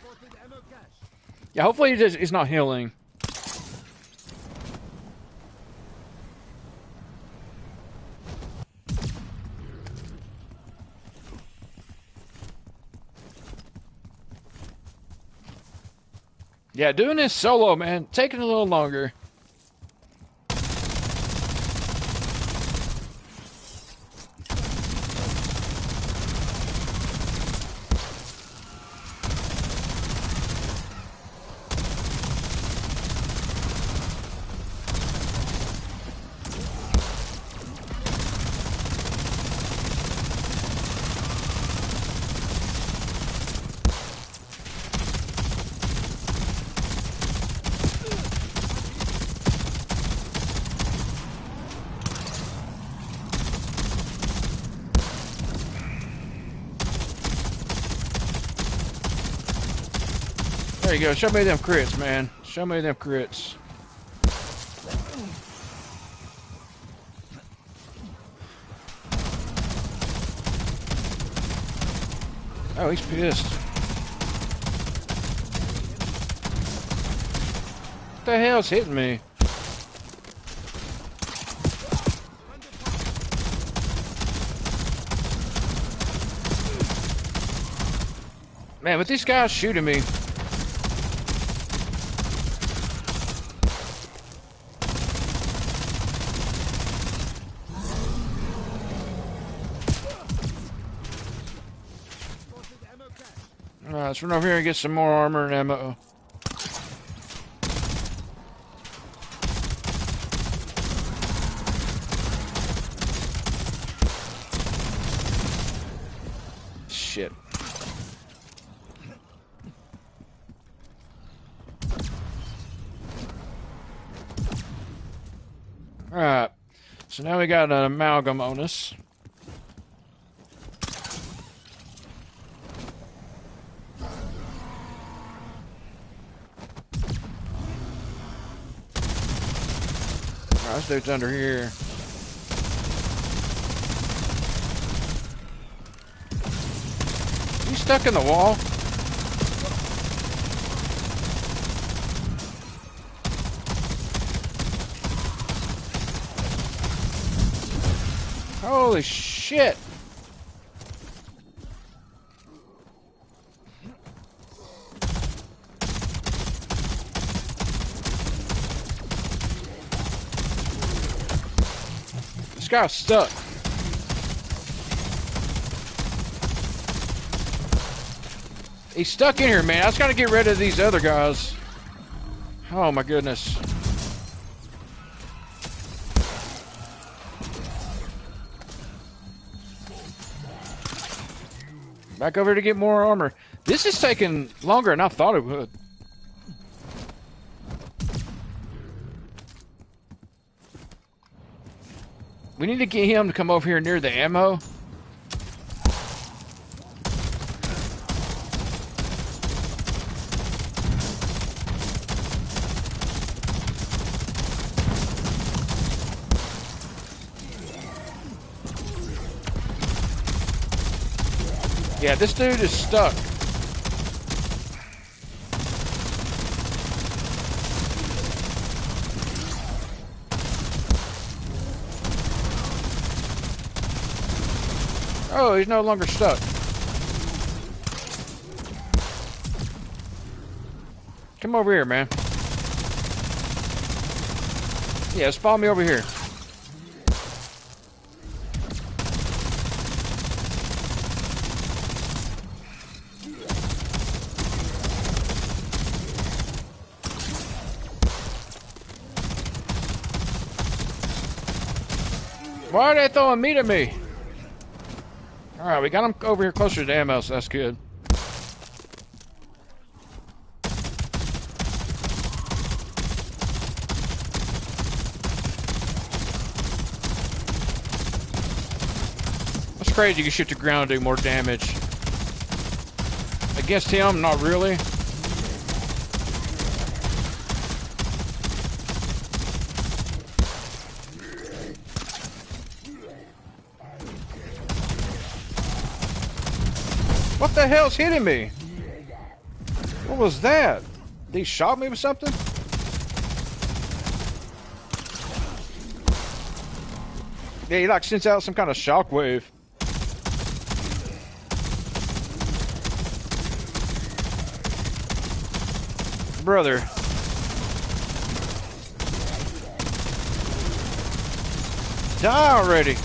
Yeah, hopefully he's not healing. Yeah, doing this solo, man, taking a little longer. There you go. Show me them crits, man. Show me them crits. Oh, he's pissed. What the hell's hitting me? Man, but these guys shooting me. Alright, let's run over here and get some more armor and ammo. Shit. Alright, so now we got an amalgam on us. Alright, this dude's under here. He's stuck in the wall. Holy shit! This guy's stuck. He's stuck in here, man. I just gotta get rid of these other guys. Oh my goodness. Back over to get more armor. This is taking longer than I thought it would. We need to get him to come over here near the ammo. Yeah, this dude is stuck. Oh, he's no longer stuck. Come over here, man. Yeah, spawn me over here. Why are they throwing meat at me? Alright, we got him over here closer to ammo, so that's good. That's crazy, you can shoot the ground and do more damage. Against him, not really. What the hell's hitting me? What was that? They shot me with something? Yeah, he like sends out some kind of shockwave. Brother. Die already.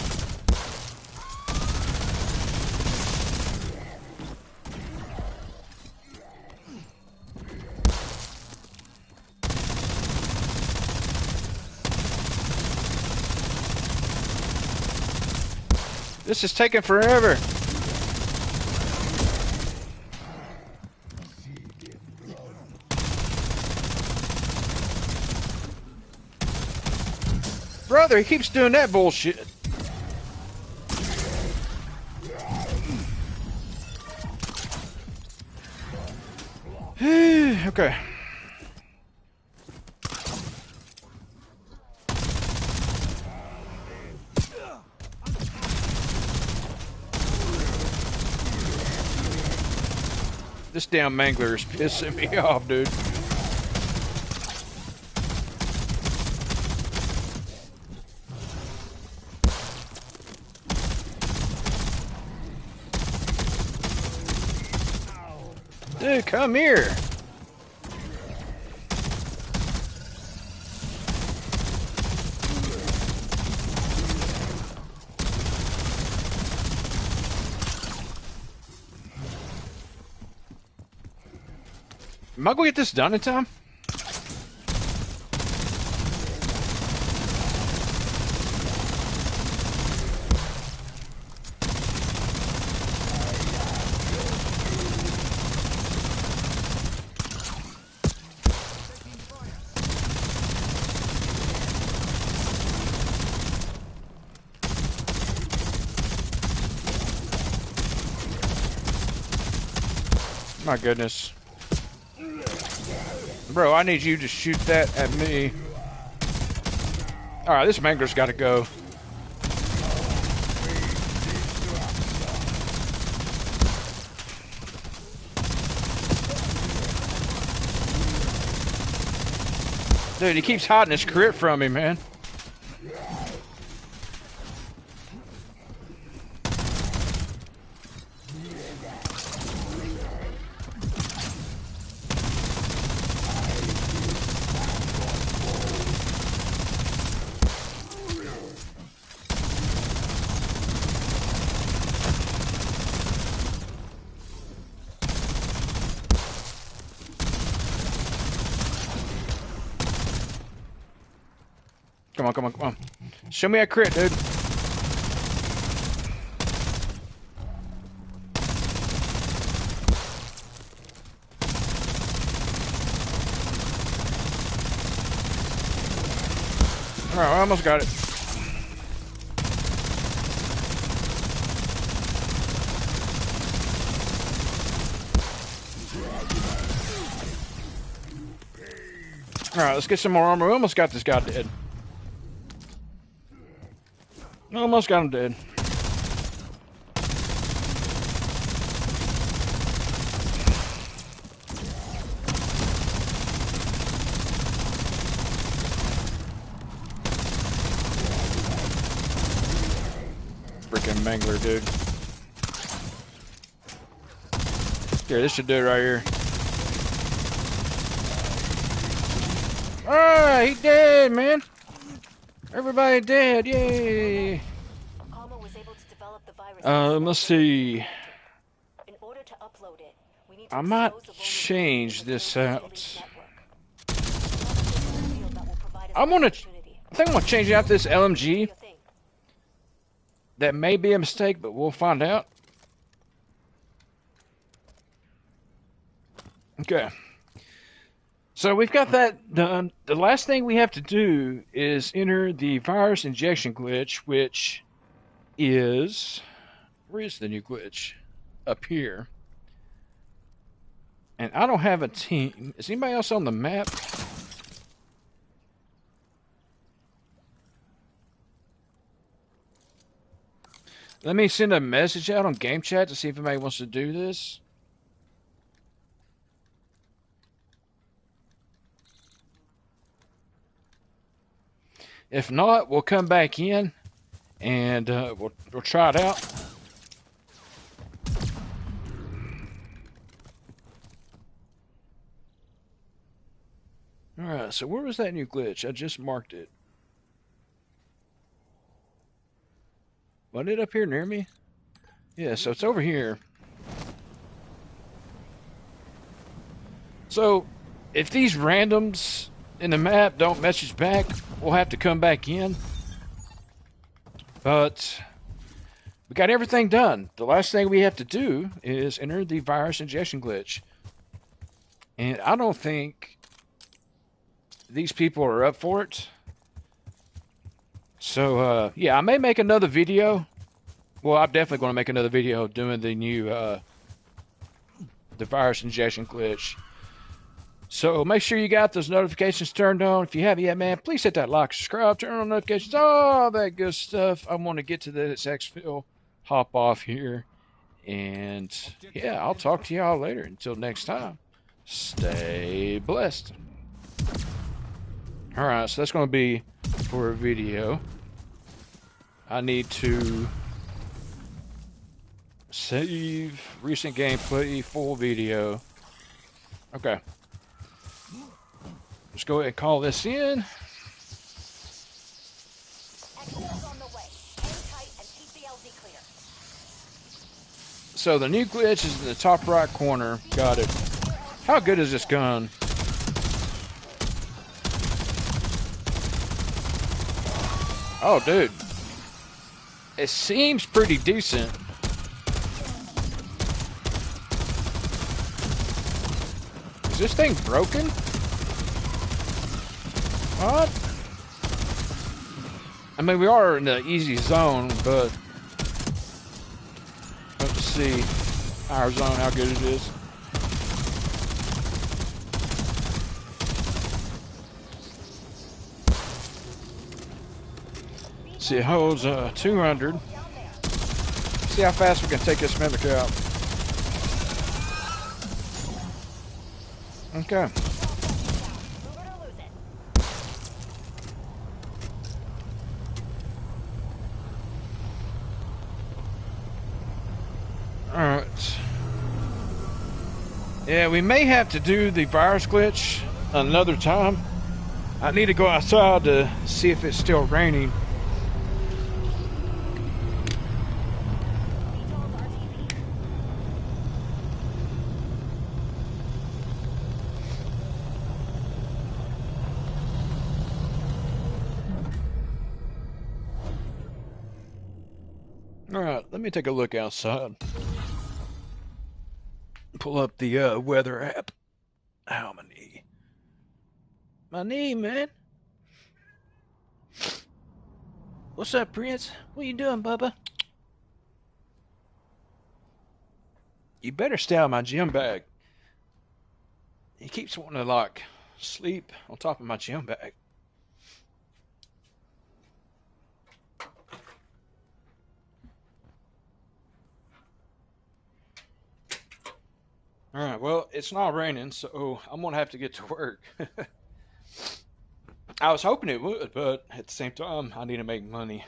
This is taking forever. Brother, he keeps doing that bullshit. Okay. This damn mangler is pissing me off, dude. Dude, come here. Am I gonna get this done in time? My goodness. Bro, I need you to shoot that at me. Alright, this mangler's gotta go. Dude, he keeps hiding his crit from me, man. Come on, come on, come on. Show me a crit, dude. Alright, I almost got it. Alright, let's get some more armor. We almost got this guy dead. Almost got him dead. Freaking mangler, dude. Here, this should do it right here. Ah, he dead, man. Everybody dead, yay! Alma was able to develop the virus. Let's see. In order to upload it, we need to I might expose the change vulnerability in the this global out. police network. That will provide us I'm gonna. opportunity. I think I'm gonna change out this Do LMG. your thing. That may be a mistake, but we'll find out. Okay. So we've got that done. The last thing we have to do is enter the virus injection glitch, which is... Where is the new glitch? Up here. And I don't have a team. Is anybody else on the map? Let me send a message out on game chat to see if anybody wants to do this. If not, we'll come back in and we'll try it out. Alright, so where was that new glitch? I just marked it. Wasn't it up here near me? Yeah, so it's over here. So, if these randoms in the map don't message back, we'll have to come back in. But we got everything done. The last thing we have to do is enter the virus injection glitch. And I don't think these people are up for it. So, yeah, I may make another video. Well, I'm definitely going to make another video doing the new the virus injection glitch. So make sure you got those notifications turned on. If you haven't yet, man, please hit that like, subscribe, turn on notifications, all that good stuff. I want to get to this exfil, hop off here, and yeah, I'll talk to y'all later. Until next time, stay blessed. All right, so that's going to be for a video. I need to save recent gameplay, full video. Okay. Let's go ahead and call this in. Exfil's on the way. Hang tight and keep the LZ clear. So the new glitch is in the top right corner. Got it. How good is this gun? Oh, dude. It seems pretty decent. Is this thing broken? What? I mean, we are in the easy zone, but have to see our zone, how good it is. See, it holds 200. See how fast we can take this mimic out. Okay. Alright. Yeah, we may have to do the virus glitch another time. I need to go outside to see if it's still raining. Alright, let me take a look outside. Pull up the weather app. Ow, my knee. My knee, man. What's up, Prince? What you doing, Bubba? You better stay out of my gym bag. He keeps wanting to, like, sleep on top of my gym bag. Alright, well, it's not raining, so I'm going to have to get to work. I was hoping it would, but at the same time, I need to make money.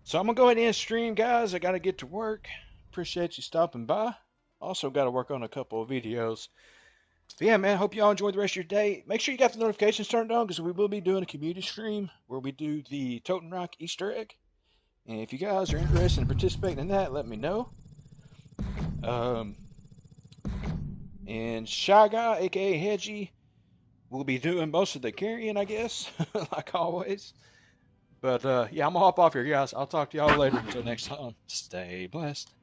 So I'm going to go ahead and end stream, guys. I got to get to work. Appreciate you stopping by. Also got to work on a couple of videos. But yeah, man, hope y'all enjoy the rest of your day. Make sure you got the notifications turned on because we will be doing a community stream where we do the Totem Rock Easter egg. And if you guys are interested in participating in that, let me know. And Shy Guy, aka Hedgie, will be doing most of the carrying, I guess, like always. But yeah, I'm gonna hop off here, guys. I'll talk to y'all later. Until next time, stay blessed.